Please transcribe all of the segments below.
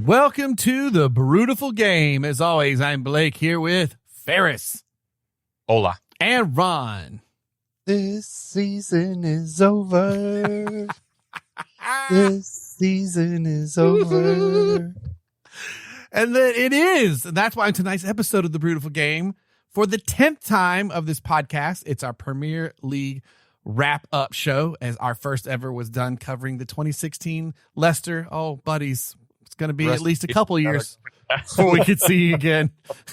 Welcome to the Brewtiful Game. As always, I'm Blake here with Ferris. Hola. And Ron. This season is over. This season is over. And then it is. And that's why tonight's episode of the Brewtiful Game, for the 10th time of this podcast, it's our Premier League wrap-up show, as our first ever was done covering the 2016 Leicester. Oh, buddies, it's going to be at least a couple years before we could see you again,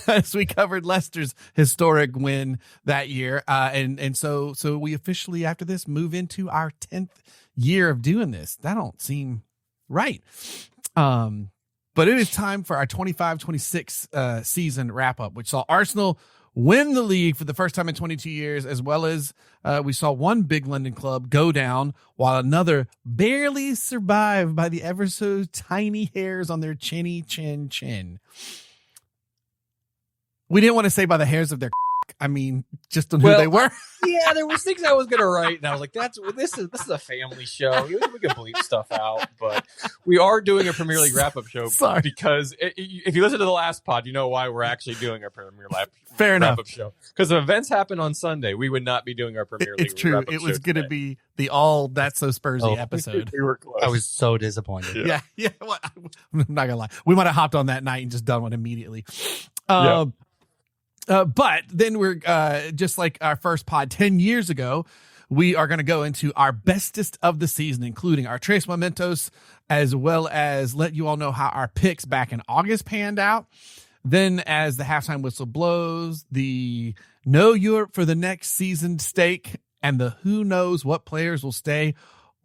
as we covered Leicester's historic win that year. And so we officially, after this, move into our 10th year of doing this. That don't seem right. But it is time for our 25-26 season wrap-up, which saw Arsenal win the league for the first time in 22 years, as well as we saw one big London club go down, while another barely survived by the ever so tiny hairs on their chinny chin. We didn't want to say by the hairs of their I mean, just on who they were. Yeah, there was things I was gonna write, and I was like, this is a family show. We can bleep stuff out, but we are doing a Premier League wrap-up show. Sorry. Because if you listen to the last pod, you know why we're actually doing our Premier Fair enough. wrap-up show. Because if events happen on Sunday, we would not be doing our Premier League. It's true. Wrap-up It show was going to today. be the all That's So Spursy episode. We were close. I was so disappointed. Yeah. Well, I'm not gonna lie. We might have hopped on that night and just done one immediately. But then we're just like our first pod 10 years ago, we are going to go into our bestest of the season, including our Tres Momentos, as well as let you all know how our picks back in August panned out. Then as the halftime whistle blows, the no Europe for the next season stake, and the who knows what players will stay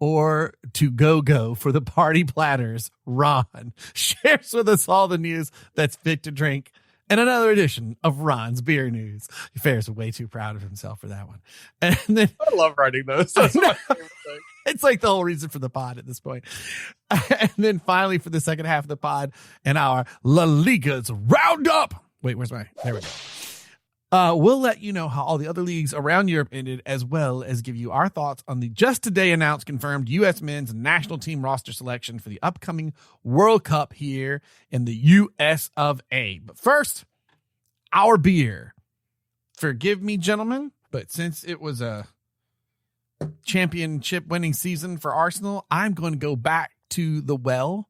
or to go for the party platters. Ron shares with us all the news that's fit to drink. And another edition of Ron's Beer News. Ferris is way too proud of himself for that one. And then I love writing those. That's my favorite thing. it's like the whole reason for the pod at this point. And then finally, for the second half of the pod, and our La Liga's Roundup. Wait, there we go. We'll let you know how all the other leagues around Europe ended, as well as give you our thoughts on the just today announced confirmed U.S. men's national team roster selection for the upcoming World Cup here in the U.S. of A. But first, our beer. Forgive me, gentlemen, but since it was a championship winning season for Arsenal, I'm going to go back to the well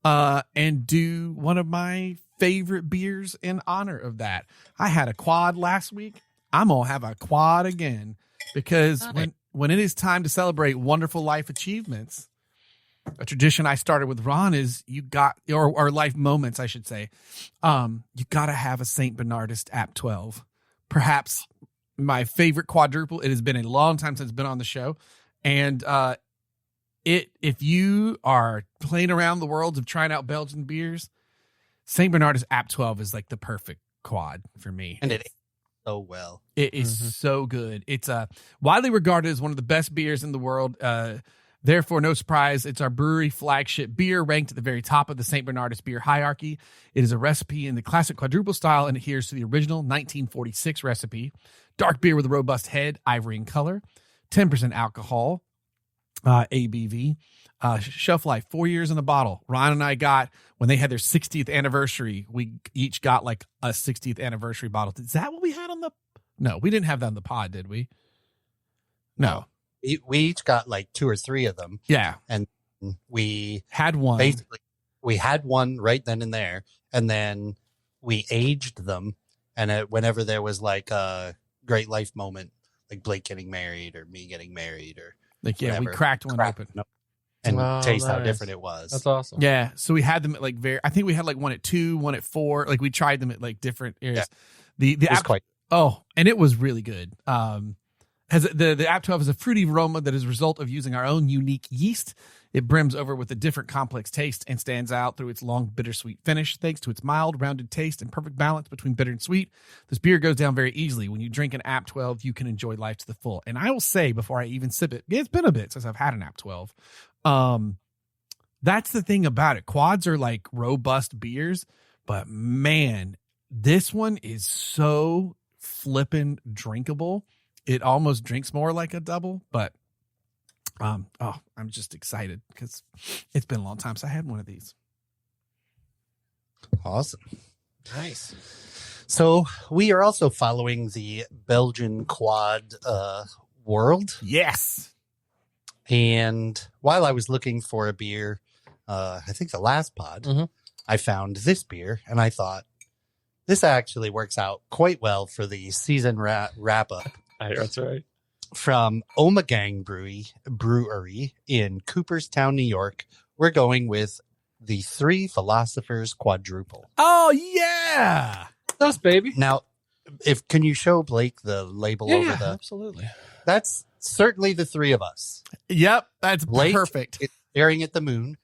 and do one of my favorite beers in honor of that. I had a quad last week. I'm going to have a quad again, because when it is time to celebrate wonderful life achievements, a tradition I started with Ron is or life moments, I should say. You got to have a St. Bernardist App 12. Perhaps my favorite quadruple. It has been a long time since it's been on the show. And if you are playing around the world of trying out Belgian beers, St. Bernardus App 12 is like the perfect quad for me. And it is so well. It is so good. It's widely regarded as one of the best beers in the world. Therefore, no surprise, it's our brewery flagship beer, ranked at the very top of the St. Bernardus beer hierarchy. It is a recipe in the classic quadruple style and adheres to the original 1946 recipe. Dark beer with a robust head, ivory in color, 10% alcohol, ABV. Shelf life, 4 years in a bottle. Ron and I got, when they had their 60th anniversary, we each got like a 60th anniversary bottle. Is that what we had on the? No, we didn't have that on the pod, did we? No. We each got like 2 or 3 of them. Yeah. And we had one. Basically, we had one right then and there. And then we aged them. And whenever there was like a great life moment, like Blake getting married or me getting married or like, yeah, whatever, we cracked one open. And taste how nice. different it was. That's awesome. Yeah. So we had them at like I think we had like one at 2, one at 4. Like we tried them at like different areas. Yeah. The app, and it was really good. Has the App 12 has a fruity aroma that is a result of using our own unique yeast. It brims over with a different complex taste and stands out through its long bittersweet finish, thanks to its mild, rounded taste and perfect balance between bitter and sweet. This beer goes down very easily. When you drink an App 12, you can enjoy life to the full. And I will say, before I even sip it, it's been a bit since I've had an App 12. That's the thing about it. Quads are like robust beers, but man, this one is so flippin' drinkable. It almost drinks more like a double, but I'm just excited because it's been a long time since I had one of these. Awesome. Nice. So we are also following the Belgian quad world. Yes. And while I was looking for a beer, I think the last pod, I found this beer, and I thought this actually works out quite well for the season wrap up. That's right. From Omegang Brewery in Cooperstown, New York. We're going with the Three Philosophers Quadruple. Oh, yeah. Us, baby. Now, can you show Blake the label over the... Absolutely. That's certainly the three of us. Yep, that's Blake perfect. is staring at the moon.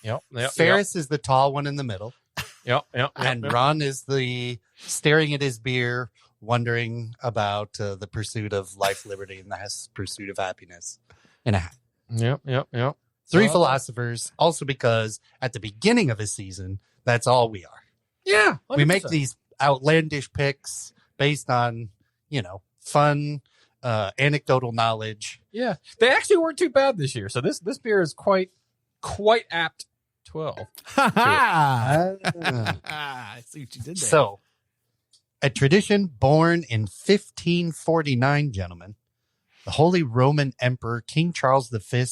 Yep. Ferris is the tall one in the middle. Yep. And Ron is the staring at his beer, wondering about the pursuit of life, liberty, and the pursuit of happiness in a hat. Yep. Three philosophers, also because at the beginning of a season, that's all we are. Yeah. 100%. We make these outlandish picks based on, fun, anecdotal knowledge. Yeah. They actually weren't too bad this year. So this beer is quite apt 12. I see what you did there. So, a tradition born in 1549, gentlemen. The Holy Roman Emperor King Charles V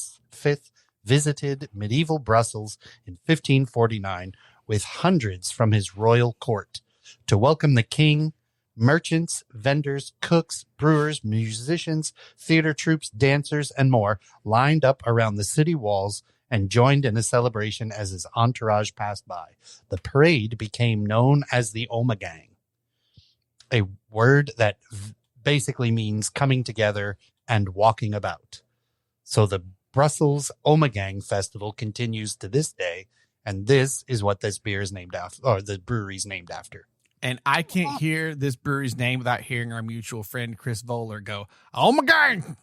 visited medieval Brussels in 1549 with hundreds from his royal court to welcome the king. Merchants, vendors, cooks, brewers, musicians, theater troupes, dancers, and more lined up around the city walls and joined in a celebration as his entourage passed by. The parade became known as the Omegang, a word that basically means coming together and walking about. So the Brussels Omegang Festival continues to this day, and this is what this beer is named after, or the brewery's named after. And I can't hear this brewery's name without hearing our mutual friend Chris Voller go, "Oh my gang!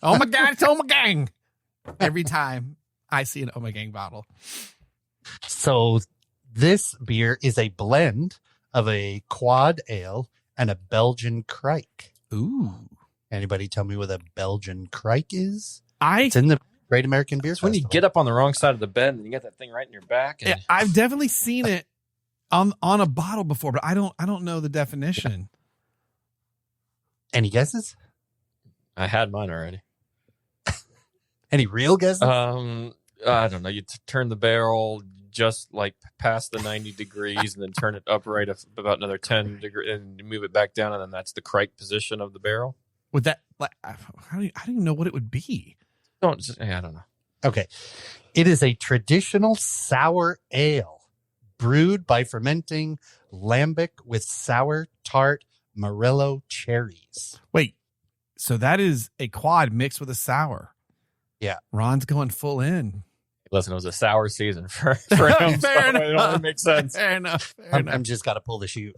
Oh my god, it's Oh my gang!" Every time I see an Oh my gang bottle. So this beer is a blend of a quad ale and a Belgian Crike. Ooh. Anybody tell me what a Belgian Crike is? I It's in the Great American Beer Festival. When you get up on the wrong side of the bed and you got that thing right in your back. And... Yeah, I've definitely seen it on a bottle before, but I don't know the definition. Any guesses? I had mine already. Any real guesses? I don't know. You turn the barrel just like past the 90 degrees and then turn it upright about another 10 degrees and move it back down. And then that's the Crike position of the barrel. Would that, like, how do you know what it would be? I don't know. Okay. It is a traditional sour ale brewed by fermenting lambic with sour, tart, Morello cherries. Wait, so that is a quad mixed with a sour. Yeah. Ron's going full in. Listen, it was a sour season for him. Fair enough. It only makes sense. Fair enough. I'm just got to pull the chute.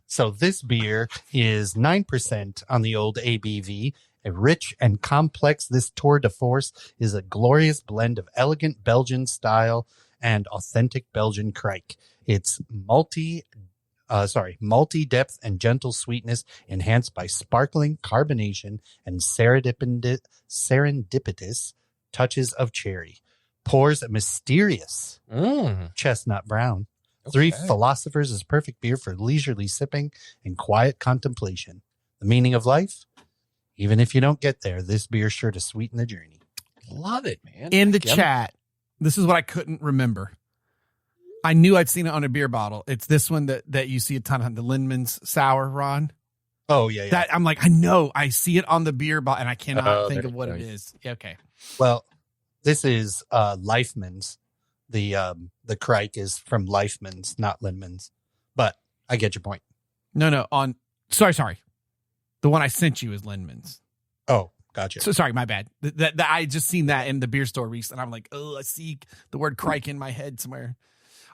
So this beer is 9% on the old ABV. A rich and complex, this tour de force is a glorious blend of elegant Belgian style and authentic Belgian Crike. It's multi depth and gentle sweetness enhanced by sparkling carbonation and serendipitous touches of cherry. Pours a mysterious chestnut brown. Okay. Three Philosophers is perfect beer for leisurely sipping and quiet contemplation. The meaning of life? Even if you don't get there, this beer's sure to sweeten the journey. Love it, man. In the chat, this is what I couldn't remember. I knew I'd seen it on a beer bottle. It's this one that you see a ton of, the Lindman's Sour, Ron. Oh, yeah. That I'm like, I know, I see it on the beer bottle, and I cannot think of what it is. Yeah, okay. Well, this is Leifman's. The Crike is from Leifman's, not Lindman's. But I get your point. No, sorry. The one I sent you is Lindman's. Oh, gotcha. So sorry, my bad. That I just seen that in the beer store recently. I'm like, oh, I see the word Crike in my head somewhere.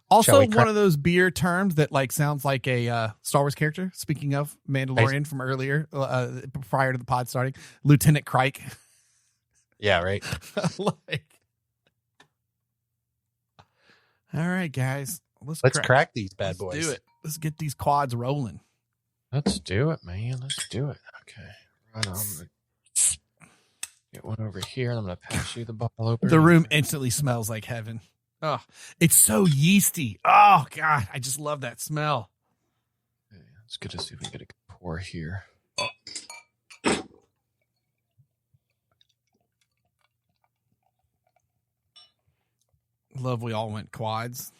Also, one of those beer terms that like sounds like a Star Wars character. Speaking of Mandalorian from earlier, prior to the pod starting, Lieutenant Crike. Yeah, right. All right, guys, let's crack these bad boys. Do it. Let's get these quads rolling. Let's do it, man. Let's do it. Okay. Right on. I'm going to get one over here, and I'm going to pass you the bottle opener. The room instantly smells like heaven. Oh, it's so yeasty. Oh God, I just love that smell. Yeah, it's good to see if we can get a good pour here. Love we all went quads.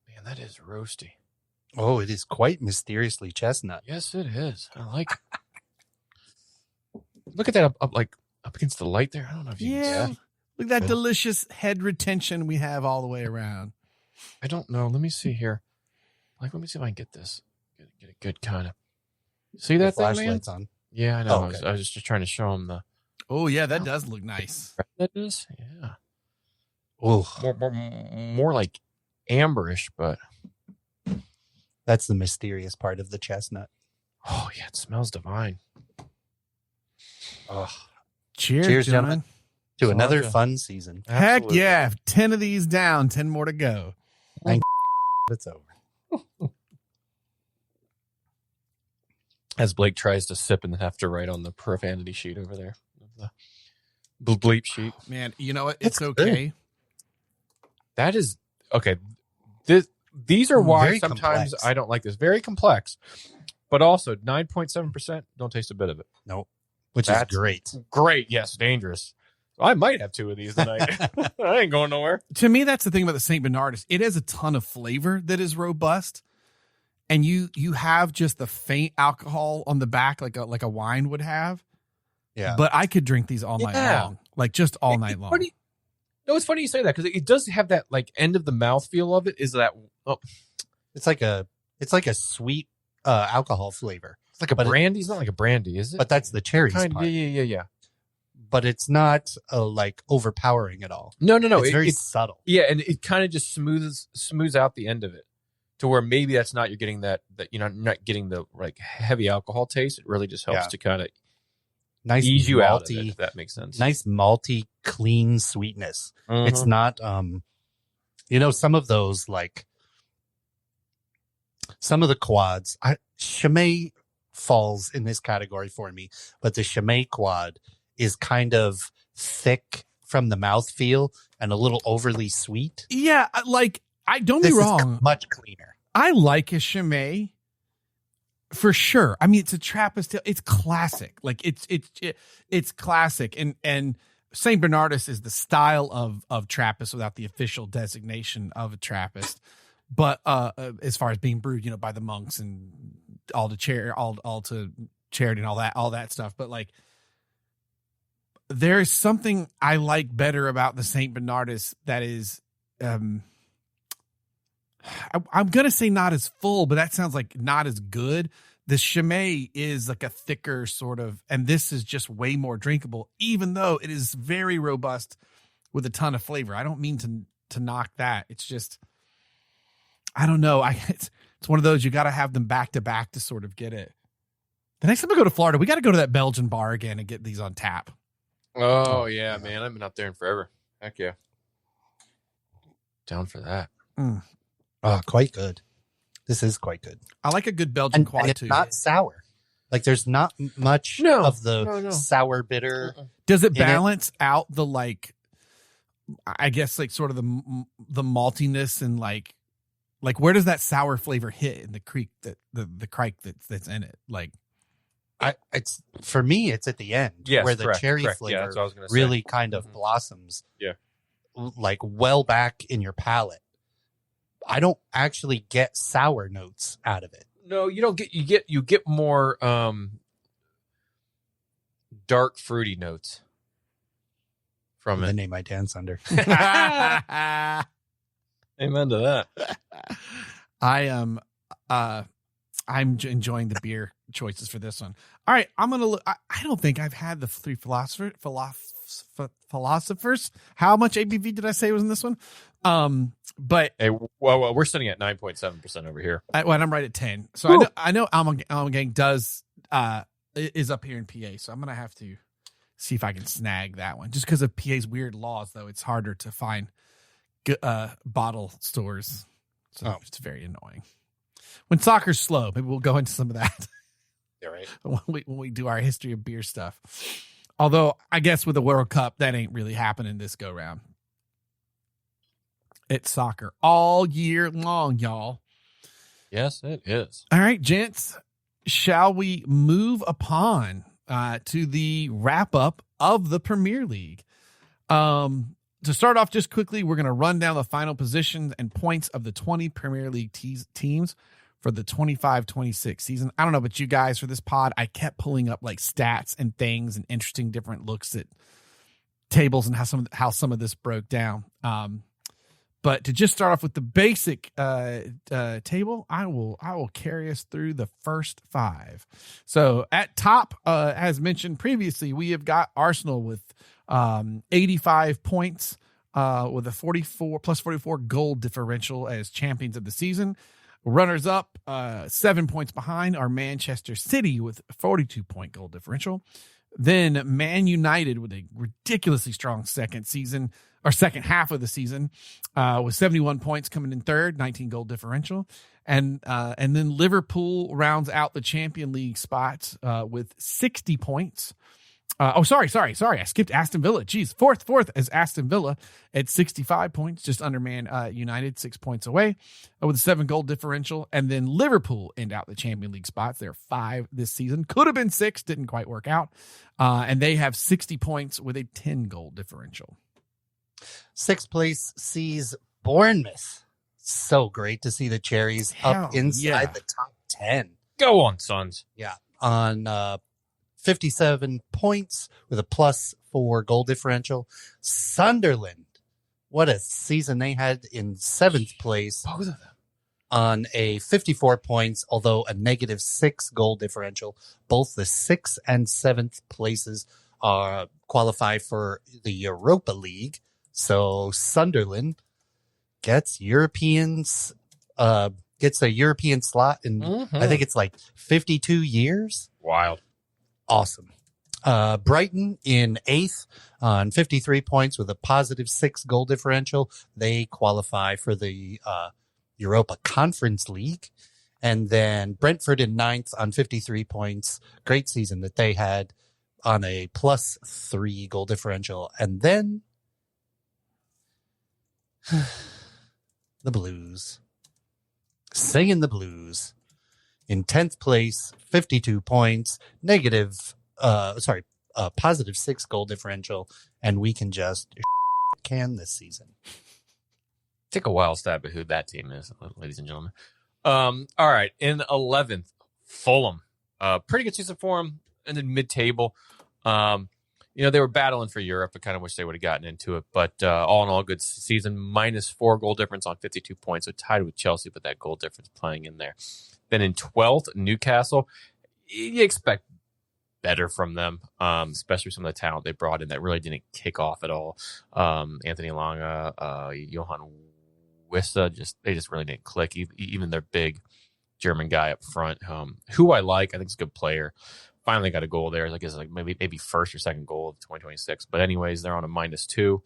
Man, that is roasty. Oh, it is quite mysteriously chestnut. Yes, it is. I like it. Look at that up against the light there. I don't know if you Yeah. can see. Look at that delicious head retention we have all the way around. I don't know. Let me see here. Let me see if I can get this. Get a good kind of. See that thing, man? Flashlight's on. Yeah, I know. Oh, okay. I was just trying to show him the. Oh yeah, that does look nice. That is, yeah. Oh, More like amberish, but that's the mysterious part of the chestnut. oh yeah, it smells divine. Oh, Cheers, gentlemen. to another Sarga. fun season. Heck Absolutely. yeah. 10 of these down, 10 more to go. It's over. As Blake tries to sip and then have to write on the profanity sheet over there, the bleep sheet. Man, you know what? It's That's okay. That is okay. These are why Very sometimes complex. I don't like this. Very complex, but also 9.7%. Don't taste a bit of it. Nope. Which That's- is great. Great, yes, dangerous. I might have 2 of these tonight. I ain't going nowhere. To me, that's the thing about the St. Bernardus. It has a ton of flavor that is robust. And you have just the faint alcohol on the back like a wine would have. Yeah. But I could drink these all night Yeah. long. Like just all night It's long. funny- No, it's funny you say that because it does have that like end of the mouth feel of it. Is that It's like a sweet alcohol flavor. it's like a But it- brandy? It's not like a brandy, is it? But that's the cherries kind part. yeah. But it's not like overpowering at all. No. It's very It's subtle. yeah, and it kind of just smooths out the end of it to where maybe that's not you're getting that not getting the like heavy alcohol taste. It really just helps Yeah. to kind of Nice ease you out of malty, it, if that makes sense. nice malty, clean sweetness. Mhm. It's not some of those like some of the quads. Chimay falls in this category for me, but the Chimay quad is kind of thick from the mouthfeel and a little overly sweet. Yeah, like I don't This be is wrong. much cleaner. I like a Chimay for sure. I mean, it's a Trappist. It's classic. Like it's classic. And St. Bernardus is the style of Trappist without the official designation of a Trappist. But as far as being brewed, by the monks and all to charity and all that stuff. But like, there is something I like better about the St. Bernardus that is, I'm going to say not as full, but that sounds like not as good. The Chimay is like a thicker sort of, and this is just way more drinkable, even though it is very robust with a ton of flavor. I don't mean to knock that. It's just, I don't know. It's one of those, you got to have them back to back to sort of get it. The next time we go to Florida, we got to go to that Belgian bar again and get these on tap. Oh yeah, man! I've been up there in forever. Heck yeah, down for that. Oh, quite good. This is quite good. I like a good Belgian quad And it's too. not sour. Like there's not much No, of the no. sour bitter. Does it in it. balance out the like, I guess like sort of the maltiness and like where does that sour flavor hit in the creek the crike that's in it? Like, It's for me, it's at the end Yes, where the correct, cherry correct. Yeah, flavor that's what I was gonna say. really kind of Mhm. blossoms. Yeah. Like well back in your palate. I don't actually get sour notes out of it. No, you don't get. You get more dark fruity notes from The it. name I dance under. Amen to that. I am I'm enjoying the beer choices for this one. All right, I'm gonna look. I don't think I've had the three philosophers. How much ABV did I say was in this one? But Hey, well, we're sitting at 9.7% over here. I'm right at 10. So I know Alma Gang does is up here in PA. So I'm gonna have to see if I can snag that one. Just because of PA's weird laws, though, it's harder to find bottle stores. So it's very annoying. When soccer's slow, maybe we'll go into some of that. Yeah, right. when we do our history of beer stuff. Although I guess with the World Cup, that ain't really happening this go round. It's soccer all year long, y'all. Yes, it is. All right, gents, shall we move upon to the wrap up of the Premier League? To start off just quickly, we're going to run down the final positions and points of the 20 Premier League teams for the 25-26 season. I don't know about you guys for this pod. I kept pulling up like stats and things and interesting different looks at tables and how some of this broke down. But to just start off with the basic table, I will carry us through the first 5. So at top, as mentioned previously, we have got Arsenal with 85 points with a 44 goal differential as champions of the season. Runners up, 7 points behind, are Manchester City with a 42-point goal differential. Then Man United with a ridiculously strong second half of the season, with 71 points coming in third, 19 goal differential. And then Liverpool rounds out the Champions League spots with 60 points. Sorry. I skipped Aston Villa. Jeez, fourth is Aston Villa at 65 points, just under Man United, 6 points away with a 7 goal differential. And then Liverpool end out the Champions League spots. They're 5 this season. Could have been 6, didn't quite work out. And they have 60 points with a 10 goal differential. 6th place sees Bournemouth. So great to see the Cherries up inside the top 10. Go on, Suns. Yeah. On 57 points with a +4 goal differential. Sunderland, what a season they had in 7th place. Both of them. On a 54 points, although a -6 goal differential. Both the 6th and 7th places qualify for the Europa League. So Sunderland gets a European slot in, I think it's like 52 years. Wild. Awesome. Brighton in 8th on 53 points with a +6 goal differential. They qualify for the Europa Conference League. And then Brentford in 9th on 53 points. Great season that they had on a +3 goal differential. And then the Blues. Singing the Blues. In 10th place, 52 points, +6 goal differential, and we can just can this season. Take a wild stab at who that team is, ladies and gentlemen. All right, in 11th, Fulham. Pretty good season for them, and then mid-table. They were battling for Europe. I kind of wish they would have gotten into it, but all in all, good season. -4 goal difference on 52 points, so tied with Chelsea, but that goal difference playing in there. Then in 12th, Newcastle. You expect better from them, especially some of the talent they brought in that really didn't kick off at all. Anthony Elanga, Johan Wissa, they just really didn't click. Even their big German guy up front, who I like. I think he's a good player. Finally got a goal there. I guess like maybe first or second goal of 2026. But anyways, they're on a -2,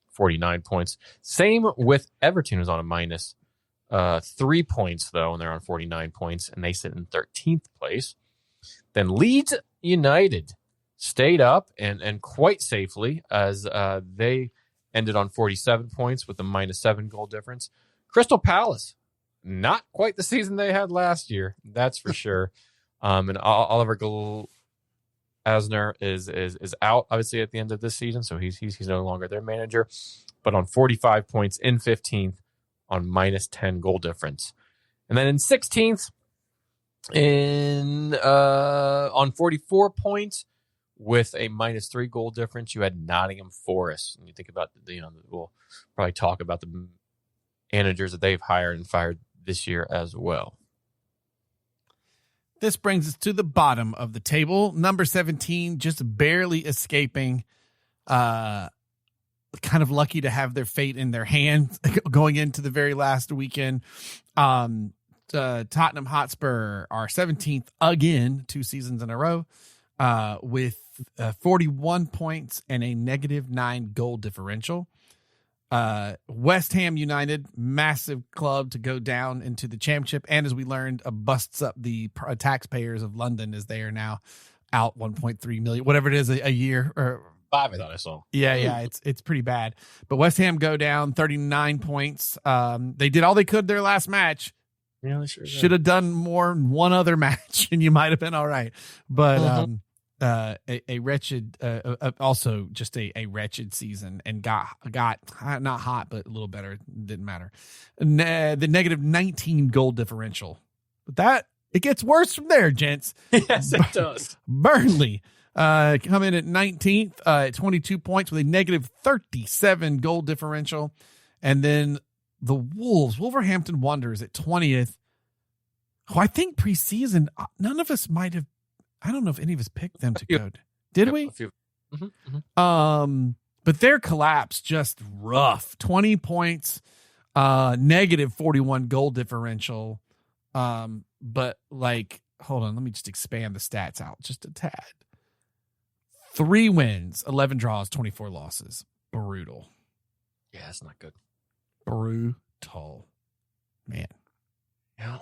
49 points. Same with Everton, who's on a -3 points, though, and they're on 49 points, and they sit in 13th place. Then Leeds United stayed up and quite safely as they ended on 47 points with a -7 goal difference. Crystal Palace, not quite the season they had last year, that's for sure. And Oliver Glasner is out, obviously, at the end of this season, so he's no longer their manager, but on 45 points in 15th on -10 goal difference. And then in 16th, on 44 points with a -3 goal difference, you had Nottingham Forest. And you think about we'll probably talk about the managers that they've hired and fired this year as well. This brings us to the bottom of the table. Number 17, just barely escaping. Kind of lucky to have their fate in their hands going into the very last weekend. Tottenham Hotspur are 17th again, 2 seasons in a row, with 41 points and a -9 goal differential. West Ham United, massive club to go down into the championship, and as we learned, busts up the taxpayers of London as they are now out 1.3 million, whatever it is, a year or 5, I thought I saw. Yeah, it's pretty bad. But West Ham go down 39 points. They did all they could their last match. Yeah, they sure Should have done more in one other match, and you might have been all right. But a wretched, also just a wretched season, and got not hot, but a little better. Didn't matter. The negative 19 goal differential. But that it gets worse from there, gents. Yes, it does. Burnley come in at 19th at 22 points with a negative 37 goal differential. And then the Wolverhampton Wanderers at 20th, who I think preseason, none of us might have, I don't know if any of us picked them to go. Did we? A few. But their collapse just rough. 20 points, negative 41 goal differential. But like, hold on, let me just expand the stats out just a tad. 3 wins, 11 draws, 24 losses. Brutal. Yeah, that's not good. Brutal. Man. Yeah.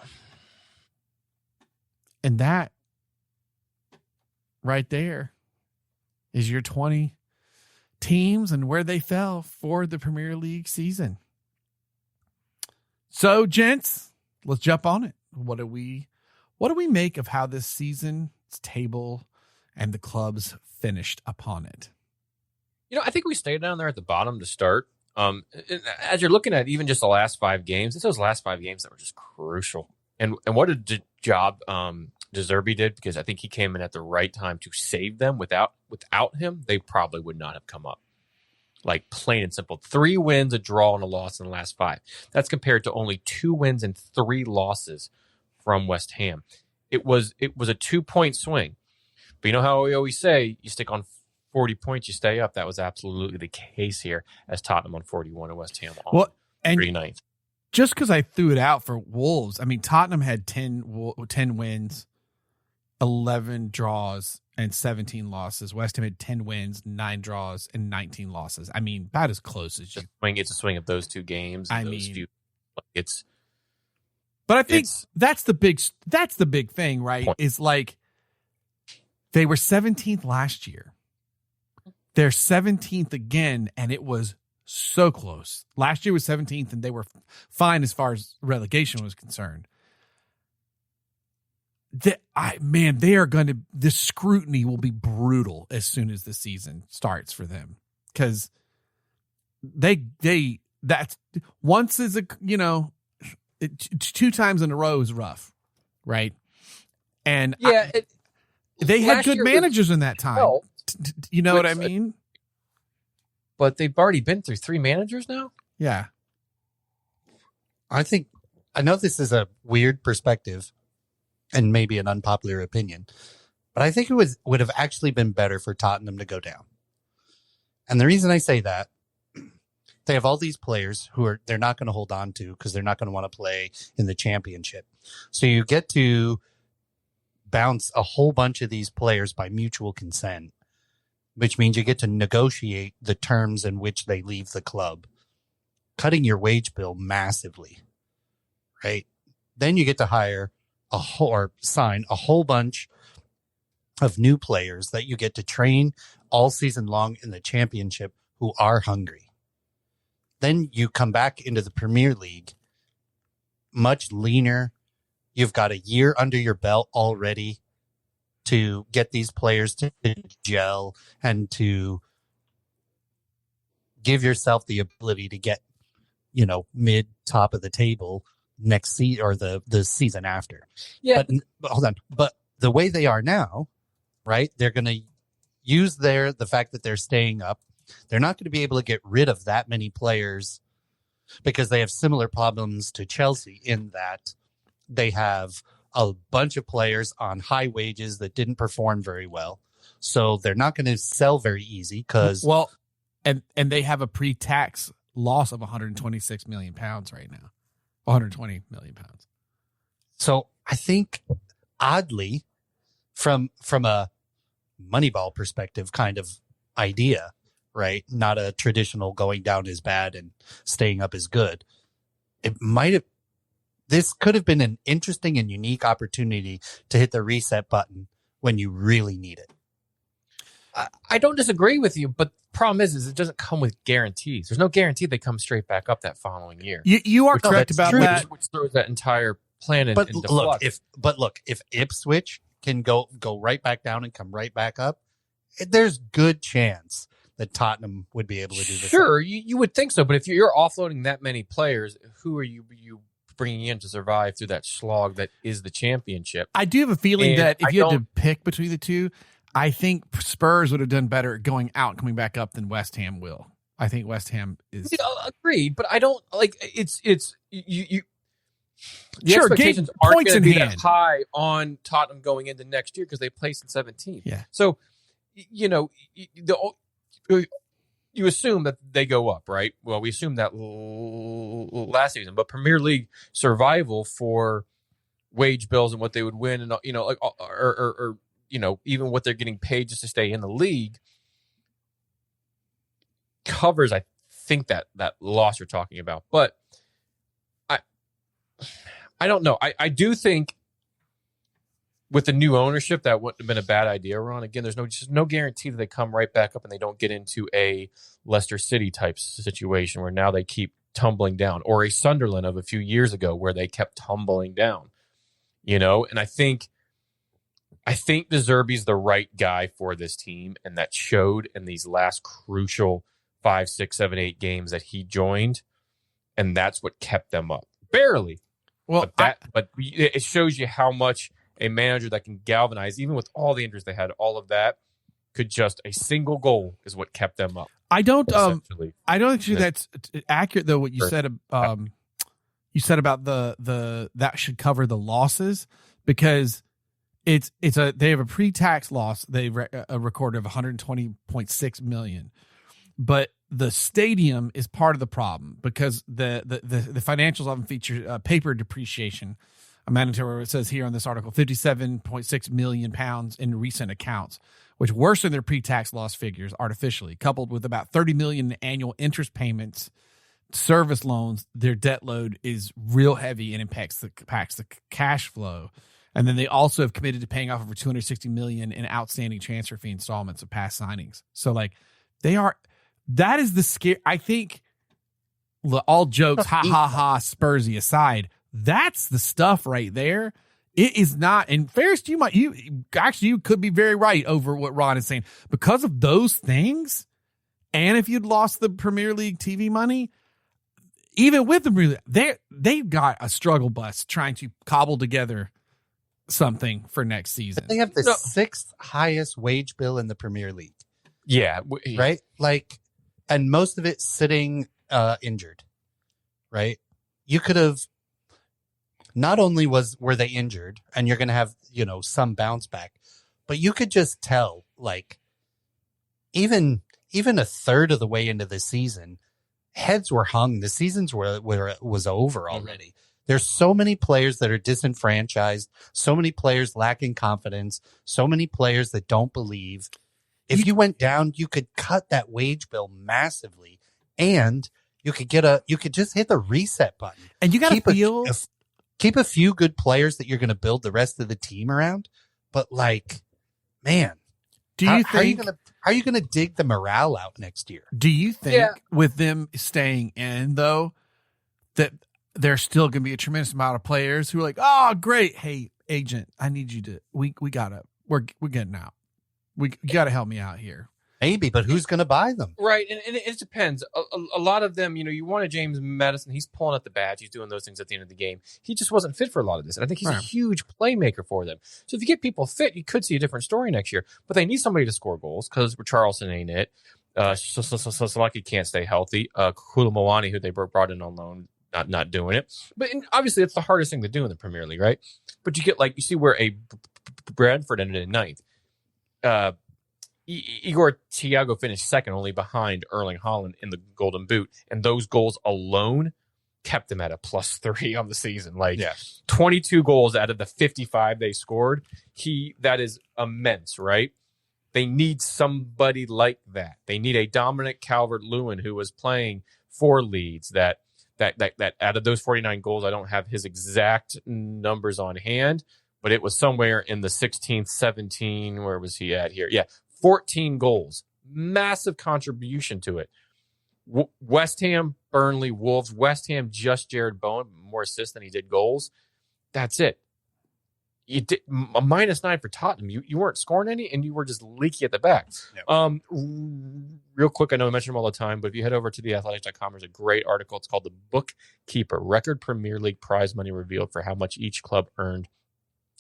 And that right there is your 20 teams and where they fell for the Premier League season. So, gents, let's jump on it. What do we make of how this season's table and the clubs finished upon it? I think we stayed down there at the bottom to start. As you're looking at even just the last 5 games, it's those last 5 games that were just crucial. And what a job De Zerbi did, because I think he came in at the right time to save them. Without him, they probably would not have come up. Like, plain and simple. 3 wins, a draw, and a loss in the last 5. That's compared to only 2 wins and 3 losses from West Ham. It was a 2-point swing. But you know how we always say, you stick on 40 points, you stay up. That was absolutely the case here, as Tottenham on 41 and West Ham on 39th. Just because I threw it out for Wolves, I mean, Tottenham had 10 wins, 11 draws, and 17 losses. West Ham had 10 wins, 9 draws, and 19 losses. I mean, about as close as you. It's a swing of those 2 games. But I think that's the big thing, right? Point. Is like they were 17th last year. They're 17th again, and it was so close. Last year was 17th, and they were fine as far as relegation was concerned. The scrutiny will be brutal as soon as the season starts for them, because that's once is 2 times in a row is rough, right? And they had good managers in that time. You know what I mean? But they've already been through 3 managers now. Yeah. I know this is a weird perspective and maybe an unpopular opinion, but I think it would have actually been better for Tottenham to go down. And the reason I say that, they have all these players who they're not going to hold on to because they're not going to want to play in the championship. So you get to bounce a whole bunch of these players by mutual consent, which means you get to negotiate the terms in which they leave the club, cutting your wage bill massively, right? Then you get to hire sign a whole bunch of new players that you get to train all season long in the championship who are hungry. Then you come back into the Premier League much leaner. You've got a year under your belt already to get these players to gel and to give yourself the ability to get, mid top of the table next season or the season after. Yeah. But hold on. But the way they are now, right? They're going to use the fact that they're staying up. They're not going to be able to get rid of that many players because they have similar problems to Chelsea in that they have a bunch of players on high wages that didn't perform very well. So they're not going to sell very easy because... Well, and they have a pre-tax loss of 126 million pounds right now. 120 million pounds. So I think oddly, from a Moneyball perspective kind of idea, right? Not a traditional going down is bad and staying up is good. This could have been an interesting and unique opportunity to hit the reset button when you really need it. I don't disagree with you, but the problem is it doesn't come with guarantees. There's no guarantee they come straight back up that following year. You are correct about that. Which throws that entire plan into look, flux. if Ipswich can go right back down and come right back up, there's good chance that Tottenham would be able to do this. Sure, you would think so, but if you're offloading that many players, who are you bringing in to survive through that slog that is the championship? I do have a feeling that if you had to pick between the two, I think Spurs would have done better going out and coming back up than West Ham will. I think West Ham is agreed, but I don't like it's you. The sure, expectations aren't points going in to be hand. that high on Tottenham going into next year because they placed in 17th. Yeah. So, you assume that they go up, right? Well, we assumed that last season, but Premier League survival for wage bills and what they would win, and or even what they're getting paid just to stay in the league covers, I think, that loss you're talking about. But I don't know. I do think with the new ownership, that wouldn't have been a bad idea, Ron. Again, there's just no guarantee that they come right back up and they don't get into a Leicester City type situation where now they keep tumbling down, or a Sunderland of a few years ago where they kept tumbling down, And I think De Zerbi's the right guy for this team, and that showed in these last crucial 5, 6, 7, 8 games that he joined, and that's what kept them up. Barely. Well, but it shows you how much a manager that can galvanize, even with all the injuries they had, all of that, could just a single goal is what kept them up. I don't think that's accurate though. What you said, you said about the that should cover the losses, because they have a pre-tax loss they recorded of 120.6 million, but the stadium is part of the problem because the financials often feature paper depreciation. Amounting to where it says here on this article, £57.6 million in recent accounts, which worsen their pre-tax loss figures artificially, coupled with about $30 million in annual interest payments, service loans. Their debt load is real heavy and impacts the cash flow. And then they also have committed to paying off over $260 million in outstanding transfer fee installments of past signings. So that is the scare. I think all jokes, Spursy aside, that's the stuff right there. It is not. And Ferris, you could be very right over what Ron is saying because of those things. And if you'd lost the Premier League TV money, even with the Premier League, they've got a struggle bus trying to cobble together something for next season. They have the sixth highest wage bill in the Premier League. Yeah. Right? And most of it sitting injured. Right? You could have. Not only were they injured, and you're going to have, some bounce back, but you could just tell, even a third of the way into the season, heads were hung. The seasons was over already. There's so many players that are disenfranchised, so many players lacking confidence, so many players that don't believe. If you went down, you could cut that wage bill massively, and you could just hit the reset button. And you got to keep a few good players that you're going to build the rest of the team around. But man, how are you going to dig the morale out next year? Do you think with them staying in though, that there's still going to be a tremendous amount of players who are like, oh, great. Hey, agent, I need you to, we're getting out. You got to help me out here. Maybe, but who's going to buy them? Right, and it depends. A lot of them, you want a James Madison. He's pulling up the badge. He's doing those things at the end of the game. He just wasn't fit for a lot of this. And I think he's a huge playmaker for them. So if you get people fit, you could see a different story next year. But they need somebody to score goals because Richarlison ain't it. Salaki can't stay healthy. Kula Moani, who they brought in on loan, not doing it. But obviously, it's the hardest thing to do in the Premier League, right? But you get you see where a Bradford ended in ninth. Igor Thiago finished second, only behind Erling Haaland in the Golden Boot, and those goals alone kept them at a +3 on the season. 22 goals out of the 55 they scored. That is immense, right? They need somebody like that. They need a Dominic Calvert-Lewin who was playing for Leeds. That out of those 49 goals, I don't have his exact numbers on hand, but it was somewhere in the 16th, 17. Where was he at here? Yeah. 14 goals. Massive contribution to it. West Ham, Burnley, Wolves. West Ham, just Jared Bowen, more assists than he did goals. That's it. You did a -9 for Tottenham. You weren't scoring any, and you were just leaky at the back. Yep. Real quick, I know I mention them all the time, but if you head over to theathletic.com, there's a great article. It's called The Bookkeeper, Record Premier League Prize Money Revealed for how much each club earned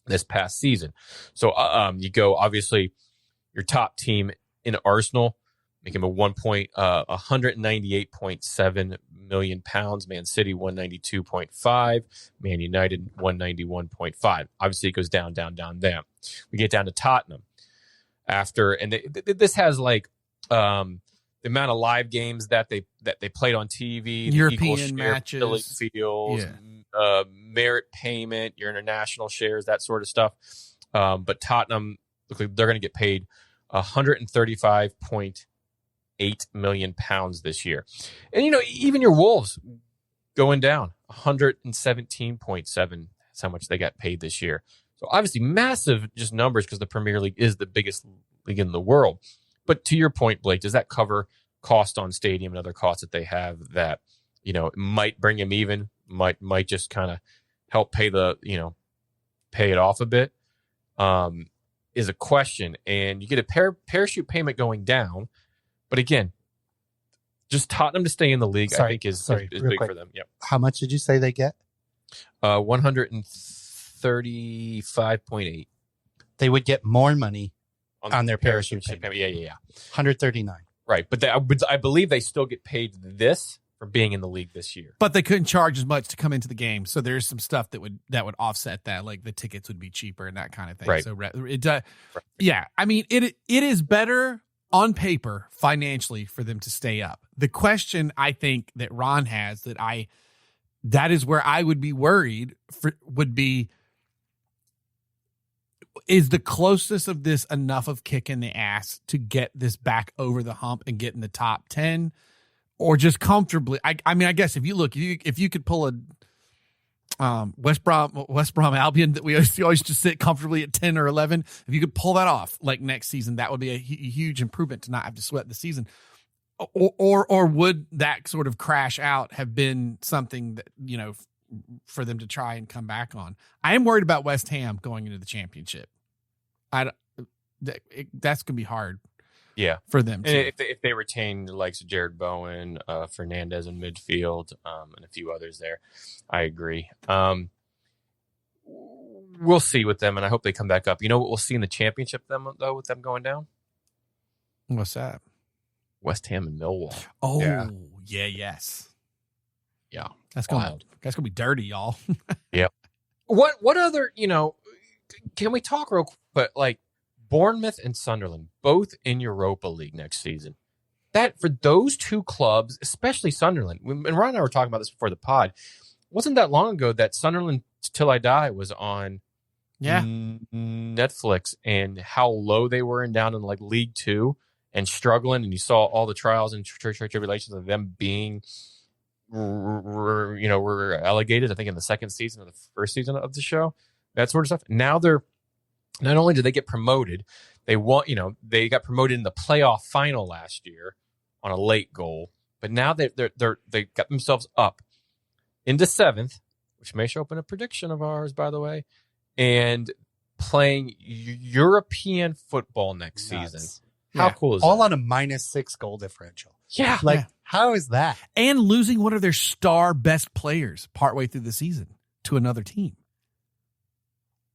this past season. So you go, obviously, your top team in Arsenal, making a 198.7 million pounds. Man City 192.5. Man United 191.5. Obviously, it goes down. We get down to Tottenham after, and this has like the amount of live games that they played on TV, European matches, fields, merit payment, your international shares, that sort of stuff. But Tottenham, look like they're going to get paid 135.8 million pounds this year. And, even your Wolves going down 117.7. That's how much they got paid this year. So obviously massive just numbers because the Premier League is the biggest league in the world. But to your point, Blake, does that cover cost on stadium and other costs that they have that, might bring them even, might just kind of help pay it off a bit? Is a question, and you get a parachute payment going down, but again, just Tottenham to stay in the league, I think is big quick for them. Yep. How much did you say they get? 135.8. They would get more money on their parachute payment. Yeah. 139. Right, but I believe they still get paid this for being in the league this year. But they couldn't charge as much to come into the game, so there's some stuff that would offset that, like the tickets would be cheaper and that kind of thing. Right. So yeah, I mean it is better on paper financially for them to stay up. The question I think that Ron has that is where I would be worried would be, is the closeness of this enough of kick in the ass to get this back over the hump and get in the top 10? Or just comfortably. I mean, I guess if you could pull a West Brom Albion that we always just sit comfortably at 10 or 11, if you could pull that off like next season, that would be a huge improvement to not have to sweat the season. Or would that sort of crash out have been something that for them to try and come back on? I am worried about West Ham going into the championship. That's gonna be hard. Yeah, for them. And if they retain the likes of Jared Bowen, Fernandez in midfield, and a few others there, I agree. We'll see with them, and I hope they come back up. You know what we'll see in the championship, with them going down? What's that? West Ham and Millwall. Oh, yes. Yeah, that's gonna be dirty, y'all. Yeah. What other? Can we talk real quick? Like, Bournemouth and Sunderland, both in Europa League next season. That, for those two clubs, especially Sunderland, and Ron and I were talking about this before the pod, wasn't that long ago that Sunderland Till I Die was on Netflix, and how low they were down in like League Two and struggling, and you saw all the trials and tribulations of them being were relegated, I think, in the second season or the first season of the show, that sort of stuff. Now they're, not only did they get promoted, they got promoted in the playoff final last year on a late goal, but now they got themselves up into 7th, which may show up in a prediction of ours, by the way, and playing European football next season. How cool is that? All on a -6 goal differential. Yeah. How is that? And losing one of their star best players partway through the season to another team.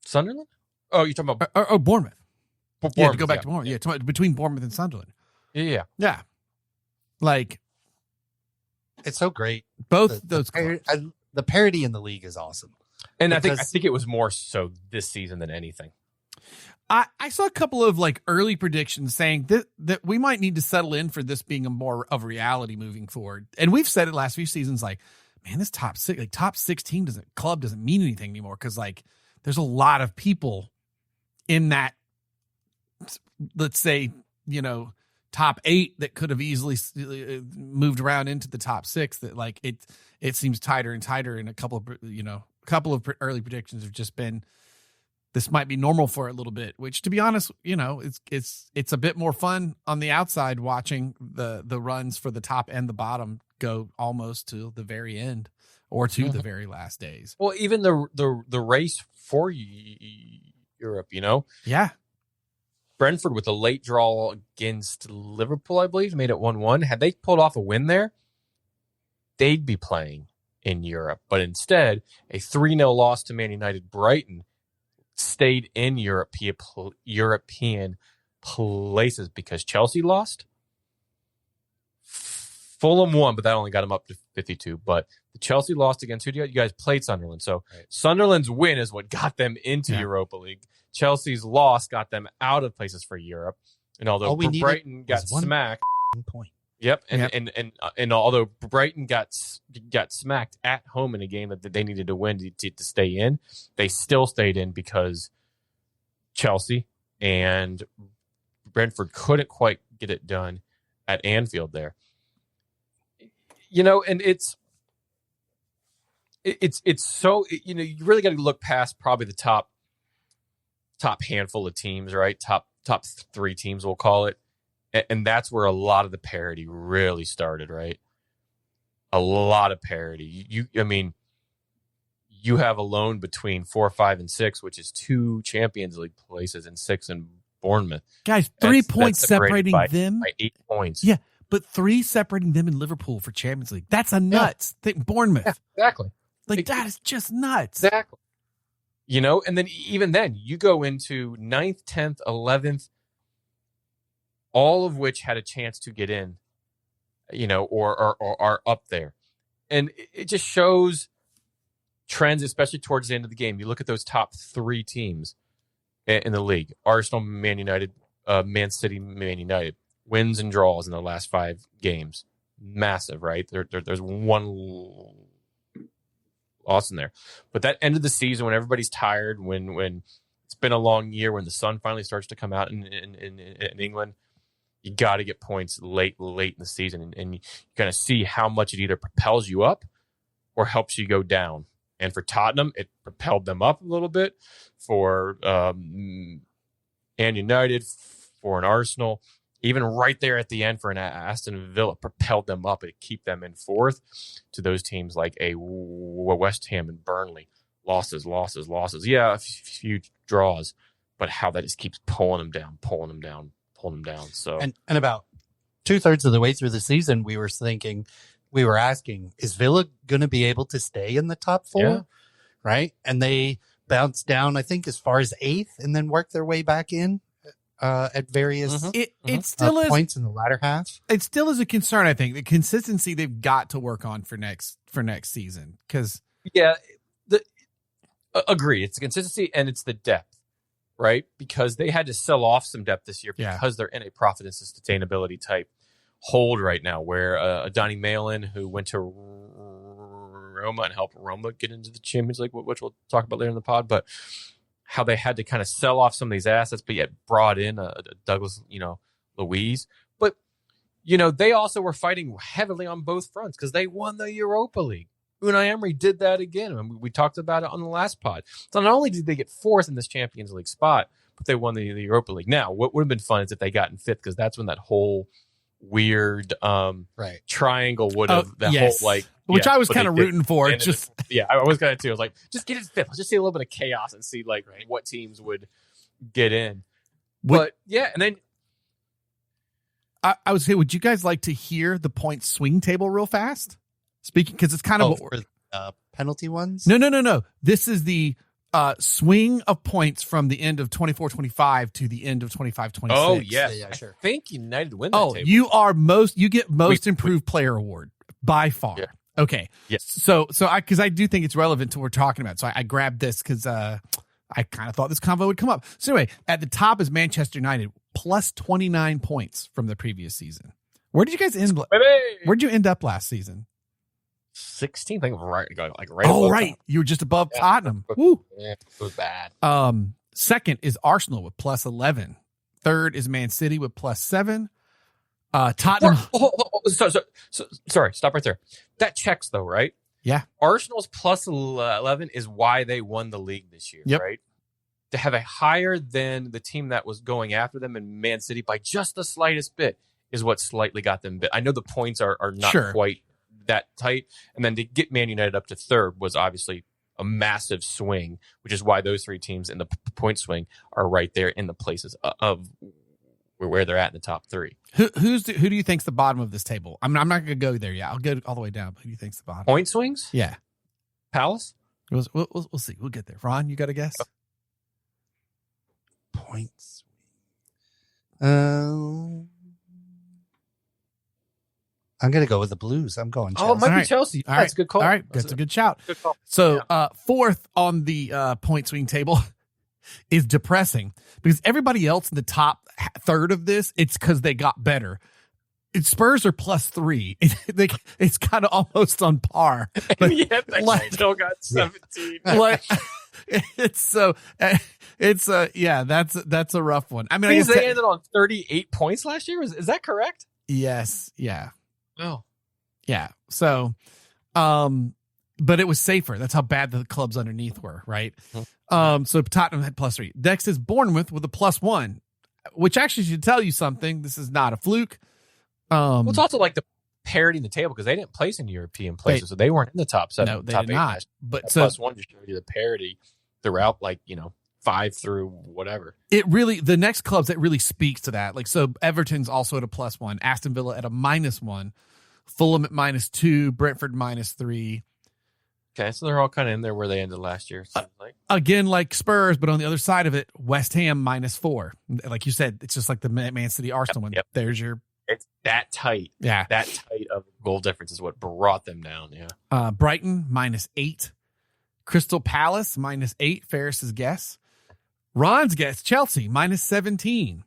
Sunderland? Oh, you're talking about Bournemouth. Yeah, to go back to Bournemouth. Yeah, between Bournemouth and Sunderland. Yeah. Like, it's so great. Both the parity in the league is awesome. And I think it was more so this season than anything. I saw a couple of like early predictions saying that we might need to settle in for this being a more of reality moving forward. And we've said it last few seasons, like, man, this top 16 doesn't mean anything anymore, because like there's a lot of people in that, let's say, top 8 that could have easily moved around into the top 6, that like it seems tighter and tighter. And a couple of early predictions have just been this might be normal for a little bit, which, to be honest, it's a bit more fun on the outside watching the runs for the top and the bottom go almost to the very end or to the very last days. Well, even the race for Europe, Yeah. Brentford with a late draw against Liverpool, I believe, made it 1-1. Had they pulled off a win there, they'd be playing in Europe. But instead, a 3-0 loss to Man United Brighton stayed in European places because Chelsea lost. Fulham won, but that only got them up to 52. But the Chelsea lost against who do you guys played Sunderland. So Sunderland's win is what got them into Europa League. Chelsea's loss got them out of places for Europe. And although Brighton got smacked, point. Yep, and although Brighton got smacked at home in a game that they needed to win to stay in, they still stayed in because Chelsea and Brentford couldn't quite get it done at Anfield there. And it's so you really got to look past probably the top handful of teams, right? Top 3 teams, we'll call it. And that's where a lot of the parity really started, right? A lot of parity. You have alone between 4, 5, and 6, which is 2 Champions League places, and 6 in Bournemouth. Guys, 3 points separating them by 8 points. Yeah, but 3 separating them in Liverpool for Champions League. That's a nuts. Bournemouth. Yeah, exactly. That is just nuts. Exactly. And then even then, you go into 9th, 10th, 11th, all of which had a chance to get in, or are up there. And it just shows trends, especially towards the end of the game. You look at those top 3 teams in the league: Arsenal, Man United, Man City, Man United. Wins and draws in the last 5 games. Massive, right? There's one loss in there. But that end of the season, when everybody's tired, when it's been a long year, when the sun finally starts to come out in England, you got to get points late in the season, and you kind of see how much it either propels you up or helps you go down. And for Tottenham, it propelled them up a little bit. For Man United, for an Arsenal, even right there at the end for an Aston Villa, propelled them up and keep them in 4th to those teams like a West Ham and Burnley. Losses. Yeah, a few draws, but how that just keeps pulling them down. So and about 2/3 of the way through the season, we were asking, is Villa going to be able to stay in the top 4? Yeah. Right? And they bounced down, I think, as far as 8th, and then worked their way back in at various it still is points in the latter half. It still is a concern. I think the consistency they've got to work on for next season, because agree, it's the consistency and it's the depth, right? Because they had to sell off some depth this year because they're in a profit and sustainability type hold right now, where Donny Malin, who went to Roma and helped Roma get into the Champions League, which we'll talk about later in the pod, but how they had to kind of sell off some of these assets, but yet brought in Douglas, Luiz. But, they also were fighting heavily on both fronts because they won the Europa League. Unai Emery did that again. And we talked about it on the last pod. So not only did they get 4th in this Champions League spot, but they won the Europa League. Now, what would have been fun is if they got in 5th, because that's when that whole weird triangle would have which I was kind of rooting for. I was kind of too. I was like, just get in 5th. Let's just see a little bit of chaos and see what teams would get in. And then I would say, would you guys like to hear the point swing table real fast? Speaking, because it's kind of for penalty ones. No. This is the swing of points from the end of 24-25 to the end of 25-26. Oh yeah, sure. I think United win that table. You get most improved player award by far. Yeah. Okay. Yes. So I do think it's relevant to what we're talking about. So I grabbed this because I kind of thought this convo would come up. So anyway, at the top is Manchester United plus 29 points from the previous season. Where did you guys end? Where did you end up last season? 16th, I think, right. Oh, right. You were just above Tottenham. Woo. Yeah, it was bad. Second is Arsenal with plus 11. Third is Man City with plus 7. Tottenham. Sorry, stop right there. That checks though, right? Yeah. Arsenal's plus 11 is why they won the league this year, right? to have a higher than the team that was going after them in Man City by just the slightest bit is what slightly got them bit. I know the points are not quite that tight. And then to get Man United up to third was obviously a massive swing, which is why those three teams in the point swing are right there in the places of where they're at in the top three. Who do you think's the bottom of this table? I'm not going to go there yet. I'll go all the way down. But who do you think's the bottom? Point swings? Yeah. Palace? We'll see. We'll get there. Ron, you got a guess? Points. I'm going to go with the Blues. I'm going Chelsea. Oh, it might be Chelsea. That's a good call. All right. That's a good shout. Good call. So fourth on the point swing table is depressing because everybody else in the top third of this, it's because they got better. Spurs are +3. It's kind of almost on par. But yeah, they still got 17. That's a rough one. I mean, I guess they ended on 38 points last year. Is that correct? Yes. Yeah. Oh. Yeah. So, but it was safer. That's how bad the clubs underneath were, right? So Tottenham had +3. Next is Bournemouth with a +1, which actually should tell you something. This is not a fluke. Well, it's also like the parity in the table because they didn't place in European places, so they weren't in the top 7. No, they top did 8 not. But +1 just showed you the parity throughout, 5 through whatever. It really, the next clubs that really speaks to that, so Everton's also at a +1, Aston Villa at a -1, Fulham at -2, Brentford -3. Okay, so they're all kind of in there where they ended last year. Again, like Spurs, but on the other side of it, West Ham -4. Like you said, it's just like the Man City Arsenal one. Yep. There's your. It's that tight. Yeah. That tight of goal difference is what brought them down. Yeah. Brighton -8. Crystal Palace -8. Ferris's guess. Ron's guess, Chelsea -17.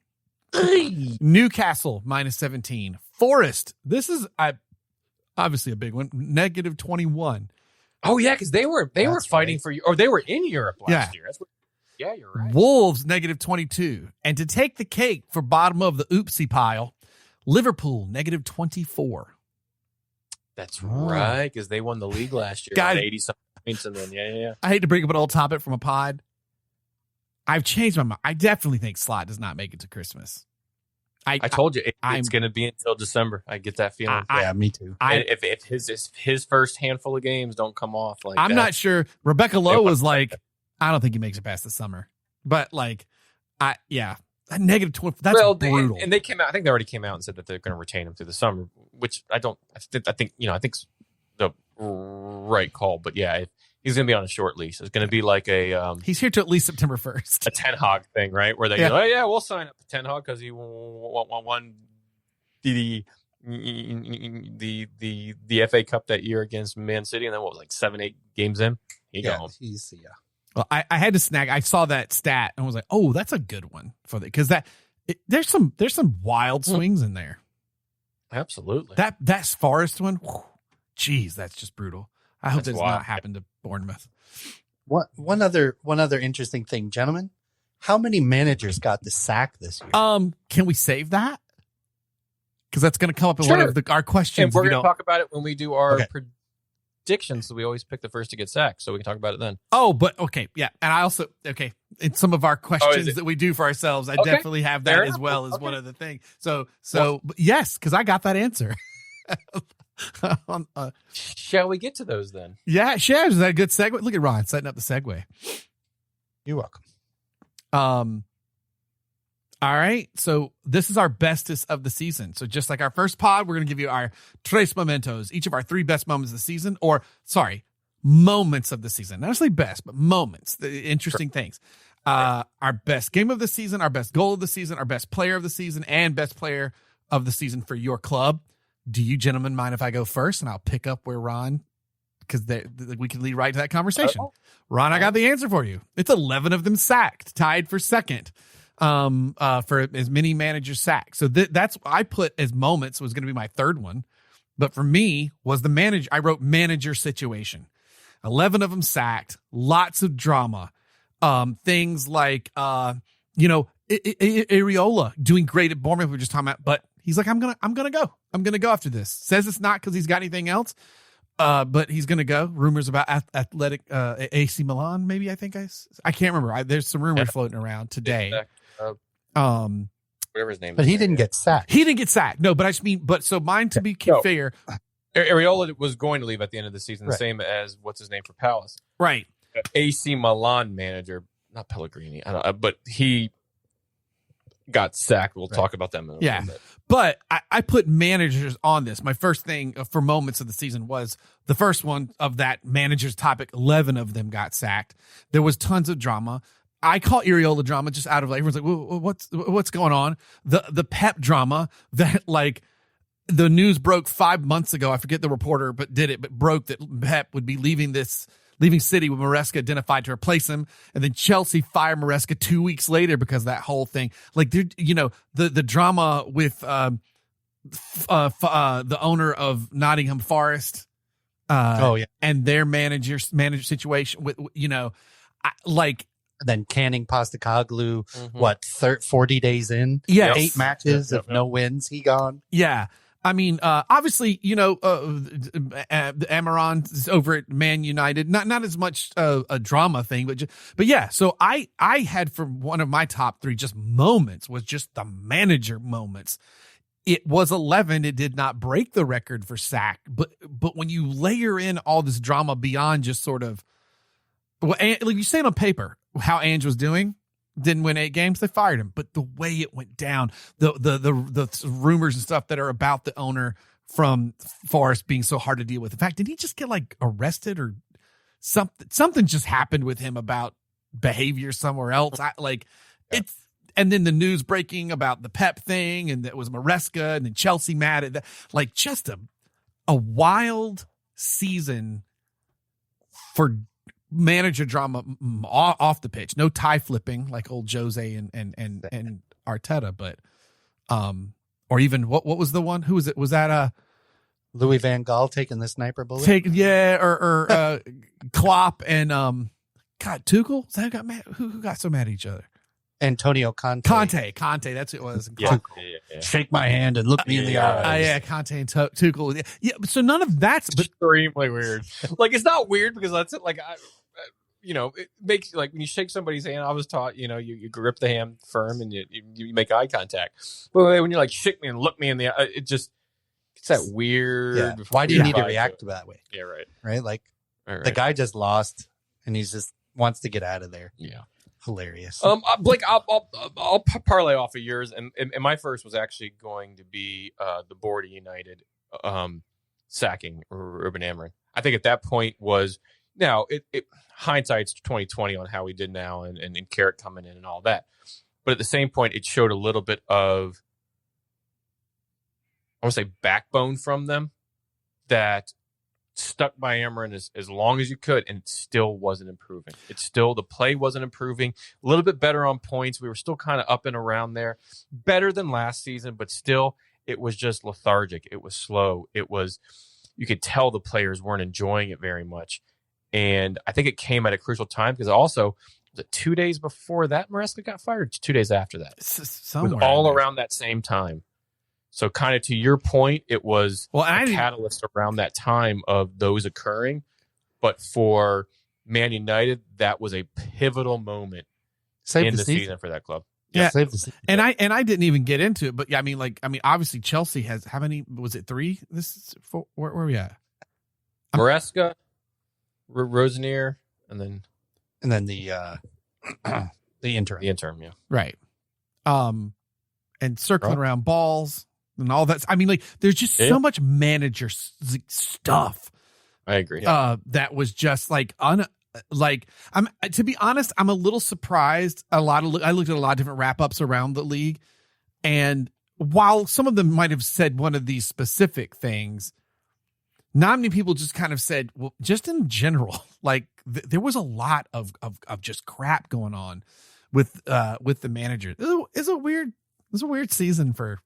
Newcastle -17. Forest, this is obviously a big one, -21. Oh yeah, because they were fighting for you, or they were in Europe last year. Yeah, you're right. Wolves -22, and to take the cake for bottom of the oopsie pile, Liverpool -24. That's right, because they won the league last year at 80-something points, and then yeah. I hate to bring up an old topic from a pod. I've changed my mind. I definitely think Slot does not make it to Christmas. I told you it's going to be until December. I get that feeling. Yeah, me too. If his first handful of games don't come off, I'm not sure. Rebecca Lowe was like, I don't think he makes it past the summer. But -20. That's brutal. And they came out. I think they already came out and said that they're going to retain him through the summer, which I think the right call. But yeah, he's going to be on a short leash. It's going to be like he's here to at least September 1st. A Ten Hag thing, right? Where they we'll sign up Ten Hag because he won the FA Cup that year against Man City, and then 7-8 games in, he go home. Well, I had to snag. I saw that stat and was like, "Oh, that's a good one for because there's some wild swings in there." Absolutely. That Forest one, geez, that's just brutal. I hope that does not happen to Bournemouth. One other interesting thing, gentlemen. How many managers got the sack this year? Can we save that? Because that's going to come up in one of our questions. And we're going to talk about it when we do our predictions. So we always pick the first to get sacked, so we can talk about it then. Oh, but okay, yeah. And I also in some of our questions that we do for ourselves, I definitely have that as well as one of the things. So yes, because I got that answer. Shall we get to those then? Yeah, is that a good segue? Look at Ron setting up the segue. You're welcome. All right, so this is our bestest of the season. So just like our first pod, we're going to give you our tres momentos, each of our 3 best moments of the season, moments of the season. Not necessarily best, but moments, the interesting things. Our best game of the season, our best goal of the season, our best player of the season, and best player of the season for your club. Do you gentlemen mind if I go first, and I'll pick up where Ron, because we can lead right to that conversation. Ron, I got the answer for you. It's 11 of them sacked, tied for second. For as many managers sacked. So that's I put as moments was going to be my third one. But for me was the manager. I wrote manager situation. 11 of them sacked, lots of drama. Things like, Areola doing great at Bournemouth. We were just talking about, but he's like, I'm going to go after this. Says it's not because he's got anything else. But he's going to go. Rumors about athletic AC Milan, maybe. I can't remember. There's some rumors floating around today. Whatever his name. But he didn't get sacked. He didn't get sacked. No, but I just mean, so mine to be fair. Areola was going to leave at the end of the season, the same as what's his name for Palace, right? AC Milan manager, not Pellegrini, but he got sacked. We'll talk about them in a little bit. But I put managers on this. My first thing for moments of the season was the first one of that managers topic. 11 of them got sacked. There was tons of drama. I call Areola drama just out of like, everyone's like, what's going on? The Pep drama that like the news broke 5 months ago. I forget the reporter, but broke that Pep would be leaving City with Maresca identified to replace him. And then Chelsea fired Maresca 2 weeks later because of that whole thing. Like, the drama with the owner of Nottingham Forest. And their manager situation with, then canning Postecoglou, 40 days in? Yeah. 8 matches of no wins. He gone. Yeah. I mean, obviously, Amaron is over at Man United. Not as much a drama thing, but yeah. So I had for one of my top 3 just moments was just the manager moments. It was 11. It did not break the record for sack, but when you layer in all this drama beyond just sort of, like you say it on paper, how Ange was doing. Didn't win 8 games, they fired him. But the way it went down, the rumors and stuff that are about the owner from Forest being so hard to deal with. In fact, did he just get like arrested or something? Something just happened with him about behavior somewhere else. And then the news breaking about the Pep thing, and that was Maresca, and then Chelsea mad at that. Like just a wild season for manager drama off the pitch. No tie flipping like old Jose and Arteta, but or even what was the one? Who was it? Was that Louis van Gaal taking the sniper bullet? Or Klopp and God, Tuchel? Is that who got mad? Who got so mad at each other? Antonio Conte. Conte, that's who it was. Yeah. Shake my hand and look me in the eyes. Conte and Tuchel. Yeah, so none of that's extremely weird. Like, it's not weird because that's it. Like, it makes like when you shake somebody's hand. I was taught, you grip the hand firm and you make eye contact. But when you're like, shake me and look me in the eye, it's that weird. Yeah. Why do you need to react that way? Yeah, right. Right, like the guy just lost and he just wants to get out of there. Yeah. Hilarious. Blake, I'll parlay off of yours, and my first was actually going to be the board of United sacking Ruben Amorim. I think at that point was now hindsight's 2020 on how we did now, and Carrot coming in and all that. But at the same point, it showed a little bit of, I want to say, backbone from them that stuck by Amarin as long as you could, and it still wasn't improving. The play wasn't improving. A little bit better on points. We were still kind of up and around there. Better than last season, but still, it was just lethargic. It was slow. You could tell the players weren't enjoying it very much. And I think it came at a crucial time because also, was it 2 days before that Maresca got fired? 2 days after that. It was all around that same time. So kind of to your point, it was a catalyst around that time of those occurring. But for Man United, that was a pivotal moment in the season for that club. Yeah. And I didn't even get into it, but yeah, I mean, obviously Chelsea has, how many, was it 3? This is 4, where are we at? Maresca, Rosenier, and then the interim. The interim, yeah. Right. And circling around balls and all that. I mean, there's just so much manager stuff. I agree. That was just to be honest, I'm a little surprised. I looked at a lot of different wrap ups around the league, and while some of them might have said one of these specific things, not many people just kind of said, well, just in general, there was a lot of just crap going on with the manager. It's a weird season for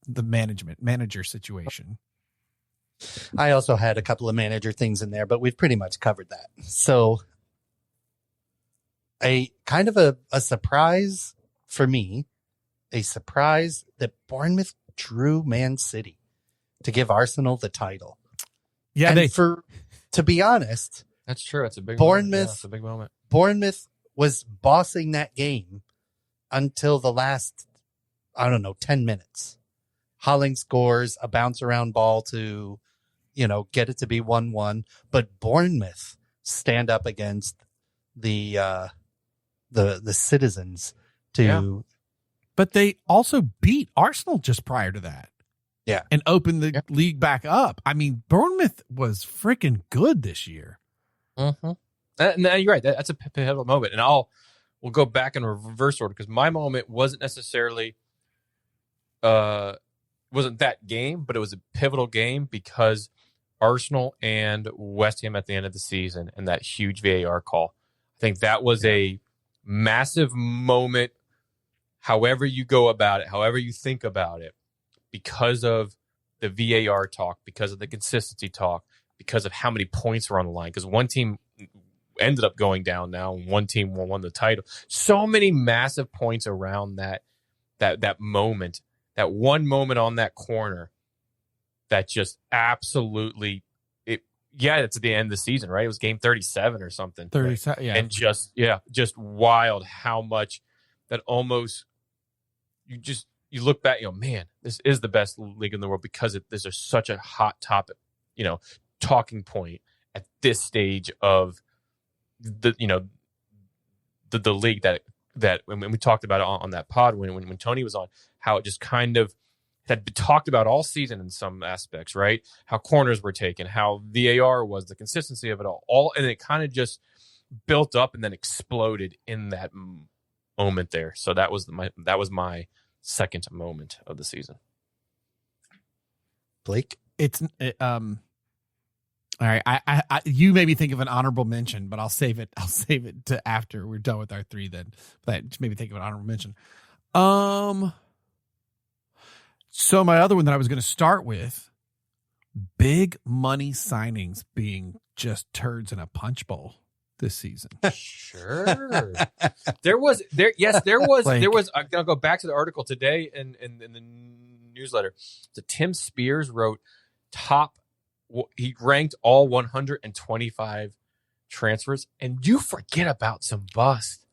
the manager situation. I also had a couple of manager things in there, but we've pretty much covered that. So a kind of a surprise for me, a surprise that Bournemouth drew Man City to give Arsenal the title. Yeah, And to be honest, That's true. It's a big Bournemouth- moment. Yeah, it's a big moment. Bournemouth was bossing that game until the last, 10 minutes. Holling scores a bounce around ball to, get it to be 1-1. But Bournemouth stand up against the citizens to. But they also beat Arsenal just prior to that. Yeah. And opened the league back up. I mean, Bournemouth was freaking good this year. Mm-hmm. And you're right. That's a pivotal moment. And we'll go back in reverse order because my moment wasn't necessarily wasn't that game, but it was a pivotal game because Arsenal and West Ham at the end of the season and that huge VAR call. I think that was a massive moment. However you go about it, however you think about it, because of the VAR talk, because of the consistency talk, because of how many points were on the line, because one team ended up going down now and one team won the title. So many massive points around that moment, that one moment on that corner that just absolutely it's at the end of the season, right? It was game 37 or something. 37, yeah. And just wild how much that almost you look back, man, this is the best league in the world because this is such a hot topic, talking point at this stage of the league that when we talked about it on that pod when Tony was on, how it just kind of had been talked about all season in some aspects, right? How corners were taken, how VAR was, the consistency of it all, and it kind of just built up and then exploded in that moment there. So that was my second moment of the season. Blake, all right. I you maybe think of an honorable mention, but I'll save it to after we're done with our three. Then, but maybe think of an honorable mention. So my other one that I was going to start with, big money signings being just turds in a punch bowl this season. Sure. There was. I'm going to go back to the article today in the newsletter. So Tim Spears wrote he ranked all 125 transfers, and you forget about some bust.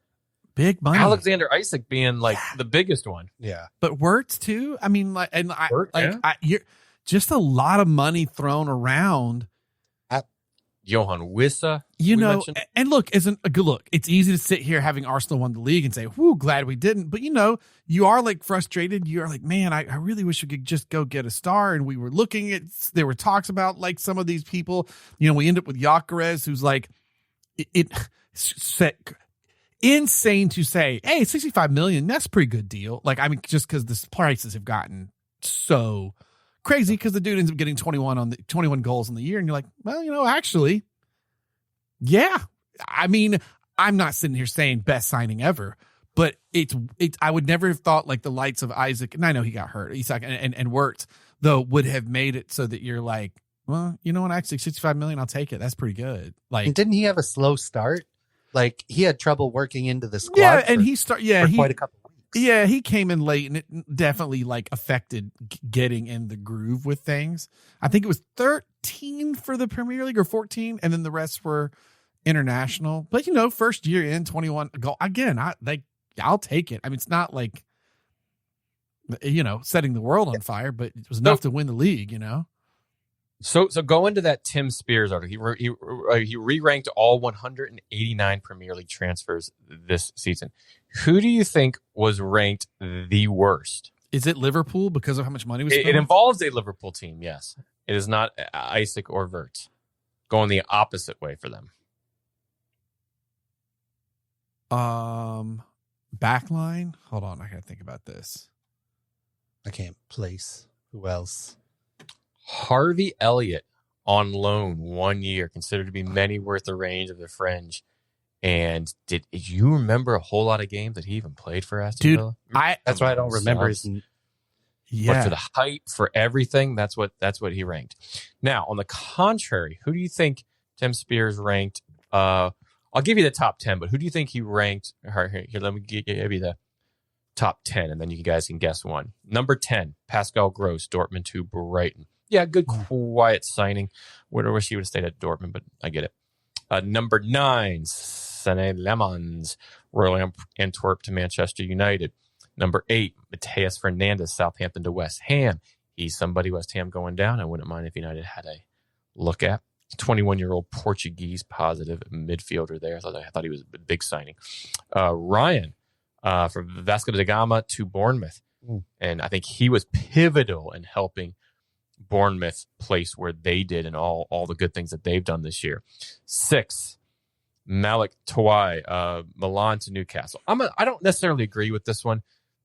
Big money. Alexander Isak being the biggest one. Yeah. But Wirtz too. I mean, Wirtz, you're just a lot of money thrown around. Johan Wissa, and look, it's easy to sit here having Arsenal won the league and say, whoo, glad we didn't. But you are frustrated. You're like, man, I really wish we could just go get a star. And we were there were talks about some of these people, we end up with Gyökeres, who's insane to say, hey, 65 million, that's a pretty good deal. Just because the prices have gotten so crazy because the dude ends up getting 21 goals in the year. And you're like, well, actually, yeah. I mean, I'm not sitting here saying best signing ever, but I would never have thought the likes of Isaac, and I know he got hurt, Isak and Wirtz, though, would have made it so that you're like, well, you know what, actually 65 million, I'll take it. That's pretty good. And didn't he have a slow start? He had trouble working into the squad. Yeah, and he quite a couple of weeks. Yeah, he came in late, and it definitely affected getting in the groove with things. I think it was 13 for the Premier League or 14, and then the rest were international. But first year in 21 goal again. I'll take it. I mean, it's not setting the world on fire, but it was enough to win the league. So go into that Tim Spears article. He re-ranked all 189 Premier League transfers this season. Who do you think was ranked the worst? Is it Liverpool because of how much money was spent? It involves a Liverpool team, yes. It is not Isak or Wirtz. Going the opposite way for them. Backline? Hold on, I gotta think about this. I can't place. Who else? Harvey Elliott on loan 1 year, considered to be many worth the range of the fringe. And did you remember a whole lot of games that he even played for Aston Villa? That's why I don't remember his. Yeah. But for the height, for everything, that's what he ranked. Now, on the contrary, who do you think Tim Spears ranked? I'll give you the top 10, but who do you think he ranked? Here, let me give you the top 10, and then you guys can guess one. Number 10, Pascal Gross, Dortmund to Brighton. good quiet signing. Would have wished he would have stayed at Dortmund, but I get it. Number 9, Sané Lemons, Royal Antwerp to Manchester United. Number 8, Mateus Fernandes, Southampton to West Ham. He's somebody West Ham going down. I wouldn't mind if United had a look at. 21-year-old Portuguese positive midfielder there. I thought he was a big signing. Ryan from Vasco da Gama to Bournemouth. And I think he was pivotal in helping Bournemouth place where they did and all the good things that they've done this year. 6, Malik Tawai, Milan to Newcastle. I don't necessarily agree with this one.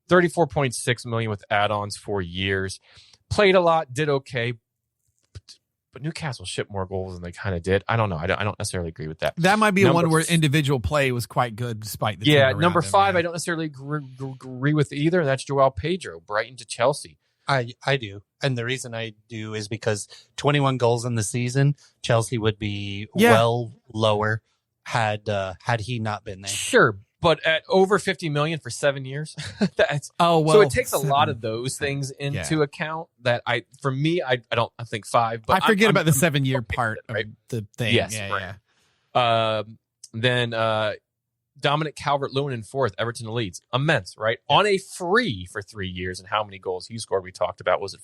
34.6 million with add-ons 4 years. Played a lot, did okay. But Newcastle shipped more goals than they kind of did. I don't know. I don't necessarily agree with that. That might be one where individual play was quite good despite the team around number him, 5, man. I don't necessarily agree with either. That's Joao Pedro, Brighton to Chelsea. I do. And the reason I do is because 21 goals in the season, Chelsea would be well lower had he not been there. Sure, but at over 50 million for 7 years. So it takes a lot of those things into account that I think 5, but I forget about the 7-year part of the thing. Yes, right. Then Dominic Calvert-Lewin in 4th, Everton to Leeds. Immense, right? On a free for 3 years, and how many goals he scored we talked about. Was it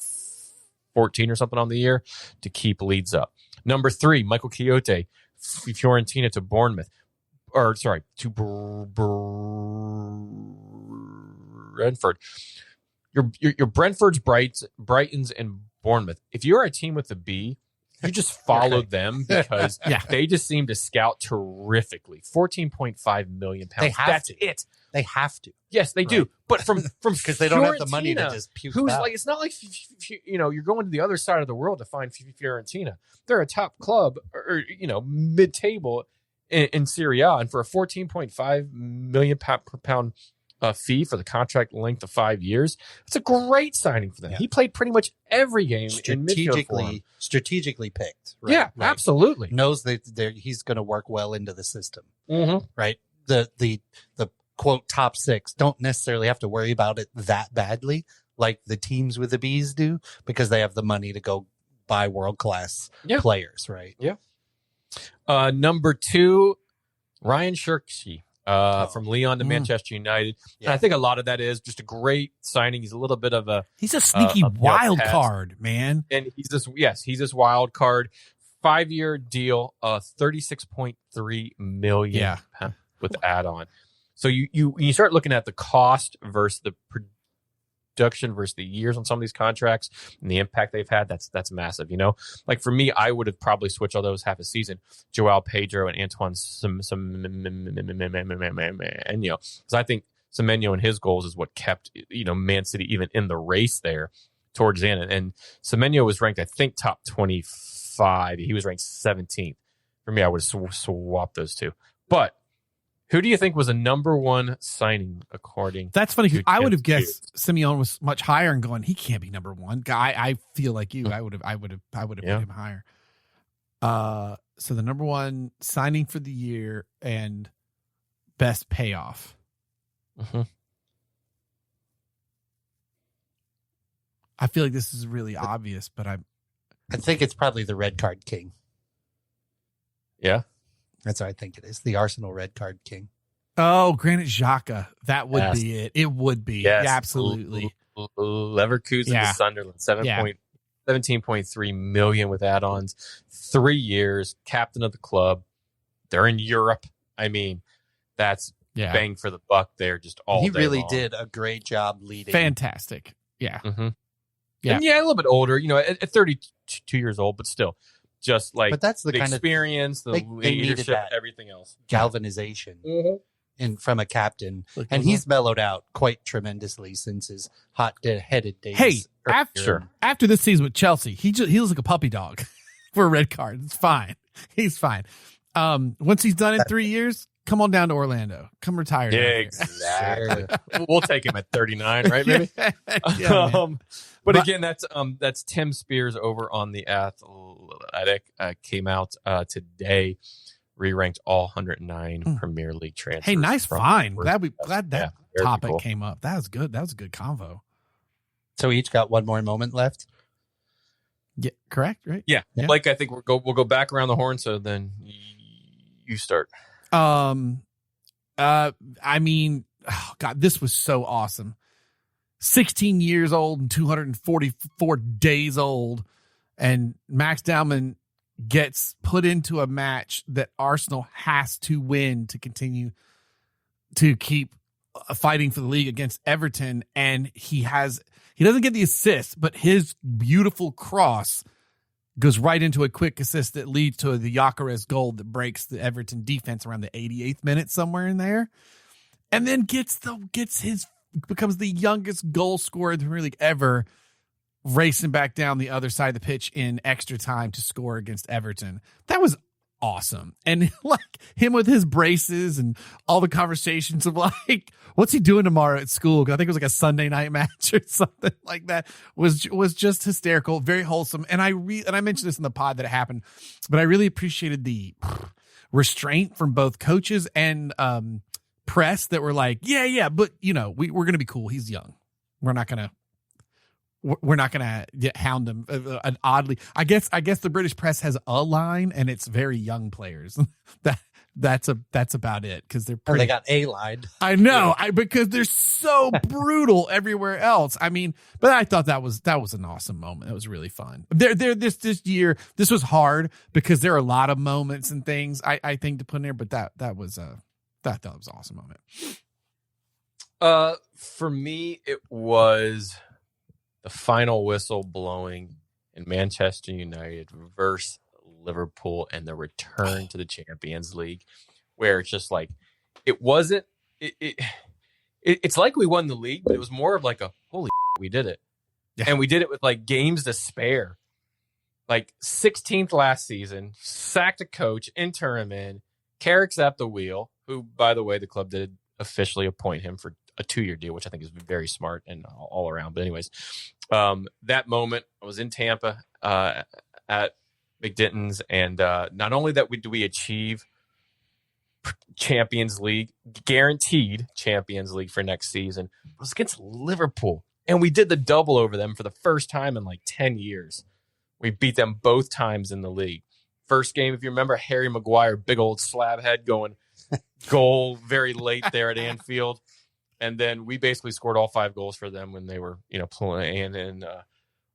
14 or something on the year to keep Leeds up? Number 3, Michael Quixote, Fiorentina to Bournemouth. To Brentford. Your Brentfords, Brightons, and Bournemouth. If you're a team with a B, you just followed them because they just seem to scout terrifically. 14.5 million pounds. That's it. They have to. Yes, they do. But from because they don't have the money to just puke out. Like, it's not like you're going to the other side of the world to find Fiorentina. They're a top club or mid-table in Serie A, and for a 14.5 million per pound fee for the contract length of 5 years, it's a great signing for them. He played pretty much every game strategically picked. Right? Yeah, absolutely. Knows that he's going to work well into the system. Mm-hmm. Right. The quote top 6 don't necessarily have to worry about it that badly like the teams with the B's do, because they have the money to go buy world class players. Right. Yeah. Number 2, Ryan Shirky. From Lyon to Manchester United. Yeah. And I think a lot of that is just a great signing. He's a little bit of he's a sneaky wild card, man. And he's this wild card. 5-year deal, 36.3 million with add-on. So you start looking at the cost versus the production versus the years on some of these contracts and the impact they've had. That's massive. Like for me, I would have probably switched all those half a season. Joao Pedro and Antoine Semenyo, because I think Semenyo and his goals is what kept Man City even in the race there towards the end. And Semenyo was ranked, I think, top 25. He was ranked 17th. For me, I would have swapped those two. But who do you think was a number 1 signing according? That's funny because I would have guessed Simeone was much higher and going, he can't be number 1. I feel like you. I would have put him higher. So the number 1 signing for the year and best payoff. Mm-hmm. I feel like this is really obvious, but I think it's probably the red card king. Yeah. That's what I think it is. The Arsenal red card king. Oh, Granit Xhaka. That would be it. It would be. Yes. Yeah, absolutely. Leverkusen to Sunderland. 17.3 million with add-ons. 3 years. Captain of the club. They're in Europe. I mean, that's bang for the buck there just all day He really long. did a great job leading. Fantastic. Yeah. Mm-hmm. Yeah. And a little bit older, at 32 years old, but still. Just like but that's the kind experience, the leadership, everything else. Galvanization from a captain. And he's mellowed out quite tremendously since his hot-headed days. Hey, after this season with Chelsea, he looks like a puppy dog for a red card. It's fine. He's fine. Once he's done in 3 years, come on down to Orlando. Come retire. Yeah, exactly. We'll take him at 39, right, baby? But again, that's Tim Spears over on The Athletic. Came out today, re-ranked all 109 Premier League transfers. Hey, nice find. Glad that topic came up. That was good. That was a good convo. So we each got one more moment left? Yeah, correct, right? Yeah. Yeah. Blake, I think we'll go back around the horn. So then you start. I mean, oh God, this was so awesome. 16 years old and 244 days old, and Max Dowman gets put into a match that Arsenal has to win to continue to keep fighting for the league against Everton. And he doesn't get the assist, but his beautiful cross goes right into a quick assist that leads to the Gyökeres goal that breaks the Everton defense around the 88th minute, somewhere in there. And then becomes the youngest goal scorer in the Premier League ever, racing back down the other side of the pitch in extra time to score against Everton. That was awesome. And like him with his braces and all the conversations of like, what's he doing tomorrow at school? I think it was like a Sunday night match or something like that, was just hysterical, very wholesome. And I mentioned this in the pod that it happened, but I really appreciated the restraint from both coaches and press that were like, yeah, but we're going to be cool. He's young. We're not going to hound him. An oddly, I guess the British press has a line, and it's very young players. That's about it, because they're pretty. They got a line. I know, because they're so brutal everywhere else. I mean, but I thought that was an awesome moment. It was really fun. This year, this was hard because there are a lot of moments and things I think to put in there, but that was an awesome moment. For me, it was the final whistle blowing in Manchester United versus Liverpool and the return to the Champions League, where it's just like, it's like we won the league, but it was more of like a holy we did it. Yeah. And we did it with like games to spare. Like 16th last season, sacked a coach, interim in, Carrick's at the wheel, who, by the way, the club did officially appoint him for a 2-year deal, which I think is very smart and all around. But anyways, that moment, I was in Tampa at McDinton's, and not only that do we achieve Champions League, guaranteed Champions League for next season, it was against Liverpool, and we did the double over them for the first time in like 10 years. We beat them both times in the league. First game, if you remember, Harry Maguire, big old slab head going goal very late there at Anfield. And then we basically scored all 5 goals for them when they were, playing in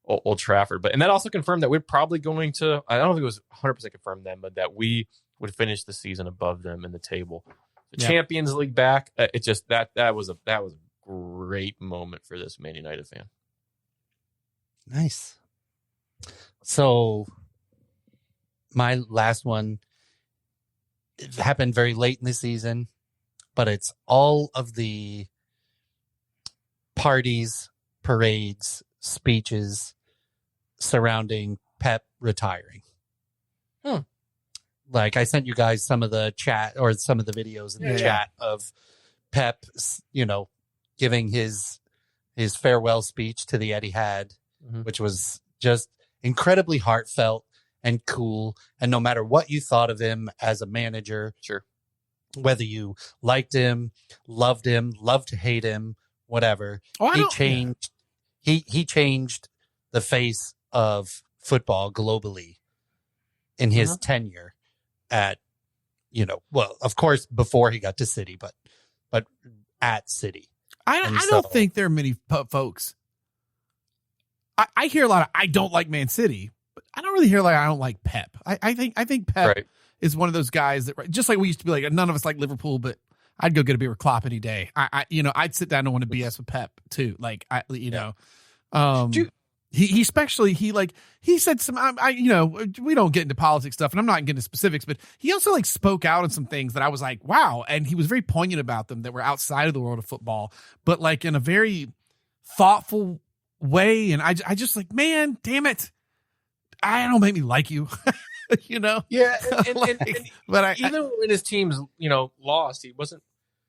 Old Trafford. And that also confirmed that we're probably going to, I don't think it was 100% confirmed then, but that we would finish the season above them in the table. The Champions League back, it just, that was a great moment for this Man United fan. Nice. So my last one, it happened very late in the season, but it's all of the parties, parades, speeches surrounding Pep retiring. Like, I sent you guys some of the chat or some of the videos in the chat of Pep, giving his farewell speech to the Etihad, which was just incredibly heartfelt and cool. And no matter what you thought of him as a manager, sure, whether you liked him, loved to hate him, whatever, he changed. He changed the face of football globally in his tenure at, well, of course, before he got to City, but at City. I don't think there are many folks. I hear a lot of, I don't like Man City, but I don't really hear like I don't like Pep. I think Pep is one of those guys that, just like we used to be like, none of us like Liverpool, but I'd go get a beer with Klopp any day. I'd sit down and want to BS with Pep too. Like, he especially, he said some, we don't get into politics stuff, and I'm not getting into specifics, but he also like spoke out on some things that I was like, wow. And he was very poignant about them that were outside of the world of football, but like in a very thoughtful way. And I just like, man, damn it. I don't make me like you, Yeah. And even when his teams, lost, he wasn't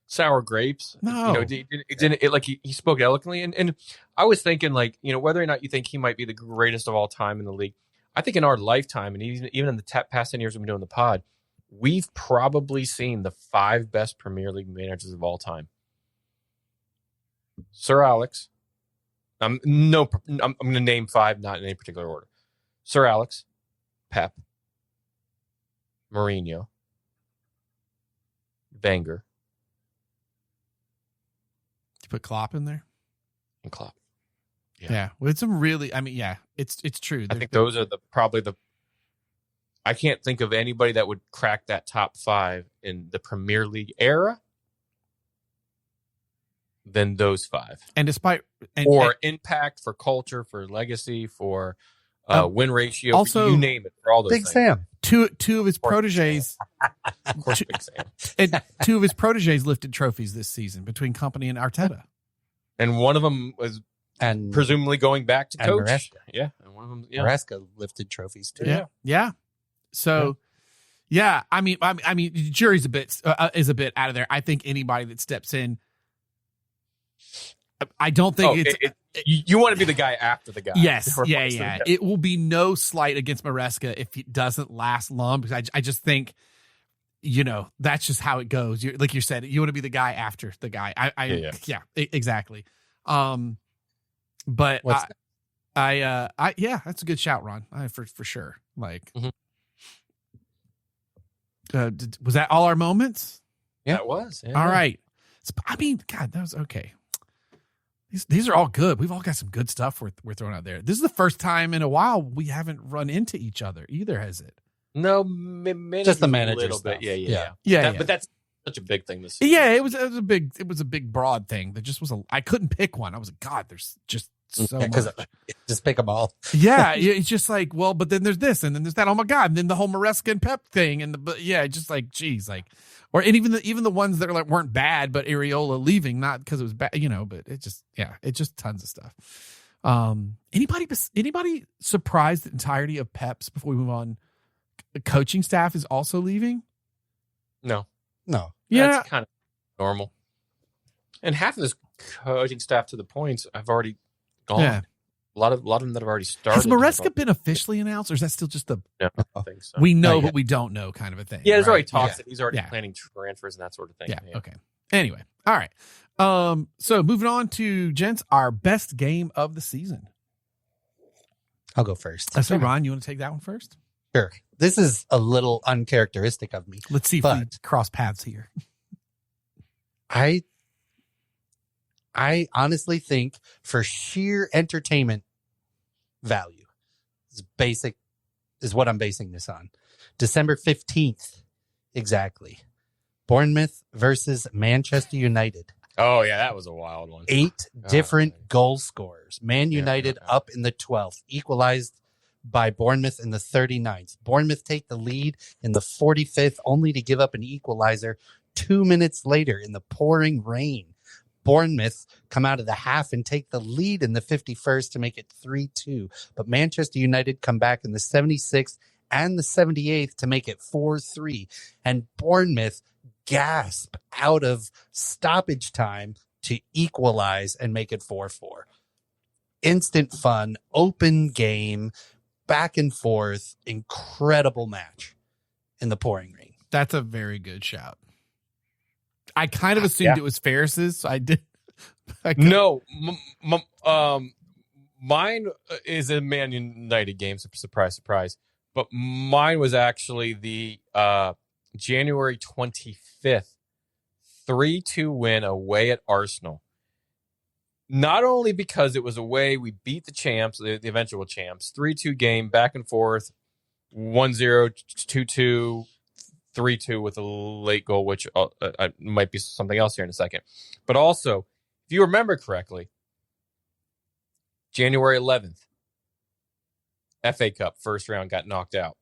sour grapes. No, he spoke eloquently. And I was thinking, like, whether or not you think he might be the greatest of all time in the league, I think in our lifetime, and even in the past 10 years we've been doing the pod, we've probably seen the 5 best Premier League managers of all time. Sir Alex. I'm going to name 5, not in any particular order. Sir Alex, Pep, Mourinho, Wenger, You put Klopp in there. and Klopp. Yeah. Well, it's some really. I mean, yeah, it's true. I think those are probably the. I can't think of anybody that would crack that top 5 in the Premier League era than those 5. And despite Impact, for culture, for legacy, for win ratio, also, you name it, for all those Big things. Sam. Two of his proteges, Of course, Big Sam. and 2 of his proteges lifted trophies this season between Company and Arteta. And one of them was And presumably going back to and coach. Maresca. Yeah, and one of them. Yeah, Maresca lifted trophies too. Yeah. So, yeah. I mean, the jury's is a bit out of there. I think anybody that steps in. I don't think you want to be the guy after the guy. Yes, yeah. It will be no slight against Maresca if he doesn't last long, because I just think, that's just how it goes. Like you said, you want to be the guy after the guy. Exactly. But that's a good shout, Ron. For sure. Like, was that all our moments? Yeah, it was. Yeah. All right. I mean, God, that was okay. These are all good. We've all got some good stuff we're throwing out there. This is the first time in a while we haven't run into each other either, has it? No, just the manager little stuff. bit. Yeah. But that's such a big thing this season. Yeah, it was a big broad thing. That just was I couldn't pick one. I was like, God, there's just so much. Just pick them all. Yeah, it's just like, well, but then there's this, and then there's that. Oh my God, and then the whole Maresca and Pep thing, and just like, geez, like, and even the ones that are like weren't bad, but Areola leaving, not because it was bad, but it just tons of stuff. Anybody surprised the entirety of Pep's before we move on? The coaching staff is also leaving. No. Yeah, that's kind of normal. And half of this coaching staff, to the points, have already gone. Yeah. A lot of them that have already started. Has Maresca been officially announced, or is that still just No, I don't think so. we know but we don't know kind of a thing? Yeah, there's right? already talks that he's already planning transfers and that sort of thing. Yeah. Okay. Anyway, all right. So moving on to, gents, our best game of the season. I'll go first. So Ron, you want to take that one first? Sure. This is a little uncharacteristic of me. Let's see if we cross paths here. I honestly think, for sheer entertainment value, is what I'm basing this on. December 15th, exactly. Bournemouth versus Manchester United. Oh, yeah, that was a wild one. 8 different goal scorers. Man United up in the 12th, equalized by Bournemouth in the 39th. Bournemouth take the lead in the 45th, only to give up an equalizer 2 minutes later in the pouring rain. Bournemouth come out of the half and take the lead in the 51st to make it 3-2. But Manchester United come back in the 76th and the 78th to make it 4-3. And Bournemouth gasp out of stoppage time to equalize and make it 4-4. Instant fun, open game, back and forth, incredible match in the pouring rain. That's a very good shout. I kind of assumed it was Ferris's, so I did. No, mine is a Man United game. Surprise, surprise. But mine was actually the January 25th 3-2 win away at Arsenal. Not only because it was away, we beat the champs, the eventual champs. 3-2 game, back and forth, 1-0, 2-2. 3-2 with a late goal, which might be something else here in a second. But also, if you remember correctly, January 11th, FA Cup first round got knocked out.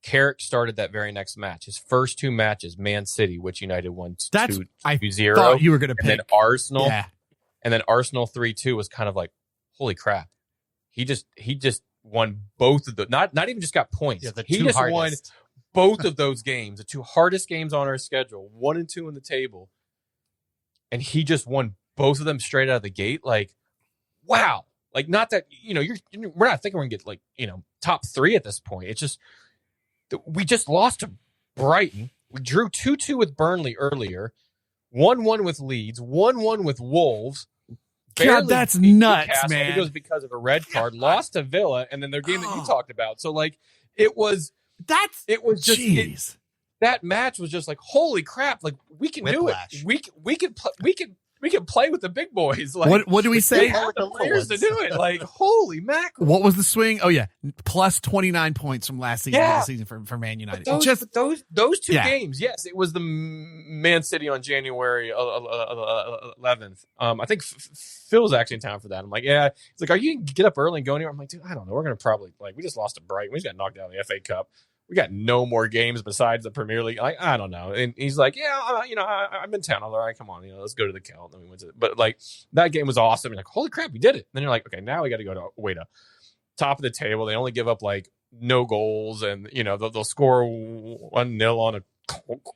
Carrick started that very next match. His first 2 matches, Man City, which United won 2-0. I thought you were going to pick. And then Arsenal. Yeah. And then Arsenal 3-2 was kind of like, holy crap. He just won both of the, not even just got points. Yeah, he just won both of those games, the 2 hardest games on our schedule, 1 and 2 in the table. And he just won both of them straight out of the gate. Like, wow. Like, not that, we're not thinking we're going to get top 3 at this point. It's just, we just lost to Brighton. We drew 2-2 with Burnley earlier, 1-1 with Leeds, 1-1 with Wolves, barely that's beat nuts, Newcastle. man. I think it was because of a red card. Lost to Villa, and then their game that you talked about. So like, it was just that match was just like, holy crap! Like we can Whiplash. do it. We can play with the big boys. Like what do we say? We have the players to do it. Like holy mackerel! What was the swing? Oh yeah, plus 29 points from last season. Yeah. This season for Man United. Those two games, yes, it was the Man City on January 11th. I think Phil's actually in town for that. I'm like, yeah. He's like, are you gonna get up early and go anywhere? I'm like, dude, I don't know. We're gonna probably we just lost to Brighton. We just got knocked out of the FA Cup. We got no more games besides the Premier League. Like, I don't know. And he's like, yeah, I'm in town. I was like, all right, come on, let's go to the Kel. And then we went to but like that game was awesome. You're like, holy crap, we did it. And then you're like, okay, now we got to go to top of the table. They only give up like no goals, and they'll score 1-0 on a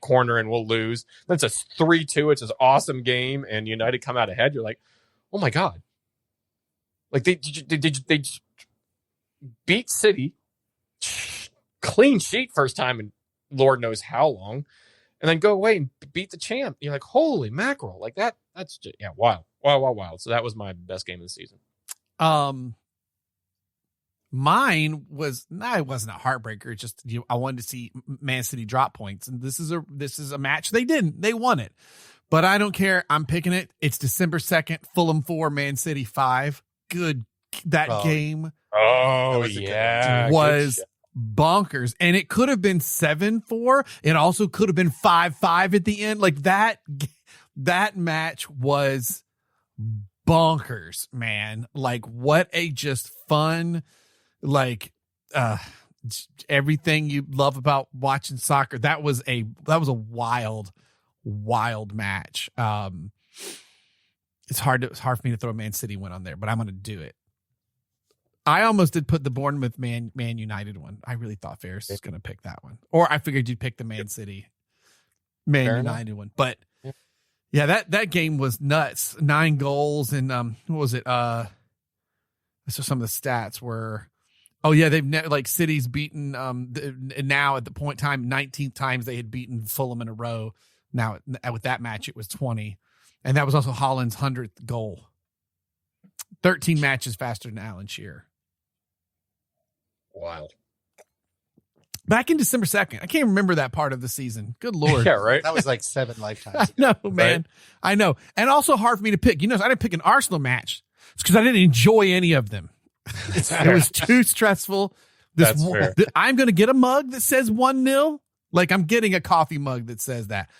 corner and we'll lose. That's a 3-2. It's an awesome game, and United come out ahead. You're like, oh my god, like they beat City. Clean sheet first time in Lord knows how long, and then go away and beat the champ. You're like, holy mackerel. Like that's just, wild. So that was my best game of the season. Mine was, it wasn't a heartbreaker. It's just, I wanted to see Man City drop points, and this is a match. They won it, but I don't care. I'm picking it. It's December 2nd, Fulham 4, Man City 5. Good. That game. Oh was yeah. Bonkers, and it could have been 7-4. It also could have been 5-5 at the end. Like that match was bonkers, man. Like what a just fun, like everything you love about watching soccer. That was a wild match. It's hard for me to throw a Man City win on there, but I'm going to do it. I almost did put the Bournemouth Man United one. I really thought Ferris was going to pick that one. Or I figured you'd pick the Man City Man Fair United enough. one. But yeah, that game was nuts. 9 goals, and what was it? So some of the stats were, they've City's beaten now at the point time 19 times they had beaten Fulham in a row. Now with that match it was 20. And that was also Haaland's 100th goal. 13 matches faster than Alan Shearer. Wild. Back in December 2nd. I can't remember that part of the season. Good Lord. Yeah, right. That was like 7 lifetimes I ago. know, man. Right? I know. And also hard for me to pick. I didn't pick an Arsenal match. It's because I didn't enjoy any of them. It was too stressful. That's fair. I'm going to get a mug that says 1-0. Like I'm getting a coffee mug that says that.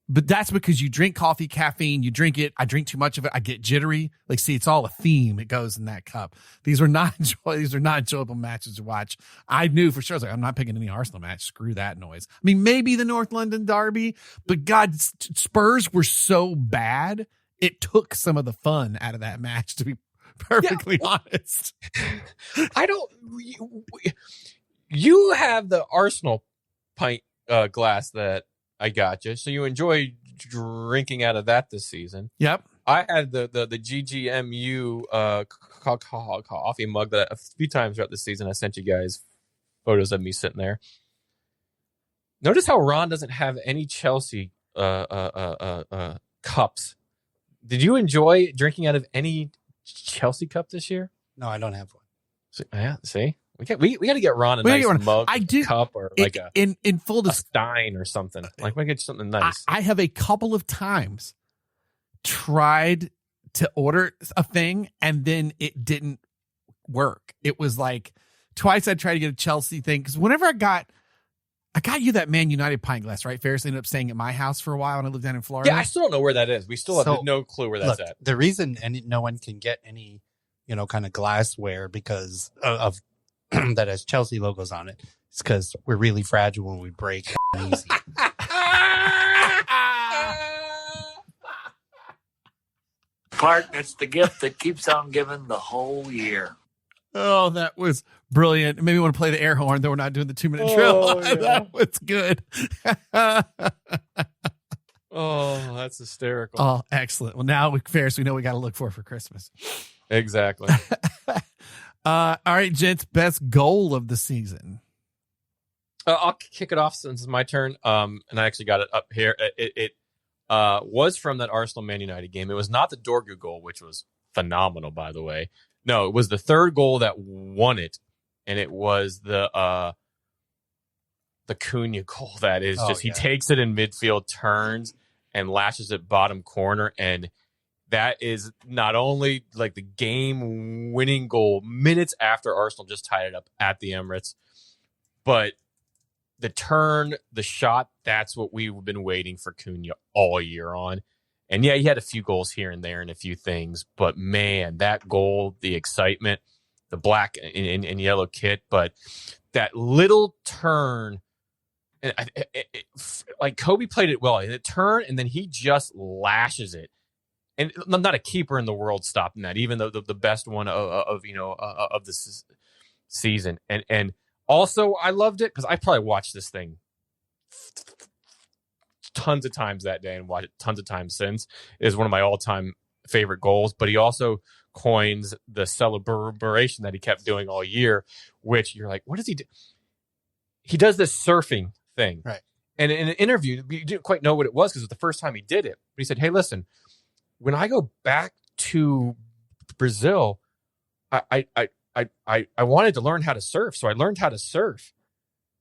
But that's because you drink coffee, caffeine, you drink it. I drink too much of it. I get jittery. Like, see, it's all a theme. It goes in that cup. These are not enjoyable matches to watch. I knew for sure. I was like, I'm not picking any Arsenal match. Screw that noise. I mean, maybe the North London derby, but God, Spurs were so bad. It took some of the fun out of that match, to be perfectly honest. You have the Arsenal pint glass that I got you. So you enjoy drinking out of that this season. Yep. I had the GGMU coffee mug that a few times throughout the season I sent you guys photos of me sitting there. Notice how Ron doesn't have any Chelsea cups. Did you enjoy drinking out of any Chelsea cup this year? No, I don't have one. So, yeah, see? We got to get Ron a nice mug, I do, cup, or like in full a Stein or something. Like we get something nice. I have a couple of times tried to order a thing and then it didn't work. It was like twice I tried to get a Chelsea thing because whenever I got you that Man United pint glass, right? Ferris ended up staying at my house for a while when I lived down in Florida. Yeah, I still don't know where that is. We still have no clue where that's at. The reason no one can get any, kind of glassware because of that has Chelsea logos on it is because we're really fragile when we break easy. Clark, it's the gift that keeps on giving the whole year. Oh, that was brilliant. Maybe we want to play the air horn, though we're not doing the 2-minute drill. Yeah. That was good. Oh, that's hysterical. Oh, excellent. Well, now, Ferris, we know we got to look for Christmas. Exactly. All right, gents, best goal of the season. I'll kick it off since it's my turn. And I actually got it up here. was from that Arsenal Man United game. It was not the Dorgu goal, which was phenomenal, by the way. No, it was the third goal that won it, and it was the Cunha goal. That is he takes it in midfield, turns, and lashes it bottom corner, and that is not only like the game-winning goal minutes after Arsenal just tied it up at the Emirates, but the turn, the shot, that's what we've been waiting for Cunha all year on. And yeah, he had a few goals here and there and a few things, but man, that goal, the excitement, the black and yellow kit, but that little turn, like Kobe played it well. The turn, and then he just lashes it. And I'm not a keeper in the world stopping that, even though the best one of this season. And also, I loved it because I probably watched this thing tons of times that day and watched it tons of times since. It is one of my all-time favorite goals. But he also coins the celebration that he kept doing all year, which you're like, what does he do? He does this surfing thing. Right. And in an interview, you didn't quite know what it was because it was the first time he did it. But he said, hey, listen, when I go back to Brazil, I wanted to learn how to surf, so I learned how to surf.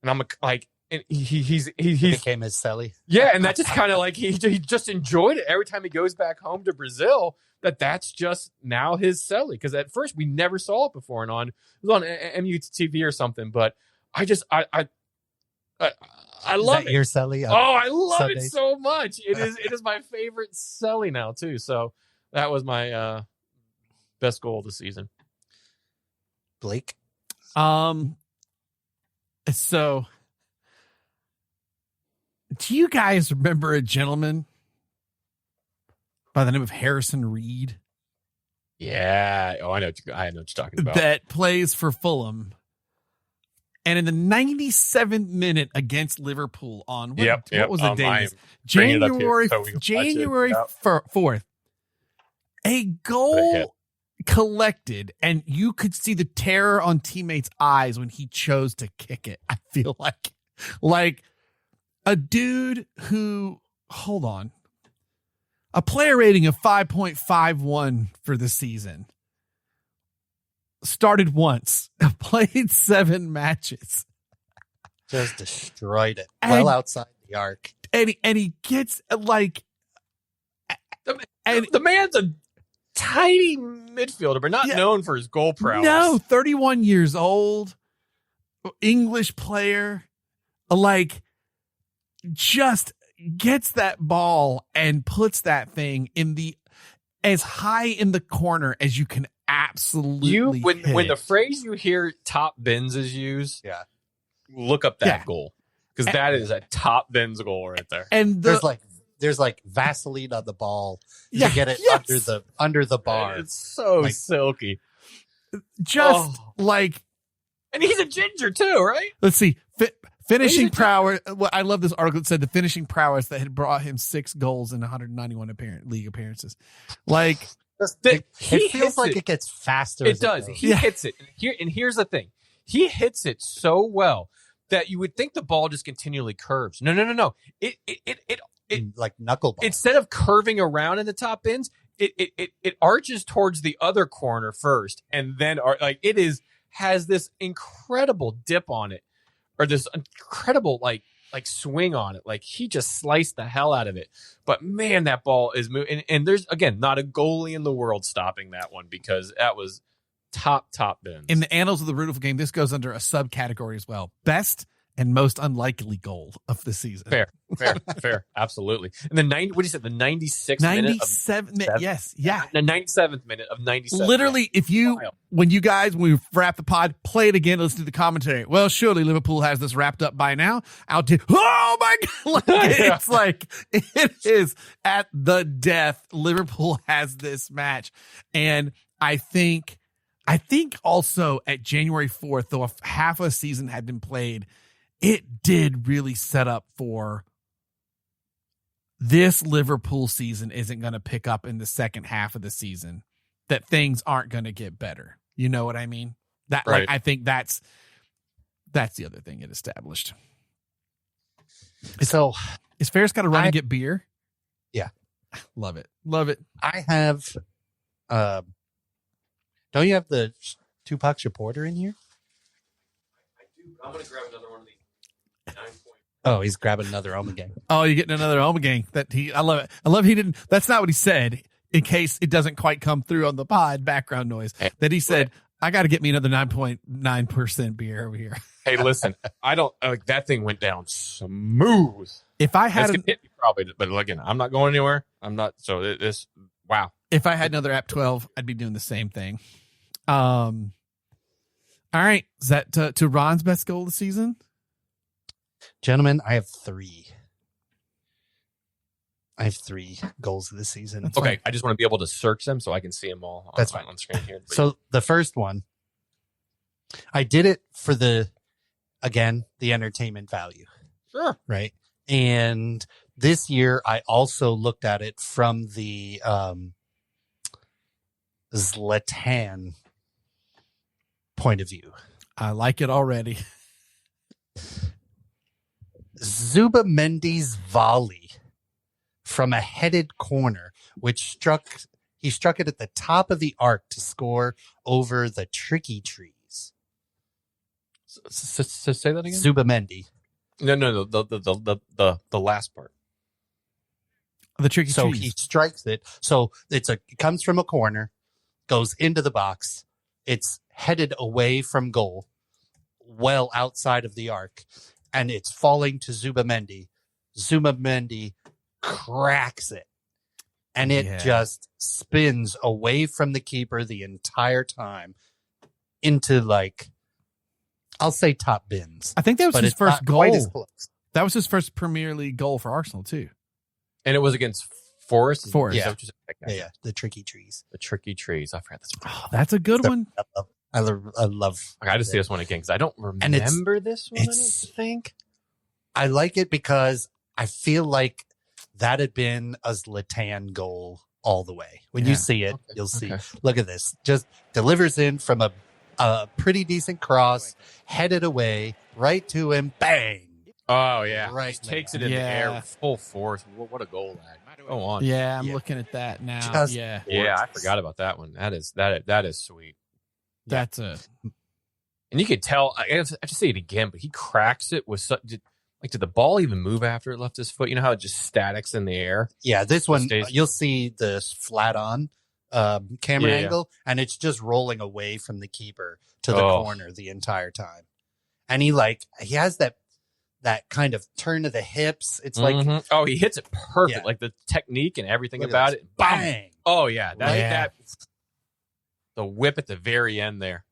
And I'm like, and he became his celly. Yeah, and that just kind of like he just enjoyed it every time he goes back home to Brazil. That's just now his celly, because at first we never saw it before, and it was on MUTV or something. But I love it. Your celly? I love it so much. It is my favorite celly now too. So that was my best goal of the season. Blake? So do you guys remember a gentleman by the name of Harrison Reed? Yeah. Oh, I know what you're talking about. That plays for Fulham. And in the 97th minute against Liverpool on what was the date? January 4th. A goal collected, and you could see the terror on teammates' eyes when he chose to kick it. I feel like a dude who, hold on, a player rating of 5.51 for the season. Started once, played 7 matches, just destroyed it outside the arc, and he gets like, the man's a tiny midfielder, but not known for his goal prowess. No, 31 years old, English player, like just gets that ball and puts that thing in as high in the corner as you can absolutely when the phrase you hear top bins is used, look up that goal, because that is a top bins goal right there. And there's like Vaseline on the ball to get it under the bar. It's so silky. Just and he's a ginger too, right? Let's see. Finishing prowess. Well, I love this article that said the finishing prowess that had brought him 6 goals in 191 league appearances. Like, it feels like it gets faster. It does. He hits it. And here's the thing. He hits it so well that you would think the ball just continually curves. No. It like knuckleball. Instead of curving around in the top bins, it arches towards the other corner first, and then has this incredible dip on it, or this incredible like swing on it. Like, he just sliced the hell out of it. But man, that ball is moving. And there's, again, not a goalie in the world stopping that one, because that was top bins. In the annals of the Brewtiful Game, this goes under a subcategory as well. Best and most unlikely goal of the season. Fair. Absolutely. And the 96th 97th minute. Yes. Yeah. The 97th minute of 97. Literally, when we wrap the pod, play it again, listen to the commentary. Well, surely Liverpool has this wrapped up by now. Oh my God. It's like, it is at the death. Liverpool has this match. And I think also at January 4th, though half a season had been played, it did really set up for this Liverpool season isn't going to pick up in the second half of the season, that things aren't going to get better. You know what I mean? That right. I think that's the other thing it established. So is Ferris got to run and get beer? Love it. Love it. I have. Don't you have the Tupac Shaporter in here? I do. I'm going to grab another one of these 9 point. Oh, he's grabbing another Oma Gang. Oh, you're getting another Oma Gang. I love it. I love he didn't. That's not what he said. In case it doesn't quite come through on the pod background noise, that he said, "I got to get me another 9.9% beer over here." Hey, listen, I don't like that thing went down smooth. If I had That's gonna hit me probably, but again, I'm not going anywhere. I'm not. So this, wow. if I had another app 12, I'd be doing the same thing. All right, is that to Ron's best goal of the season? Gentlemen, I have 3. I have 3 goals of the season. That's Okay, fine. I just want to be able to search them so I can see them all. That's fine on screen here. So the first one, I did it for the entertainment value. Sure. Right. And this year I also looked at it from the Zlatan point of view. I like it already. Zubamendi's volley from a headed corner, which he struck it at the top of the arc to score over the tricky trees. Say that again. Zubamendi. No. The last part. The tricky So trees. he strikes it. So it comes from a corner, goes into the box. It's headed away from goal, well outside of the arc, and it's falling to Zubamendi. Zubamendi cracks it, and it just spins away from the keeper the entire time into, like, I'll say top bins. I think that was But his it's not first quite as goal. close. That was his first Premier League goal for Arsenal too. And it was against Forest. Forest. Is that what you said? Yeah, the tricky trees. The tricky trees. I forgot this one. Oh, that's a good one. I love. Okay, I just see this one again because I don't And it's- remember this one. I don't it's- think. I like it because I feel like that had been a Zlatan goal all the way. When Yeah. you see it, Okay, you'll see. okay. Look at this. Just delivers in from a pretty decent cross, headed away, right to him, bang. Oh yeah, Right Just takes it there. in the Yeah. air full force. What a goal, lad. Go on. Yeah, I'm Yeah. looking at that now. Just- yeah, Yeah, I forgot about that one. That is sweet. that's a And you could tell. I have to say it again, but he cracks it with such. Did the ball even move after it left his foot? You know how it just statics in the air. Yeah, this one, Stays- you'll see this flat on camera Yeah. angle, and it's just rolling away from the keeper to the Oh. corner the entire time. And he has that kind of turn of the hips. It's like, Mhm. Oh, he hits it perfect. Yeah. Like the technique and everything look at about this. it. Bam! Bang. Oh yeah, Yeah. that the whip at the very end there.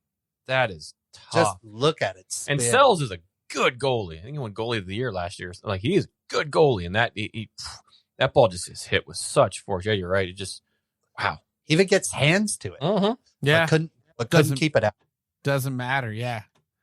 That is tough. Just look at it. And spin. Sells is a good goalie. I think he won goalie of the year last year. Like he is a good goalie, and that ball just is hit with such force. Yeah, you're right. It just wow. Even gets hands to it. Mm-hmm. yeah. But couldn't Doesn't- keep it out. Doesn't matter. Yeah,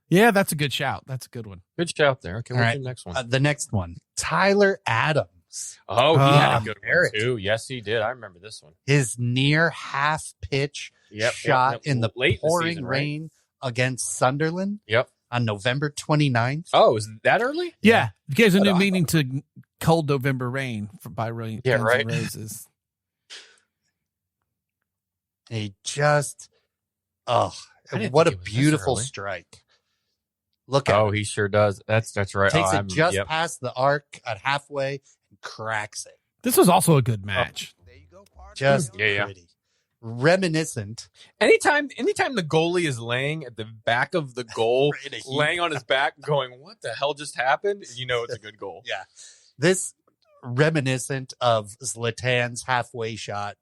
that's a good shout. That's a good one. Good shout there. Okay, All what's right. the next one? The next one, Tyler Adams. Oh, he had Ah, a good Barrett. one too. Yes, he did. I remember this one. His near half pitch Yep, shot in the late in pouring season, right? rain against Sunderland Yep. on November 29th. Oh, is that early? Yeah, it gives a But new I- meaning to "Cold November Rain" by Guns Yeah, N' right. Roses. He just, I didn't what a think it was this beautiful early. strike. Look at Oh, it. he sure does. That's right. Takes Oh, it just yep. past the arc at halfway and cracks it. This was also a good match. Just Yeah. pretty. Reminiscent. Anytime the goalie is laying at the back of the goal, In a heap. laying on his back, going, "What the hell just happened?" You know it's a good goal. Yeah. This reminiscent of Zlatan's halfway shot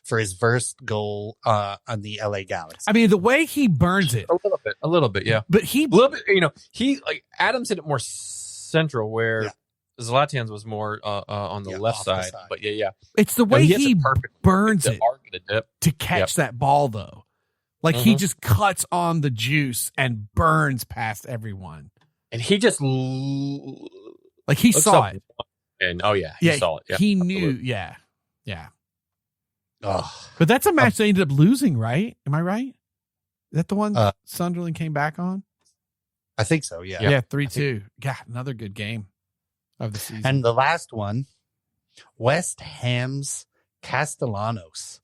for his first goal on the LA Galaxy. I mean, the way he burns it, A little bit, yeah. but he A little bit, he like Adams hit it more central, where Yeah. Zlatan's was more on the Yeah, left off the side. side. But yeah. it's the No, way hits he it perfect. burns The it arc, the dip. to catch that ball, though. Like he just cuts on the juice and burns past everyone. And he just Like he looks saw up it. and he saw it. Yeah. He knew. absolutely. Yeah. Oh, But that's a match they ended up losing, right? Am I right? Is that the one Sunderland came back on? I think so, yeah. Yeah, 3-2. God, another good game of the season. And the last one, West Ham's Castellanos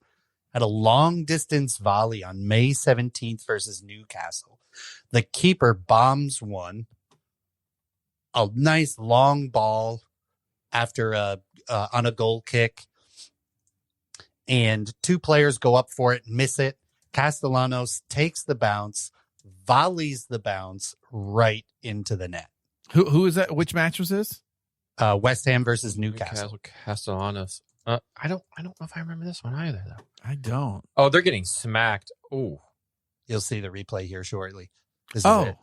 had a long-distance volley on May 17th versus Newcastle. The keeper bombs one. A nice long ball after on a goal kick. And two players go up for it, miss it. Castellanos takes the bounce, volleys the bounce right into the net. Who is that? Which match was this? West Ham versus Newcastle. Castellanos. I don't know if I remember this one either, though. I don't. Oh, they're getting smacked. Ooh. You'll see the replay here shortly. This is Oh, it.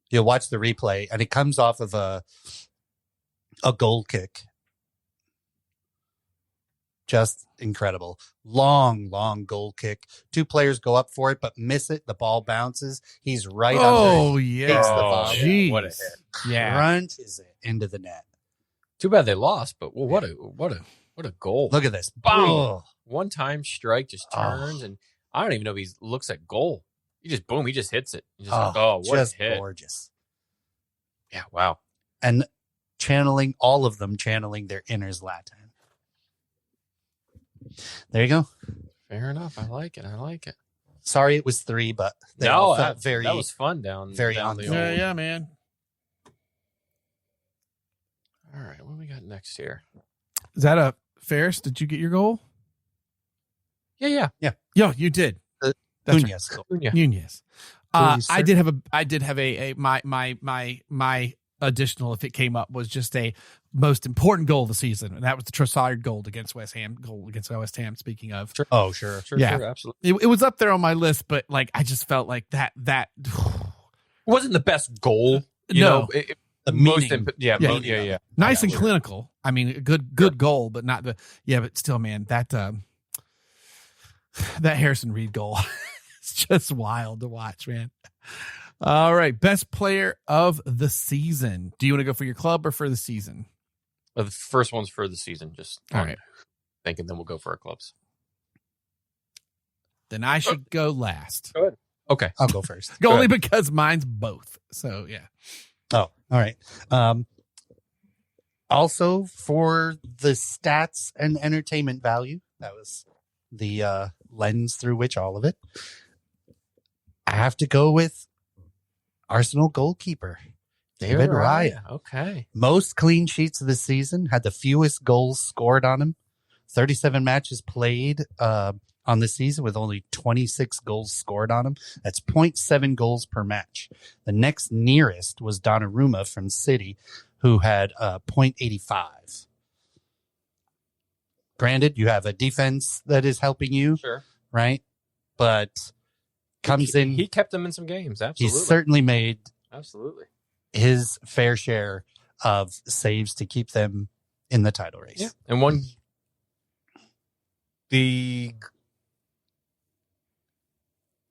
You'll watch the replay, and it comes off of a goal kick. Just incredible. Long goal kick. Two players go up for it, but miss it. The ball bounces. He's right oh under it. yeah. Takes the Oh, volley. Jeez. what a hit. Yeah. Crunches it into the net. Too bad they lost, but well, what a goal. Look at this. Bang. Oh. One time strike just turns, and I don't even know if he looks at goal. He just hits it. He just, what just a hit. gorgeous. Yeah, wow. And all of them channeling their inner Zlatan. There you go. Fair enough. I like it. Sorry it was 3, but they all felt very that was fun down very down on the the Yeah, old- yeah, man. All right, what do we got next here? Is that a Ferris? Did you get your goal? Yeah. Yo, you did. Uh, That's right. Nunez. Yeah. Nunez. Please, I sir. did have my additional, if it came up, was just a most important goal of the season, and that was the Trossard goal against West Ham. Speaking of, Oh, sure. Sure, Yeah. sure, absolutely. it was up there on my list, but like I just felt like that. It wasn't the best goal. You No. know, The most meaning. Yeah. yeah. Nice and Sure. clinical. I mean, a good goal, but not the but still, man, that Harrison Reed goal is just wild to watch, man. All right, best player of the season. Do you want to go for your club or for the season? The first one's for the season. Just All right. thinking, then we'll go for our clubs. Then I should go last. Go ahead. Okay. I'll go first. Only because mine's both. So yeah. Oh, all right. Also, for the stats and entertainment value, that was the lens through which all of it. I have to go with Arsenal goalkeeper David Raya. Okay. Most clean sheets of the season, had the fewest goals scored on him. 37 matches played on the season with only 26 goals scored on him. That's 0.7 goals per match. The next nearest was Donnarumma from City, who had 0.85. Granted, you have a defense that is helping you, Sure. right? But comes in. He kept them in some games. He Absolutely. certainly made Absolutely. his fair share of saves to keep them in the title race. Yeah. And the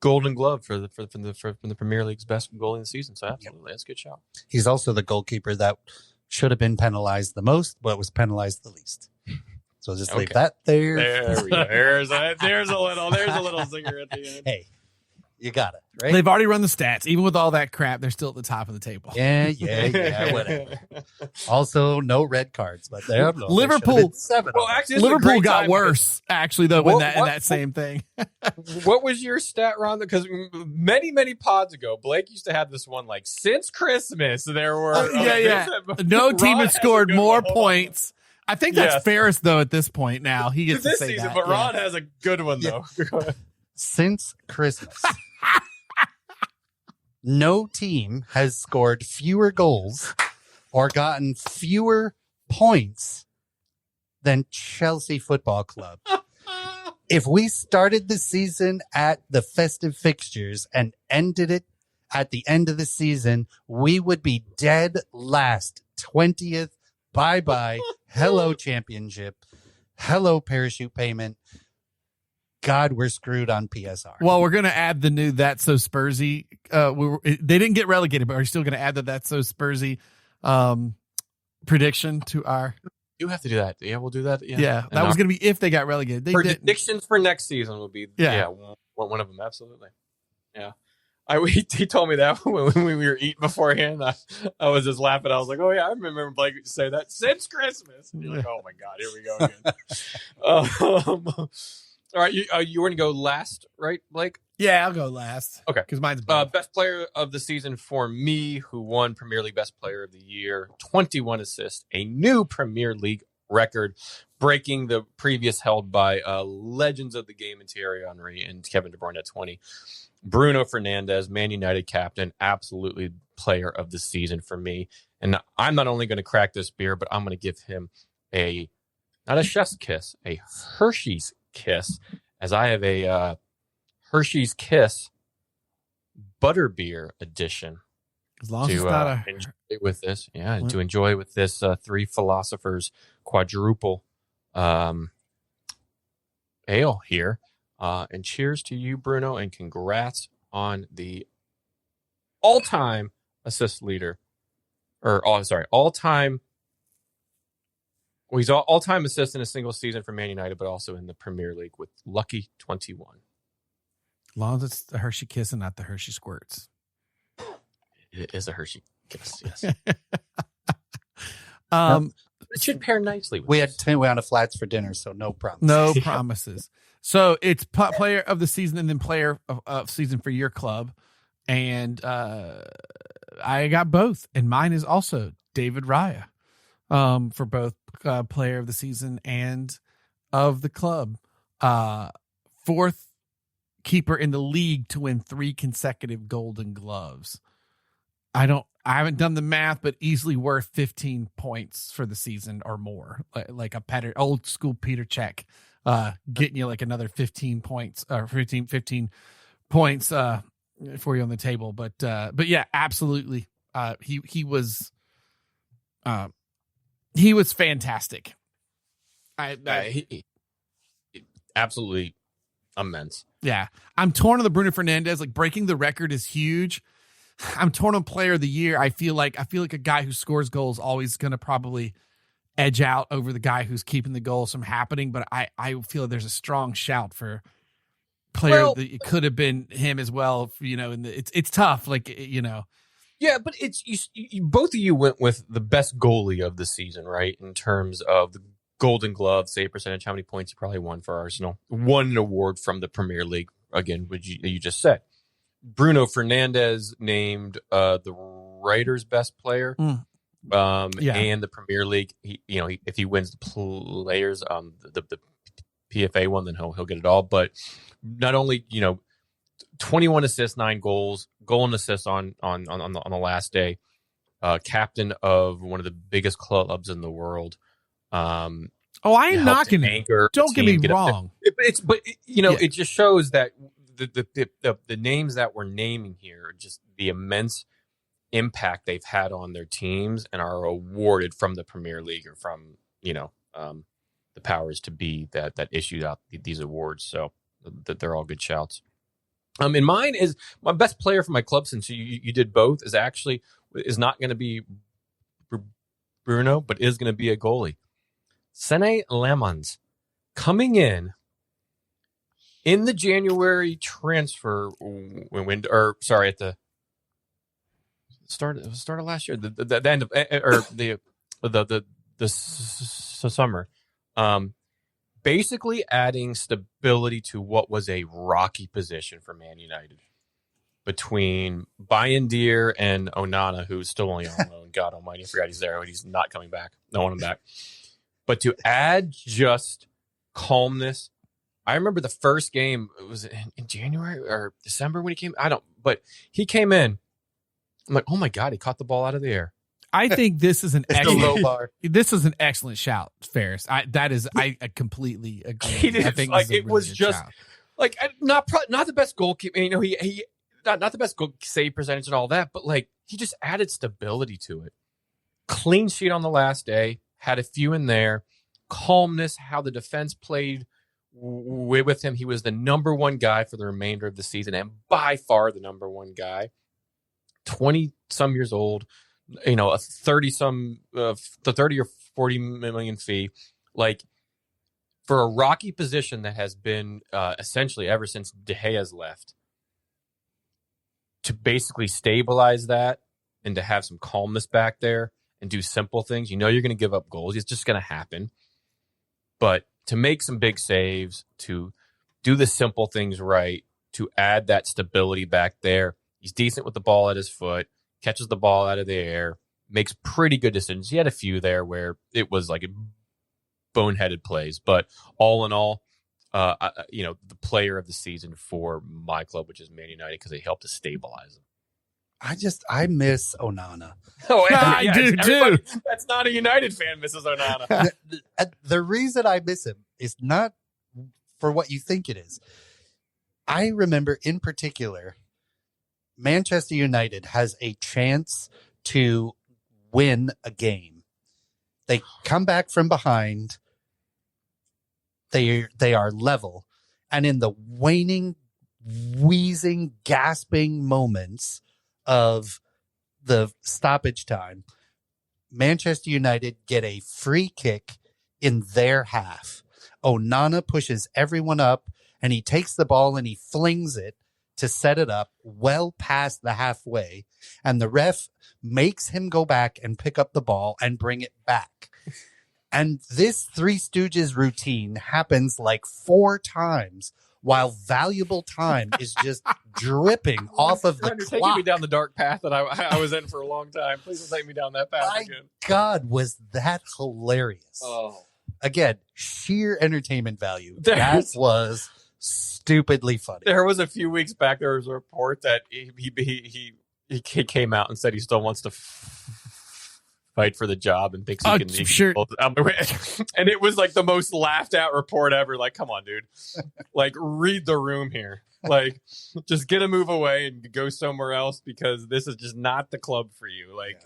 Golden Glove from the Premier League's best goalie in the season. So absolutely, that's a good shot. He's also the goalkeeper that should have been penalized the most, but was penalized the least. So just leave Okay. that there. There we go. There's a little zinger at the end. Hey, you got it, right? They've already run the stats. Even with all that crap, they're still at the top of the table. Yeah, whatever. Also, no red cards, but there. Liverpool- 7. Well, actually, this is a Liverpool great got time worse, actually, though, in What- that same thing. because- What was your stat, Ron? Because many pods ago, Blake used to have this one like since Christmas there were No team Ron has has a scored good more one. Hold on. points. I think that's Yes. Ferris, though, at this point now. He gets to this say season, that. but yeah. Ron has a good one though. Since Christmas, no team has scored fewer goals or gotten fewer points than Chelsea Football Club. If we started the season at the festive fixtures and ended it at the end of the season, we would be dead last, 20th. Bye-bye. Hello, championship. Hello, parachute payment. God, we're screwed on PSR. Well, we're going to add the new That's So Spursy. They didn't get relegated, but we're still going to add the That's So Spursy prediction to our. You have to do that. Yeah, we'll do that. Yeah, that was going to be if they got relegated. They didn't. predictions for next season will be Yeah. one of them. Absolutely. Yeah. He told me that when we were eating beforehand. I was just laughing. I was like, "Oh yeah, I remember Blake used to say that since Christmas." And you're like, "Oh my god, here we go again." All right, you want to go last, right, Blake? Yeah, I'll go last. Okay, because mine's both. Best player of the season for me, who won Premier League Best Player of the Year, 21 assists, a new Premier League record, breaking the previous held by legends of the game in Thierry Henry and Kevin De Bruyne at 20. Bruno Fernandes, Man United captain, absolutely player of the season for me. And I'm not only going to crack this beer, but I'm going to give him not a chef's kiss, a Hershey's kiss, as I have a Hershey's Kiss Butterbeer edition. As long as it's not enjoy with this. Yeah, to enjoy with this Three Philosophers quadruple ale here. And cheers to you, Bruno, and congrats on the all-time assist leader. All-time. Well, he's all-time assist in a single season for Man United, but also in the Premier League with lucky 21. As long as it's the Hershey Kiss and not the Hershey Squirts. It is a Hershey Kiss, yes. It should pair nicely with We had 2 round of flats for dinner, so no problem. No promises. So it's player of the season and then player of season for your club. And I got both. And mine is also David Raya for both player of the season and of the club. 4th keeper in the league to win 3 consecutive Golden Gloves. I haven't done the math, but easily worth 15 points for the season or more. Like a old school Peter Cech, getting you like another 15 points or 15 points for you on the table. But yeah, absolutely. He was fantastic. he absolutely immense. Yeah. I'm torn on the Bruno Fernandes. Like, breaking the record is huge. I'm torn on player of the year. I feel like a guy who scores goals always going to probably edge out over the guy who's keeping the goals from happening. But I feel there's a strong shout for player. It could have been him as well. And it's tough. Like, Yeah, but it's you both of you went with the best goalie of the season, right? In terms of the Golden Glove, save percentage, how many points he probably won for Arsenal. Won an award from the Premier League, again, which you just said. Bruno Fernandes named the writer's best player, and the Premier League. If he wins the players, the PFA one, then he'll get it all. But not only 21 assists, 9 goals, goal and assists on the last day. Captain of one of the biggest clubs in the world. I ain't knocking it. Don't get me wrong. It just shows that the names that we're naming here are just the immense impact they've had on their teams and are awarded from the Premier League or from the powers to be that issued out these awards. So that they're all good shouts. And mine is my best player for my club, since you did both, is not going to be Bruno, but is going to be a goalie. Sene Lamans coming in the January transfer window, at the start of last year, the end of the summer, basically adding stability to what was a rocky position for Man United between Bayindir and Onana, who's still only on loan. God almighty, I forgot he's there, but he's not coming back. I want him back. But to add just calmness, I remember the first game, it was in January or December when he came. But he came in. I'm like, oh my God, he caught the ball out of the air. I think this is an low bar. This is an excellent shout, Ferris. I completely agree. I think it was just shout. Like not the best goalkeeper. He not the best goal save percentage and all that, but like he just added stability to it. Clean sheet on the last day, had a few in there. Calmness, how the defense played with him. He was the number one guy for the remainder of the season, and by far the number one guy. 20-some years old, a 30-some, the 30 or 40 million fee, like for a rocky position that has been essentially ever since De Gea's left. to basically stabilize that and to have some calmness back there and do simple things. You know you're going to give up goals. It's just going to happen. But to make some big saves, to do the simple things right, to add that stability back there. He's decent with the ball at his foot, catches the ball out of the air, makes pretty good decisions. He had a few there where it was like boneheaded plays. But all in all, the player of the season for my club, which is Man United, because they helped to stabilize them. I miss Onana. Oh, I do too. That's not a United fan, Mrs. Onana. The reason I miss him is not for what you think it is. I remember in particular, Manchester United has a chance to win a game. They come back from behind. They are level. And in the waning, wheezing, gasping moments of the stoppage time, Manchester United get a free kick in their half. Onana pushes everyone up and he takes the ball and he flings it to set it up well past the halfway. And the ref makes him go back and pick up the ball and bring it back. And this Three Stooges routine happens like 4 times while valuable time is just dripping off of the You're clock. taking me down the dark path that I was in for a long time. Please don't take me down that path My again. God, was that hilarious. Oh. Again, sheer entertainment value. There's- That was stupidly funny. There was a few weeks back, there was a report that he came out and said he still wants to fight for the job and thinks he can. Sure. And it was like the most laughed at report ever. Like, come on, dude. Like, read the room here. Like, just get a move away and go somewhere else because this is just not the club for you. Like,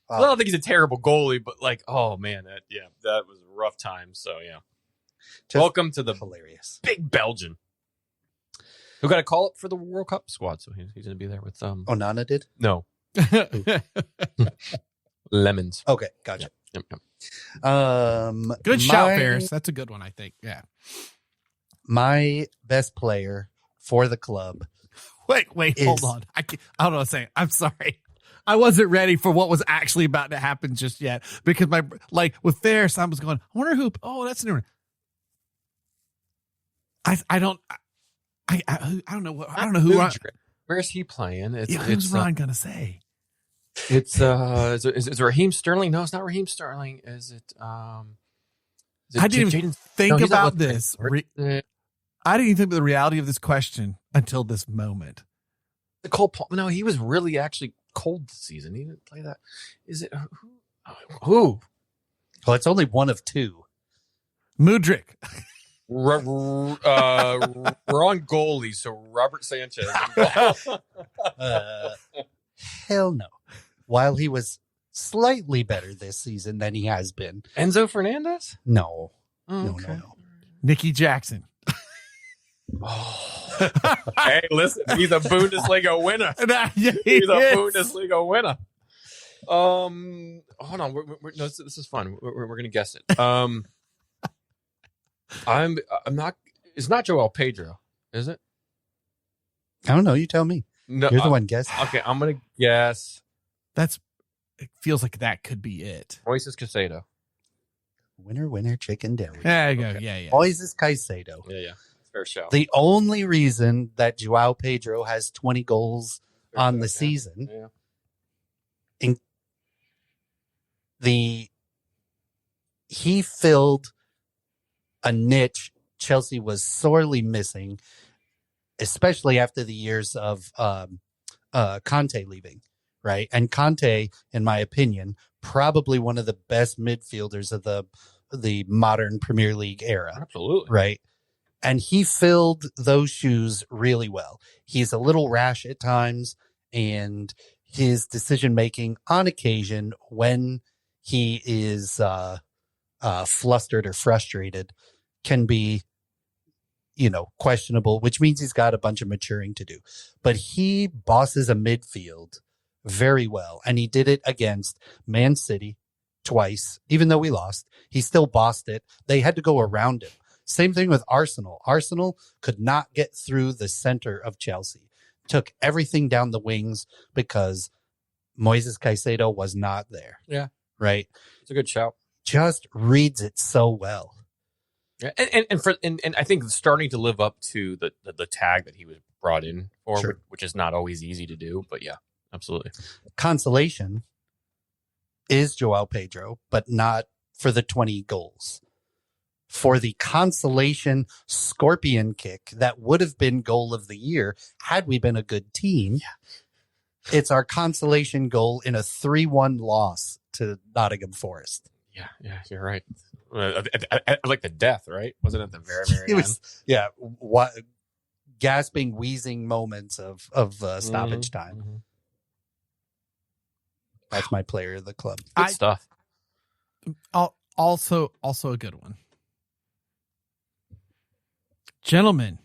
I don't think he's a terrible goalie, but like, oh man, that was a rough time. So yeah. Welcome to the hilarious big Belgian who got a call up for the World Cup squad. So he's going to be there with Onana did? No. Lemons. Okay, gotcha. Yep. Good shout, Ferris. That's a good one, I think. Yeah. My best player for the club. Wait, hold on. I don't know what I'm saying. I'm sorry. I wasn't ready for what was actually about to happen just yet because with Ferris, I was going, I wonder who. Oh, that's new. I don't know. I don't know who. Where's he playing? Who's Ron gonna say? It's is it Raheem Sterling? No, it's not Raheem Sterling. Is it? I didn't even think about this. I didn't even think of the reality of this question until this moment. The Cole Palmer. No, he was really actually cold this season. He didn't play that. Is it who? Well, it's only one of 2. Mudryk. We're on goalie, so Robert Sanchez. Hell no. While he was slightly better this season than he has been. Enzo Fernandez? No. Oh, okay. No. Nicky Jackson. Oh. Hey, listen, he's a Bundesliga winner. He's a Bundesliga winner. Hold on. No, this is fun. We're gonna guess it. I'm not. It's not Joel Pedro, is it? I don't know. You tell me. No, you're the one guessing. Okay, I'm gonna guess. It feels like that could be it. Moises Caicedo. Winner, chicken dinner. There you go. Okay. Yeah. Moises Caicedo. Yeah. Fair shout. The only reason that Joao Pedro has 20 goals on the season, he filled a niche Chelsea was sorely missing, especially after the years of Conte leaving, right? And Conte, in my opinion, probably one of the best midfielders of the modern Premier League era. Absolutely. Right? And he filled those shoes really well. He's a little rash at times, and his decision-making on occasion when he is flustered or frustrated can be, questionable, which means he's got a bunch of maturing to do. But he bosses a midfield very well, and he did it against Man City twice. Even though we lost, he still bossed it. They had to go around him. Same thing with Arsenal. Arsenal could not get through the center of Chelsea. took everything down the wings because Moises Caicedo was not there. Yeah. Right. It's a good shout. Just reads it so well. Yeah. And I think starting to live up to the tag that he was brought in for, Sure. which is not always easy to do, but yeah, absolutely. Consolation is Joao Pedro, but not for the 20 goals. For the consolation scorpion kick that would have been goal of the year had we been a good team. Yeah. It's our consolation goal in a 3-1 loss to Nottingham Forest. Yeah, you're right. I like the death, right? Wasn't it the very, very It was, yeah, gasping, wheezing moments of stoppage time. Mm-hmm. That's my player of the club. Good stuff. Also a good one. Gentlemen,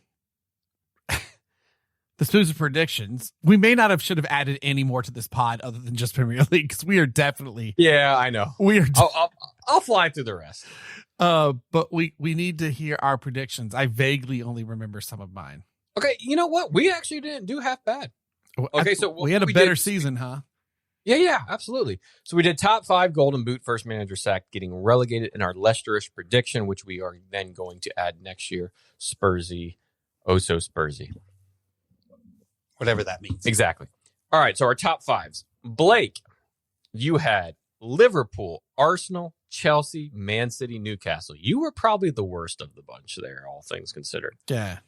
the Spoons of Predictions. We may not have should have added any more to this pod other than just Premier League, because we are definitely. Yeah, I know. We are. I'll fly through the rest. But we need to hear our predictions. I vaguely only remember some of mine. Okay, you know what? We actually didn't do half bad. Okay, so we had a better season, huh? Yeah, absolutely. So we did top 5 Golden Boot first manager sack getting relegated in our Leicesterish prediction, which we are then going to add next year. Spursy, oh so Spursy. Whatever that means. Exactly. All right, so our top 5s. Blake, you had Liverpool, Arsenal, Chelsea, Man City, Newcastle. You were probably the worst of the bunch there, all things considered. Yeah.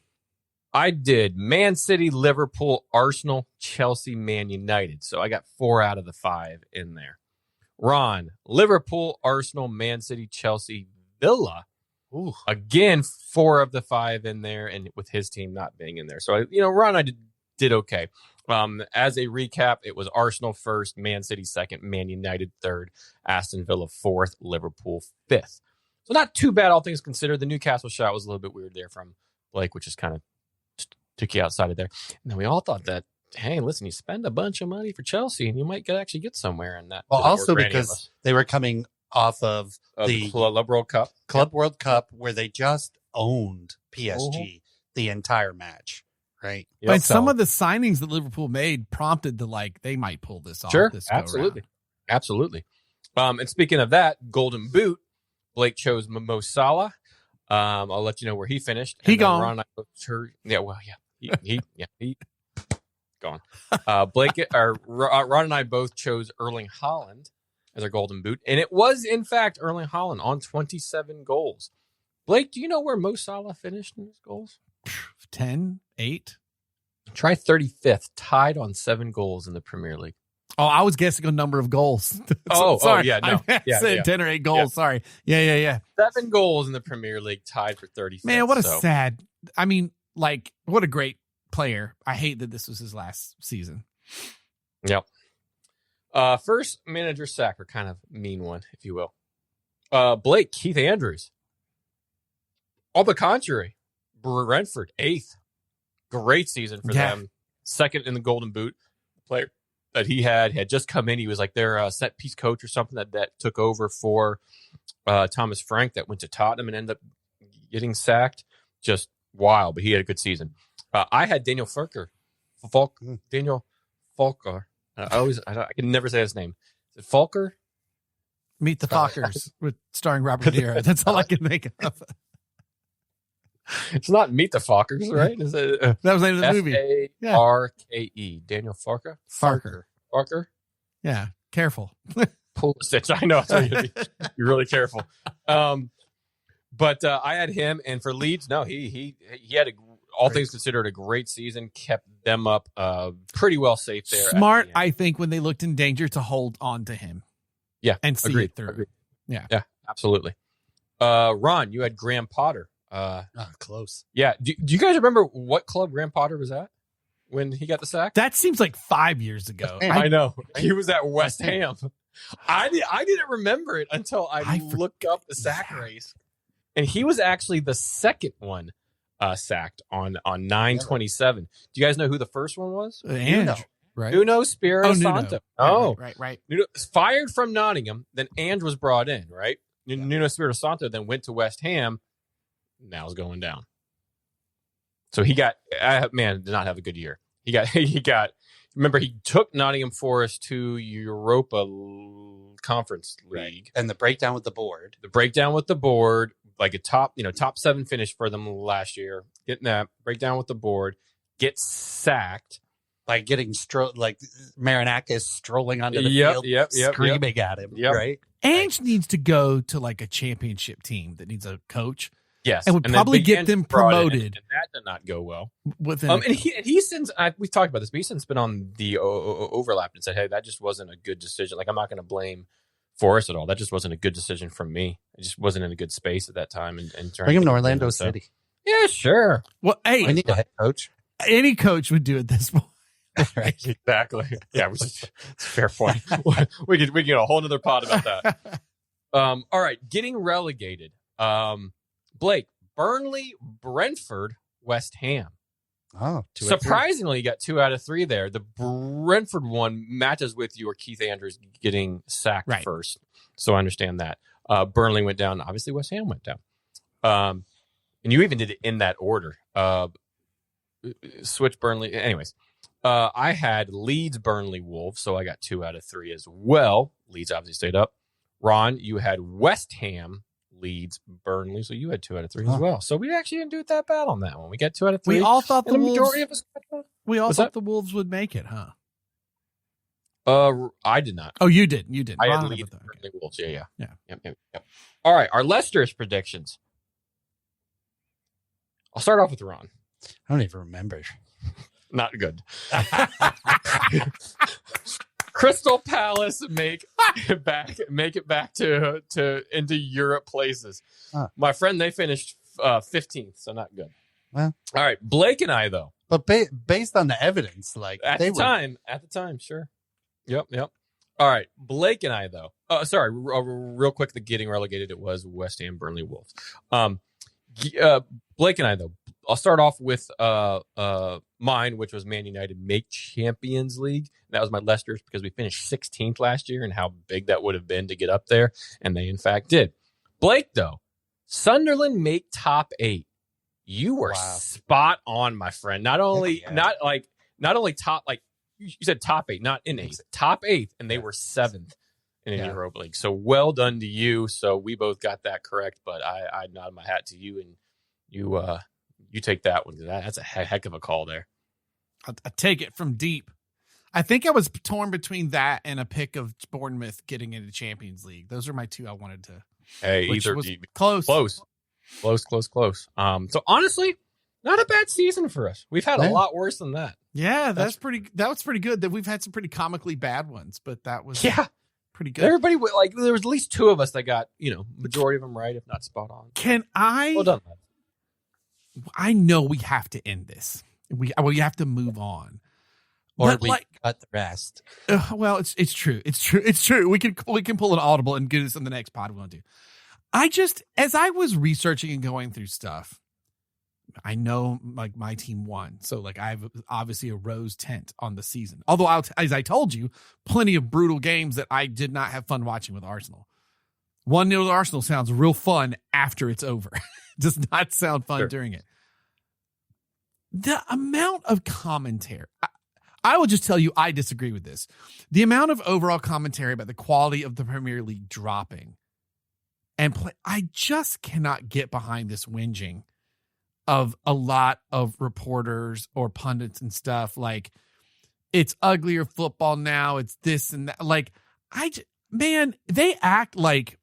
I did Man City, Liverpool, Arsenal, Chelsea, Man United. So I got 4 out of the 5 in there. Ron, Liverpool, Arsenal, Man City, Chelsea, Villa. Ooh. Again, 4 of the 5 in there, and with his team not being in there. So, Ron, I did okay. As a recap, it was Arsenal first, Man City second, Man United third, Aston Villa fourth, Liverpool fifth. So not too bad, all things considered. The Newcastle shot was a little bit weird there from Blake, which is kind of took you outside of there. And then we all thought that, hey, listen, you spend a bunch of money for Chelsea and you might actually get somewhere in that. Well, also because they were coming off of the Club World Cup. World Cup, where they just owned PSG the entire match, right? Yep. But some of the signings that Liverpool made prompted they might pull this off. Sure, this absolutely. And speaking of that, Golden Boot, Blake chose Mo Salah. I'll let you know where he finished. He gone. Ron and I both he gone. Ron and I both chose Erling Haaland as our Golden Boot, and it was in fact Erling Haaland on 27 goals. Blake, do you know where Mo Salah finished in his goals? 10, 8. Try 35th, tied on 7 goals in the Premier League. Oh, I was guessing a number of goals. Sorry. Yeah, no. I said 10 or 8 goals. Yeah. Sorry. Yeah. 7 goals in the Premier League, tied for 35th. Man, what a sad. I mean, what a great player. I hate that this was his last season. Yep. First manager sacker, kind of mean one, if you will. Blake, Keith Andrews. On the contrary, Brentford, 8th. Great season for them. Second in the Golden Boot. Player that he had just come in. He was like their set piece coach or something that took over for Thomas Frank that went to Tottenham and ended up getting sacked. Just wild, but he had a good season. I had Daniel Fulker. Daniel Fulker. I can never say his name. Is it Fulker? Meet the Fockers with starring Robert De Niro. That's all I can think of. It's not Meet the Fockers, right? Is it, that was the name of the movie. Farke. Daniel Farker? Farker? Yeah. Careful. Pull the stitch. I know. So you're really careful. But I had him, and for Leeds, no, he had all things considered a great season. Kept them up pretty well safe there. Smart, I think, when they looked in danger to hold on to him. Yeah, and see it through. Agreed. Yeah, absolutely. Ron, you had Graham Potter. Close. Yeah. Do you guys remember what club Graham Potter was at when he got the sack? That seems like 5 years ago. I know. He was at West Ham. I didn't remember it until I looked up the sack race. And he was actually the second one sacked on 9/27. Do you guys know who the first one was? Nuno, right? Nuno Espirito Santo. Right. Nuno, fired from Nottingham, then Ange was brought in, right? Nuno Espirito Santo then went to West Ham. Now is going down. So he got, did not have a good year. he got. Remember, he took Nottingham Forest to Europa Conference League, right. And the breakdown with the board. Like a top 7 finish for them last year. Getting that breakdown with the board, gets sacked. Like getting Marinakis strolling onto the field, screaming at him, right? Ange needs to go to like a championship team that needs a coach. Yes, and would probably get them promoted. And that did not go well. And he's since we've talked about this, but he's since been on the overlap and said, "Hey, that just wasn't a good decision. Like, I'm not going to blame Forrest at all. That just wasn't a good decision from me. I just wasn't in a good space at that time." And bring him to Orlando City. Yeah, sure. Well, hey, I need a head coach. Any coach would do at this point. Right, exactly. Yeah, it's a fair point. we could get a whole nother pod about that. All right, getting relegated. Blake, Burnley, Brentford, West Ham. Oh, surprisingly, you got 2 out of 3 there. The Brentford one matches with your Keith Andrews getting sacked first, so I understand that. Burnley went down. Obviously, West Ham went down. And you even did it in that order. Switch Burnley. Anyways. I had Leeds, Burnley, Wolves, so I got 2 out of 3 as well. Leeds obviously stayed up. Ron, you had West Ham, Leeds, Burnley, so you had 2 out of 3 as well. So we actually didn't do it that bad on that one. We got 2 out of 3. We all thought the majority of us. The Wolves would make it, huh? I did not. Oh, you did. You did. I had Leeds, Burnley, Wolves. Yeah. Yep. All right, our Leicester's predictions. I'll start off with Ron. I don't even remember. Not good. Crystal Palace make it back to into Europe places. Huh. My friend, they finished 15th, so not good. Well, all right, Blake and I though. But based on the evidence, like at the time, sure. Yep. All right, Blake and I though. Sorry, real quick. The getting relegated, it was West Ham, Burnley, Wolves. Blake and I though. I'll start off with mine, which was Man United make Champions League. That was my Leicester's because we finished 16th last year and how big that would have been to get up there. And they, in fact, did. Blake, though, Sunderland make top 8. You were spot on, my friend. Not only top, like you said top 8, not in 8, top 8th. And they were 7th in the Europa League. So well done to you. So we both got that correct, but I nod my hat to you, and you take that one. That's a heck of a call there. I take it from deep. I think I was torn between that and a pick of Bournemouth getting into Champions League. Those are my 2 I wanted to. Hey, either was close. So honestly, not a bad season for us. We've had a lot worse than that. Yeah, that was pretty good. That we've had some pretty comically bad ones, but that was pretty good. Everybody there was at least 2 of us that got majority of them right, if not spot on. Well done. I know we have to end this. We have to move on, or we cut the rest. Well, it's true. We can pull an audible and do this in the next pod we want to do. As I was researching and going through stuff, I know like my team won, so like I have obviously a rose tent on the season. Although as I told you, plenty of brutal games that I did not have fun watching with Arsenal. 1-0 to Arsenal sounds real fun after it's over. Does not sound fun during it. The amount of commentary, I will just tell you, I disagree with this. The amount of overall commentary about the quality of the Premier League dropping and I just cannot get behind this whinging of a lot of reporters or pundits and stuff. Like, it's uglier football now. It's this and that. Like, they act like,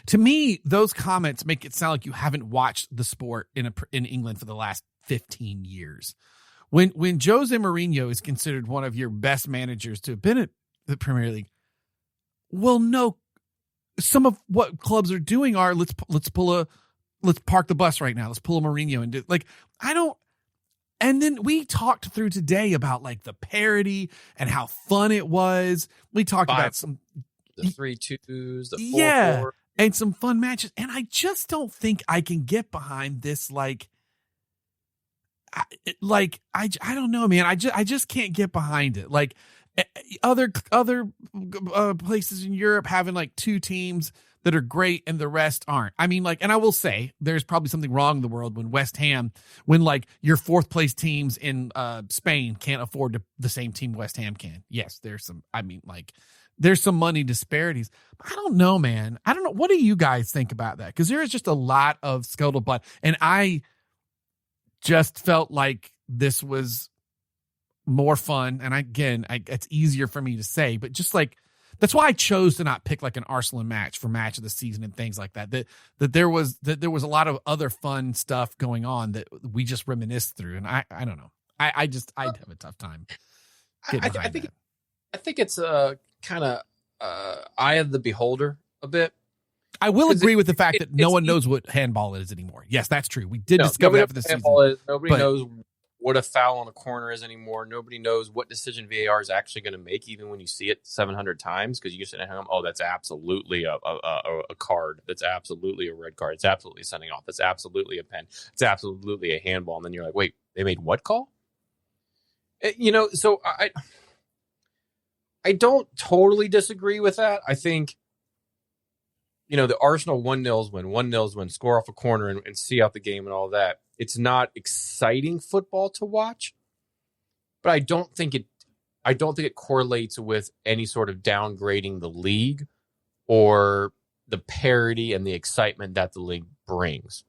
to me, those comments make it sound like you haven't watched the sport in England for the last 15 years. When Jose Mourinho is considered one of your best managers to have been at the Premier League, well, no, some of what clubs are doing are let's park the bus right now. Let's pull a Mourinho and do like And then we talked through today about like the parody and how fun it was. We talked about the 3-2s, the 4-4. And some fun matches. And I just don't think I can get behind this. I don't know, man. I just can't get behind it. Like other places in Europe having like 2 teams that are great and the rest aren't. I mean, like, and I will say there's probably something wrong in the world when when like your fourth place teams in Spain can't afford the same team West Ham can. Yes, there's some money disparities. But I don't know, man. I don't know. What do you guys think about that? Because there is just a lot of scuttlebutt, and I just felt like this was more fun. And it's easier for me to say, but just like, that's why I chose to not pick like an Arsenal match for match of the season and things like that. That there was a lot of other fun stuff going on that we just reminisced through. And I don't know. I'd have a tough time. I think it's kind of eye of the beholder a bit. I will agree with the fact that no one knows what handball is anymore. Yes, that's true. We did discover that for the season. Nobody knows what a foul on the corner is anymore. Nobody knows what decision VAR is actually going to make, even when you see it 700 times, because you just sit at home, oh, that's absolutely a card. That's absolutely a red card. It's absolutely sending off. It's absolutely a pen. It's absolutely a handball. And then you're like, wait, they made what call? So I don't totally disagree with that. I think, the Arsenal 1-0 win, score off a corner and see out the game and all that. It's not exciting football to watch, but I don't think it correlates with any sort of downgrading the league or the parity and the excitement that the league brings.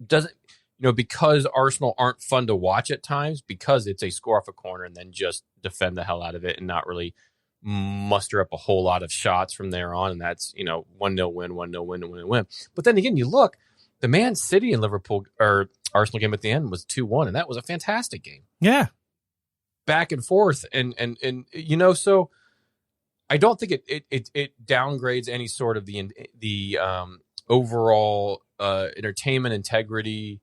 Doesn't, because Arsenal aren't fun to watch at times, because it's a score off a corner and then just defend the hell out of it and not really muster up a whole lot of shots from there on. And that's, 1-0 win, 1-0 win. But then again, you look, the Man City and Liverpool or Arsenal game at the end was 2-1, and that was a fantastic game. Yeah. Back and forth. And so I don't think it downgrades any sort of the overall entertainment integrity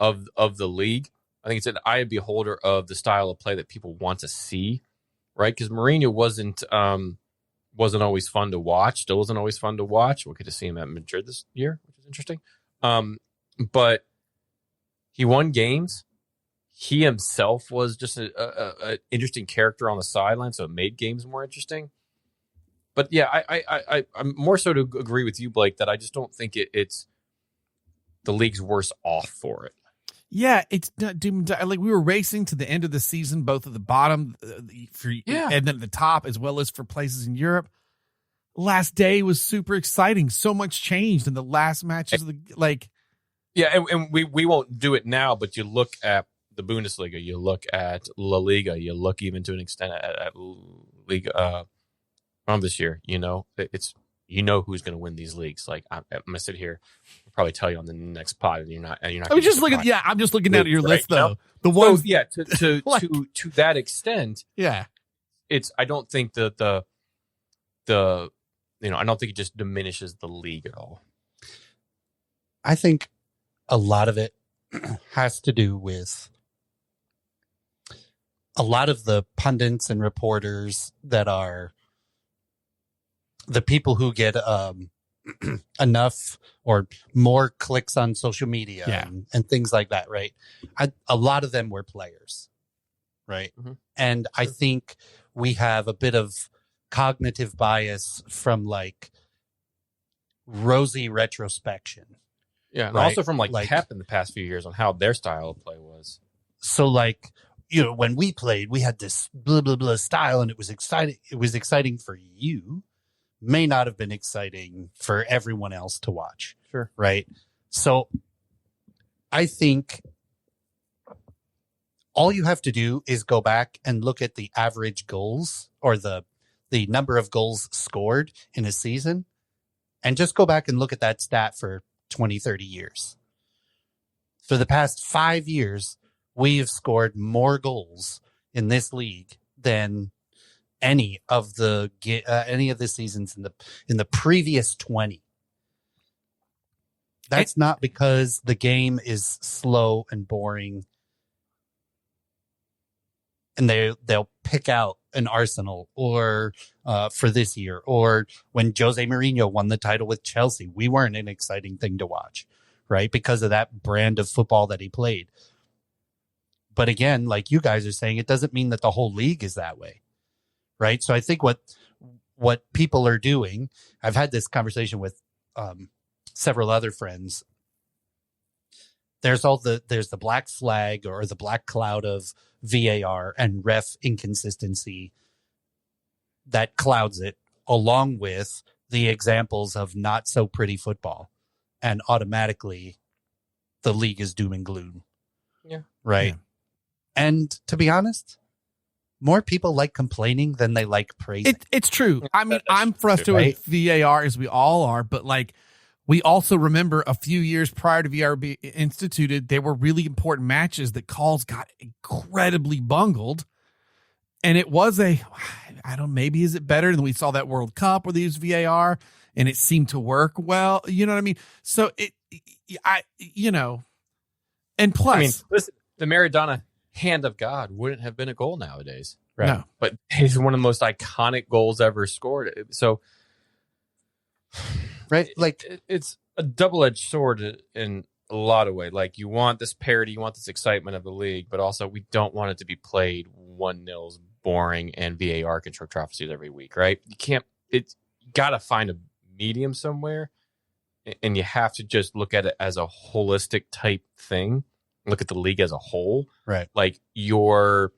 of the league. I think it's an eye of beholder of the style of play that people want to see, right? Because Mourinho wasn't always fun to watch. Still wasn't always fun to watch. We'll get to see him at Madrid this year, which is interesting. But he won games. He himself was just a interesting character on the sideline, so it made games more interesting. But yeah, I'm more so to agree with you, Blake, that I just don't think it's the league's worse off for it. Yeah, it's like we were racing to the end of the season, both at the bottom and then at the top, as well as for places in Europe. Last day was super exciting. So much changed in the last matches. And we won't do it now, but you look at the Bundesliga, you look at La Liga, you look even to an extent at Liga from this year. It's who's going to win these leagues. Like I'm gonna sit here, I'll probably tell you on the next pod, and you're not. I'm just looking. Yeah, I'm just looking at your list though. The ones, to that extent. Yeah, I don't think that the I don't think it just diminishes the league at all. I think a lot of it has to do with a lot of the pundits and reporters that are the people who get enough or more clicks on social media and things like that, right? A lot of them were players, right? Mm-hmm. And I think we have a bit of cognitive bias from like rosy retrospection. Yeah, and right? also from like Pep in the past few years on how their style of play was. So when we played, we had this blah, blah, blah style and it was exciting. It was exciting for you. May not have been exciting for everyone else to watch. Sure. Right. So I think all you have to do is go back and look at the average goals or the number of goals scored in a season and just go back and look at that stat for 20, 30 years. For the past 5 years, we have scored more goals in this league than any of the seasons in the previous 20. That's not because the game is slow and boring, and they'll pick out an Arsenal or for this year, or when Jose Mourinho won the title with Chelsea, we weren't an exciting thing to watch, right? Because of that brand of football that he played. But again, like you guys are saying, it doesn't mean that the whole league is that way. Right. So I think what what people are doing. I've had this conversation with several other friends. There's the black flag or the black cloud of VAR and ref inconsistency that clouds it, along with the examples of not so pretty football, and automatically the league is doom and gloom. Yeah. Right. Yeah. And to be honest, more people like complaining than they like praising. It's true. I mean, I'm frustrated with VAR, as we all are, but like, we also remember a few years prior to VAR being instituted, there were really important matches that calls got incredibly bungled. And it was maybe is it better than we saw that World Cup where they used VAR and it seemed to work well? You know what I mean? So and plus, I mean, listen, the Maradona hand of God wouldn't have been a goal nowadays. Right. No. But it's one of the most iconic goals ever scored. So, right, like it's a double-edged sword in a lot of ways. Like, you want this parity, you want this excitement of the league, but also we don't want it to be played 1-0 boring and VAR controversies every week, right? You got to find a medium somewhere, and you have to just look at it as a holistic type thing. Look at the league as a whole, right? Like your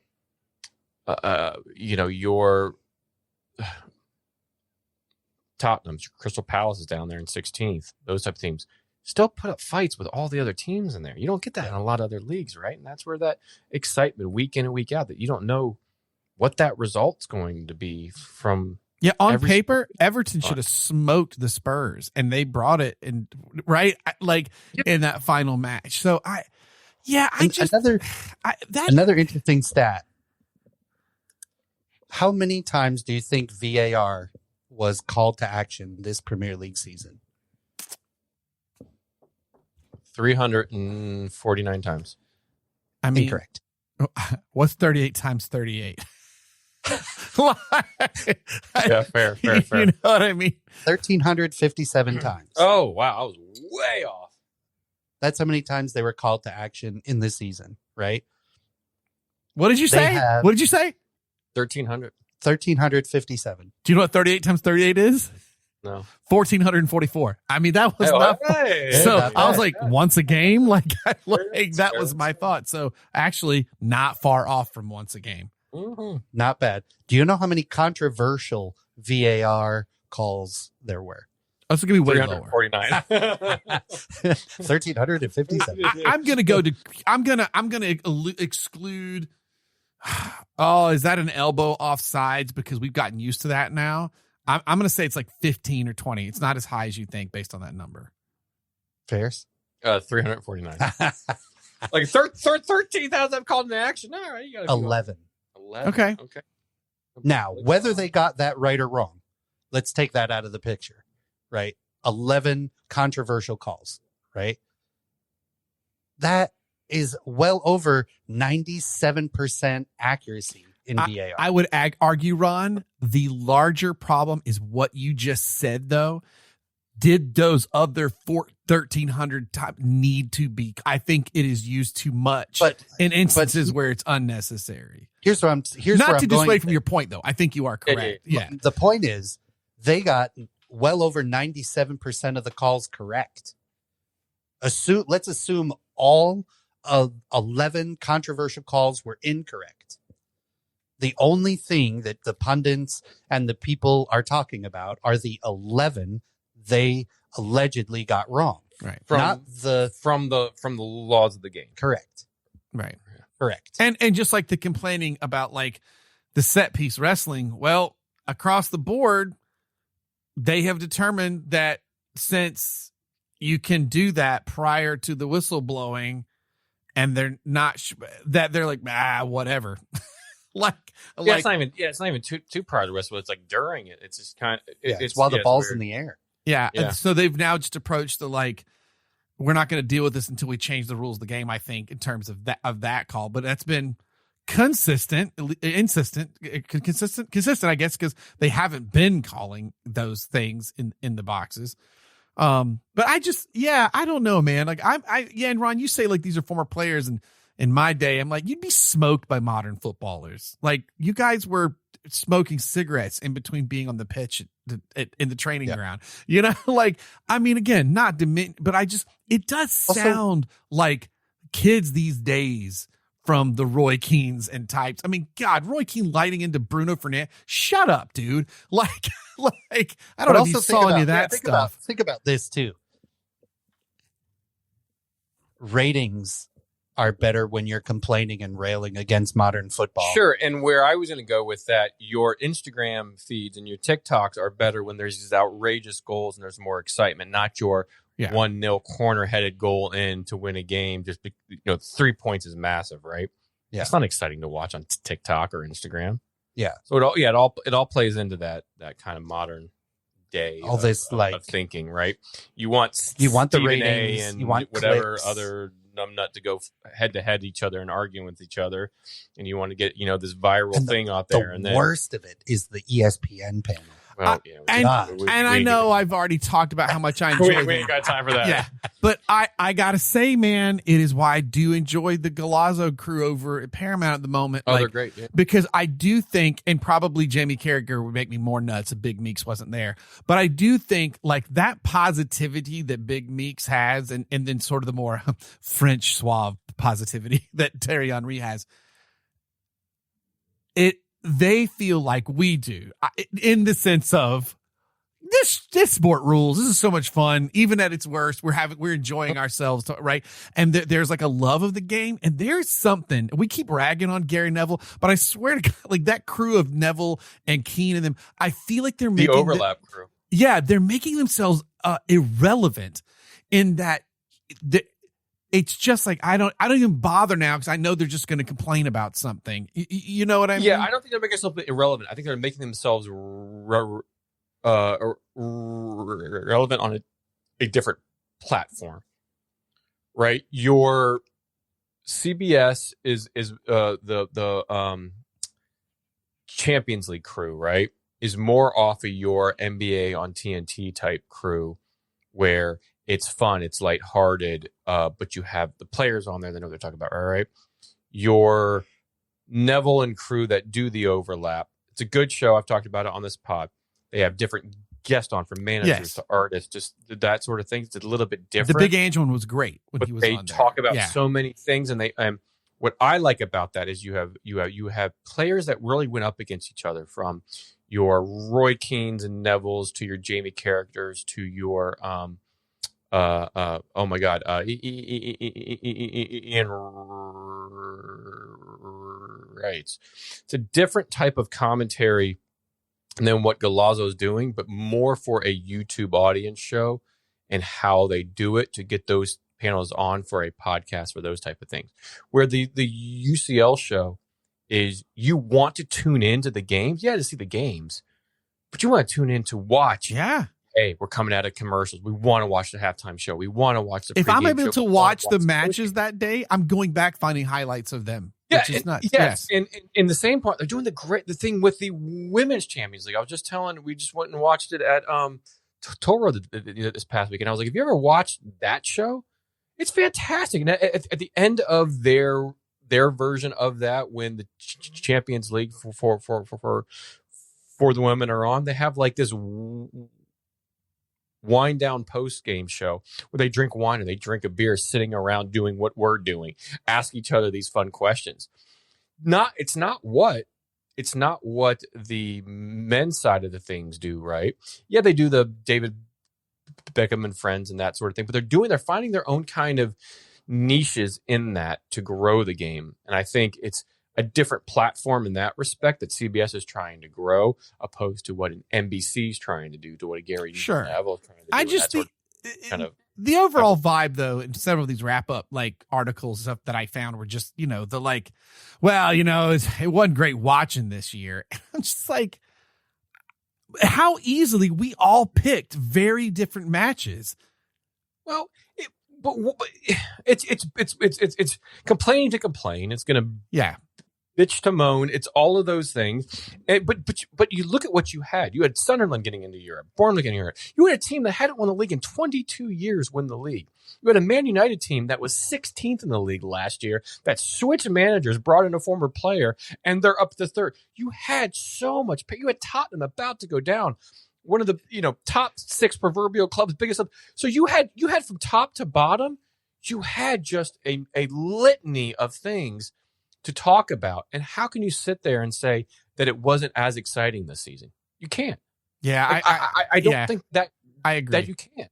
Tottenham's, Crystal Palace is down there in 16th. Those type of teams still put up fights with all the other teams in there. You don't get that in a lot of other leagues, right? And that's where that excitement week in and week out, that you don't know what that result's going to be from. Yeah, on paper, Everton should have smoked the Spurs, and they brought it in, right? In that final match. So another interesting stat. How many times do you think VAR was called to action this Premier League season? 349 times. I mean, incorrect. What's 38 times 38? Yeah, fair. You know what I mean? 1,357 times. Oh, wow. I was way off. That's how many times they were called to action in this season, right? What did you say? What did you say? 1,300. 1,357. Do you know what 38 times 38 is? No. 1,444. I mean, that was not. So I was like, once a game? That was my thought. So actually, not far off from once a game. Mm-hmm. Not bad. Do you know how many controversial VAR calls there were? Oh, it's going to be way lower. 1,357. I'm going to exclude. Oh, is that an elbow offsides? Because we've gotten used to that now. I'm going to say it's like 15 or 20. It's not as high as you think based on that number. Fairs? 349. Like 13,000 I've called into action. All right, you got 11. 11. Okay. Now, whether they got that right or wrong, let's take that out of the picture, right? 11 controversial calls, right? That is well over 97% accuracy in VAR. I would argue, Ron, the larger problem is what you just said, though. Did those other 1,300 times need to be? I think it is used too much in instances where it's unnecessary. Here's not to dissuade from your point, though. I think you are correct. Yeah. The point is, they got well over 97% of the calls correct. Let's assume all of 11 controversial calls were incorrect. The only thing that the pundits and the people are talking about are the 11 they allegedly got wrong. Right. From the laws of the game. Correct. Right. Correct. And just like the complaining about like the set piece wrestling, well, across the board, they have determined that since you can do that prior to the whistle blowing, and they're not they're like, whatever. It's not even too prior to the whistle. It's like during it. It's just kind of it's while the ball's in the air. Yeah. And so they've now just approached the we're not going to deal with this until we change the rules of the game, I think, in terms of that call. But that's been consistent, I guess, because they haven't been calling those things in the boxes. But I don't know, man. Like and Ron, you say like these are former players, and in my day, I'm like, you'd be smoked by modern footballers. Like, you guys were smoking cigarettes in between being on the pitch in the training ground. You know, like, I mean, again, not but it does sound like kids these days from the Roy Keanes and types. I mean, God, Roy Keane lighting into Bruno Fernandes. Shut up, dude. Like, I don't know if you saw any of that stuff. Think about this too. Ratings are better when you're complaining and railing against modern football. Sure. And where I was going to go with that, your Instagram feeds and your TikToks are better when there's these outrageous goals and there's more excitement, not your 1-0 corner-headed goal in to win a game. Just 3 points is massive, right? Yeah, it's not exciting to watch on TikTok or Instagram. Yeah. So it all plays into that kind of modern day. All this of thinking, right? You want the ratings, and you want whatever clicks. Other numbnut to go head to head each other and arguing with each other, and you want to get this viral thing out there. And then worst of it is the ESPN panel. Well, I know I've already talked about how much I enjoy. We ain't got time for that. Yeah, but I gotta say, man, it is why I do enjoy the Galazzo crew over at Paramount at the moment. Oh, they're great. Yeah. Because I do think, and probably Jamie Carragher would make me more nuts if Big Meeks wasn't there. But I do think like that positivity that Big Meeks has, and then sort of the more French suave positivity that Thierry Henry has. They feel like we do, in the sense of this sport rules. This is so much fun. Even at its worst, we're enjoying ourselves, right? And there's like a love of the game. And there's something, we keep ragging on Gary Neville, but I swear to God, like that crew of Neville and Keane and them, I feel like they're making the overlap crew. Yeah, they're making themselves irrelevant in that it's just like I don't even bother now because I know they're just going to complain about something. You know what I mean? Yeah, I don't think they're making themselves irrelevant. I think they're making themselves relevant on a different platform, right? Your CBS is the Champions League crew, right? Is more off of your NBA on TNT type crew, where it's fun, it's lighthearted, but you have the players on there that know what they're talking about, all right? Your Neville and crew that do the overlap. It's a good show. I've talked about it on this pod. They have different guests on, from managers to artists, just that sort of thing. It's a little bit different. The Big Ange one was great when but he was they on there. talk about so many things, and they what I like about that is you have players that really went up against each other, from your Roy Keanes and Nevilles to your Jamie Carragers to your oh my God, Ian Wrights. It's a different type of commentary than what Galazzo's doing, but more for a YouTube audience show and how they do it to get those panels on for a podcast for those type of things. Where the UCL show is, you want to tune into the games, to see the games, but you want to tune in to watch. Yeah. Hey, we're coming out of commercials. We want to watch the halftime show. We want to watch the. If I'm able to watch the matches that day, I'm going back finding highlights of them. Yeah, which is nuts. Yes, and in the same part, they're doing the thing with the Women's Champions League. I was just we just went and watched it at Toro this past week, and I was like, have you ever watched that show? It's fantastic. And at the end of their version of that, when the Champions League for the women are on, they have like this wind down post game show where they drink wine and they drink a beer, sitting around doing what we're doing, ask each other these fun questions. It's not what the men's side of the things do, right? Yeah, they do the David Beckham and Friends and that sort of thing, but they're finding their own kind of niches in that to grow the game. And I think it's a different platform in that respect that CBS is trying to grow, opposed to what an NBC is trying to do, to what a Gary Neville is trying to do. I just think the overall vibe, though, in several of these wrap up like articles stuff that I found were just, the like, well, it wasn't great watching this year. I'm just like, how easily we all picked very different matches. Well, but it's complaining to complain. It's gonna bitch to moan. It's all of those things. But you look at what you had. You had Sunderland getting into Europe, Bournemouth getting into Europe. You had a team that hadn't won the league in 22 years win the league. You had a Man United team that was 16th in the league last year that switched managers, brought in a former player, and they're up to third. You had so much. You had Tottenham about to go down. One of the top 6 proverbial clubs, biggest club. So you had from top to bottom, you had just a litany of things to talk about. And how can you sit there and say that it wasn't as exciting this season? You can't. Yeah, I don't think that I agree that you can't.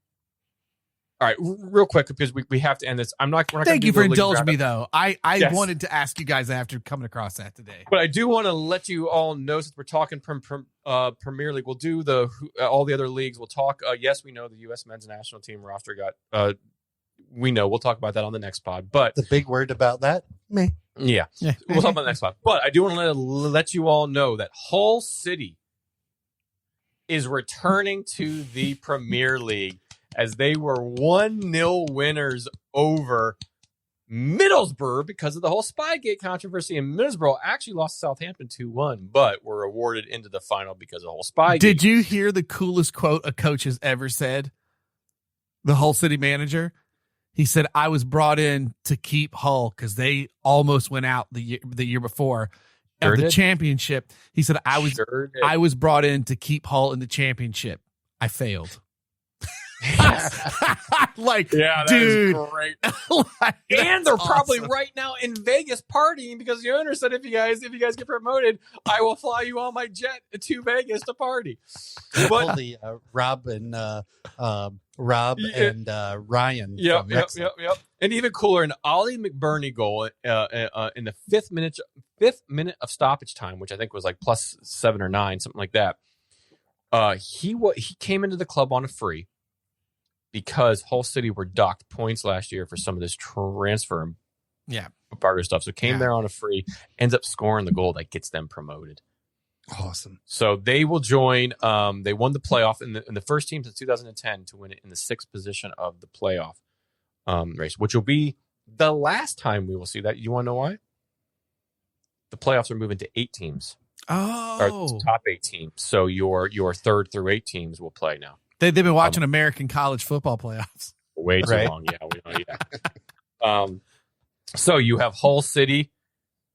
All right, real quick, because we have to end this. We're not Thank you for indulging me, though. I Yes. wanted to ask you guys after coming across that today. But I do want to let you all know, since we're talking Premier League, we'll do all the other leagues. We'll talk. Yes, we know the U.S. men's national team roster got. We know. We'll talk about that on the next pod. But The big word about that, me. yeah, we'll talk about the next pod. But I do want to let you all know that Hull City is returning to the Premier League, as they were 1-0 winners over Middlesbrough because of the whole Spygate controversy. And Middlesbrough actually lost to Southampton 2-1, but were awarded into the final because of the whole Spygate. Did you hear the coolest quote a coach has ever said? The Hull City manager. He said, "I was brought in to keep Hull because they almost went out the year before of the championship." He said, I was brought in to keep Hull in the championship. I failed." Like, yeah, that dude, is great. like, And they're probably awesome. right now in Vegas partying because the owner said, if you guys get promoted, I will fly you on my jet to Vegas to party. But The Rob and Ryan. Yep. from Wrexham. And even cooler, an Ollie McBurney goal in the fifth minute of stoppage time, which I think was like +7 or 9, something like that. He came into the club on a free because Hull City were docked points last year for some of this transfer embargo stuff. So came there on a free, ends up scoring the goal that gets them promoted. Awesome. So they will join. They won the playoff in the first team since 2010 to win it in the 6th position of the playoff race, which will be the last time we will see that. You want to know why? The playoffs are moving to 8 teams. Oh, Or top 8 teams. So your 3rd through 8 teams will play now. they've been watching American college football playoffs. Way too long. Yeah, we know. Yeah. So you have Hull City,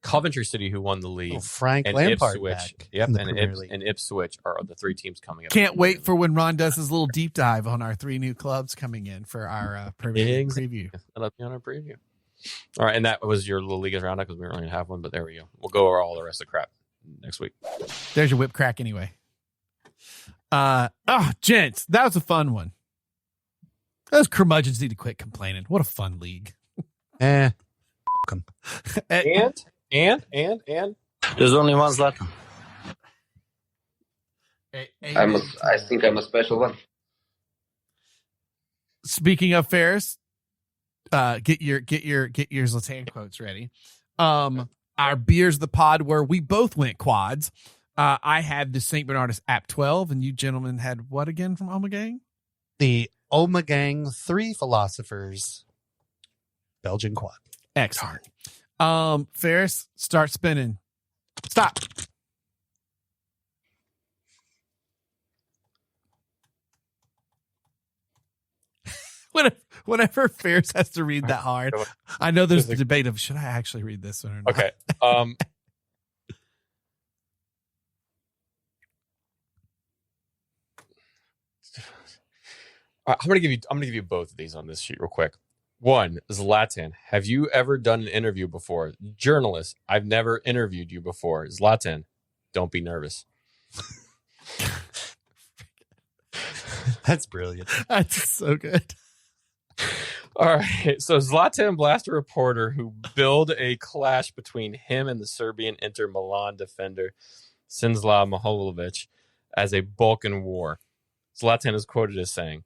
Coventry City, who won the league, Oh, Frank and Lampard Ipswich. back Yep, in the Premier League. and Ipswich are the 3 teams coming up. Can't wait for when Ron does his little deep dive on our 3 new clubs coming in for our preview. That'll be on our preview. All right, and that was your little Ligas roundup because we don't really have one, but there we go. We'll go over all the rest of the crap next week. There's your whip crack anyway. Gents, that was a fun one. Those curmudgeons need to quit complaining. What a fun league. And There's only one Zlatan. I think I'm a special one. Speaking of Ferris, get your Zlatan quotes ready. Our beers the pod where we both went quads. I had the St. Bernardus App 12, and you gentlemen had what again from Oma Gang? The Oma Gang 3 Philosophers Belgian quad. Excellent. Ferris, start spinning. Stop. Whenever Ferris has to read that hard, I know there's a debate of should I actually read this one or not. Okay. I'm gonna give you both of these on this sheet real quick. One, Zlatan. Have you ever done an interview before? Journalist, I've never interviewed you before. Zlatan, don't be nervous. That's brilliant. That's so good. All right. So Zlatan blasts a reporter who billed a clash between him and the Serbian Inter Milan defender Sinslav Maholovic as a Balkan war. Zlatan is quoted as saying,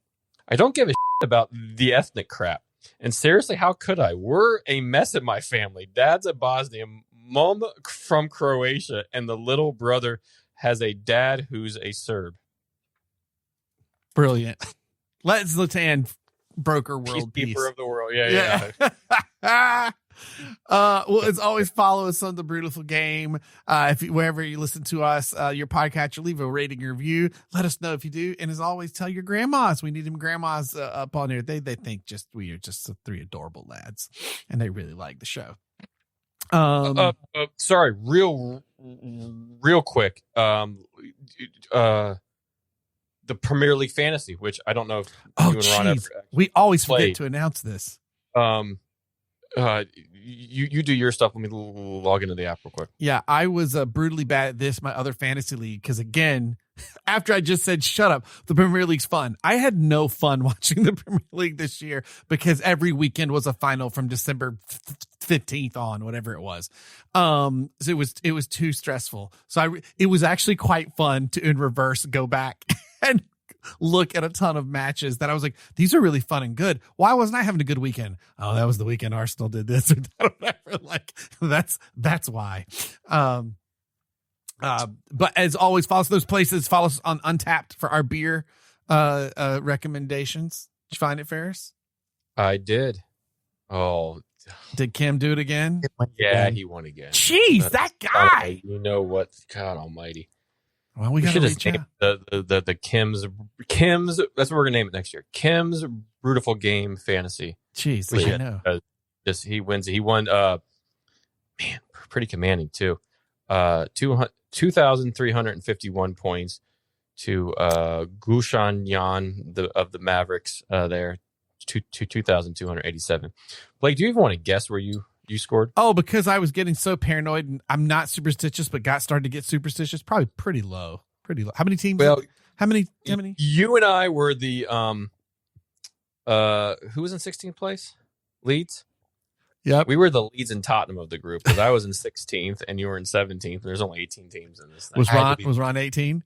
"I don't give a shit about the ethnic crap. And seriously, how could I? We're a mess in my family. Dad's a Bosnian, mom from Croatia, and the little brother has a dad who's a Serb." Brilliant. Let Zlatan broker world peace. Peacekeeper of the world. Yeah. Yeah. Well, as always, follow us on the Brewtiful Game. Wherever you listen to us, your podcatcher, leave a rating or review. Let us know if you do. And as always, tell your grandmas. We need them grandmas up on here. They think we are just three adorable lads, and they really like the show. Sorry, real quick. The Premier League Fantasy, which I don't know if you and Ron ever we always played. forget to announce this. You do your stuff. Let me log into the app real quick. Yeah, I was brutally bad at this, my other fantasy league, because again, after I just said, shut up, the Premier League's fun. I had no fun watching the Premier League this year because every weekend was a final from December 15th on, whatever it was. So it was too stressful. So it was actually quite fun to, in reverse, go back and look at a ton of matches that I was like, these are really fun and good. Why wasn't I having a good weekend? Oh, that was the weekend Arsenal did this or that, whatever. Like that's why. But as always, follow us those places. Follow us on Untapped for our beer recommendations. Did you find it, Ferris? I did. Oh, did Kim do it again? Yeah, he won again. Jeez, that guy. You know what? God Almighty. Well, we should have named the Kim's. That's what we're gonna name it next year. Kim's Brewtiful Game Fantasy. Jeez, I know. He wins. He won. Man, pretty commanding too. 2,351 points to Gushan Yan of the Mavericks. There, 2,287. Blake, do you even want to guess where you scored? Oh, because I was getting so paranoid, and I'm not superstitious, but started to get superstitious. Probably pretty low. How many teams? Well, how many? You and I were the who was in 16th place? Leeds. Yep. We were the Leeds and Tottenham of the group because I was in 16th and you were in 17th. There's only 18 teams in this thing. Was Ron 18?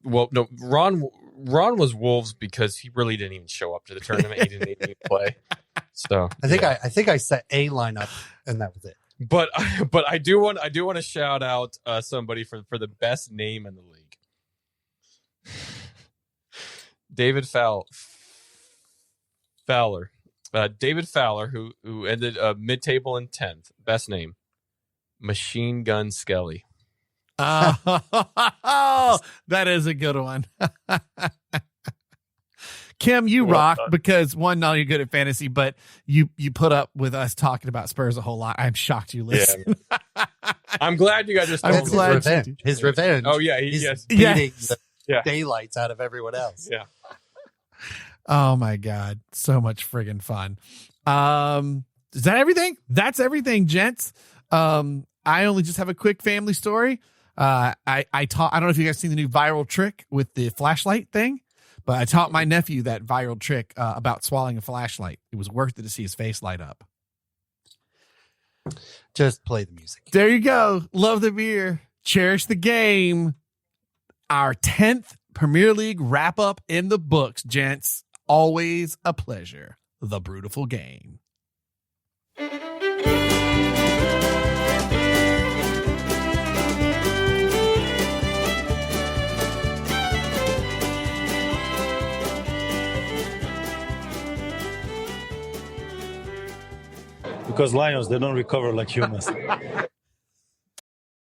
Well, no. Ron was Wolves because he really didn't even show up to the tournament. He didn't even play. So I think I set a lineup and that was it. But I do want to shout out somebody for the best name in the league. David Fowler. David Fowler, who ended mid-table in 10th. Best name, Machine Gun Skelly. Oh, that is a good one. Kim, you rock because one, not only you're good at fantasy, but you put up with us talking about Spurs a whole lot. I'm shocked you listen. Yeah. I'm glad you guys just. That's his revenge. Oh yeah, he's beating the daylights out of everyone else. Yeah. Oh my God. So much friggin' fun. Is that everything? That's everything, gents. I only just have a quick family story. I don't know if you guys seen the new viral trick with the flashlight thing, but I taught my nephew that viral trick about swallowing a flashlight. It was worth it to see his face light up. Just play the music. There you go. Love the beer. Cherish the game. Our 10th Premier League wrap up in the books, gents. Always a pleasure. The Brewtiful Game. Because lions, they don't recover like humans.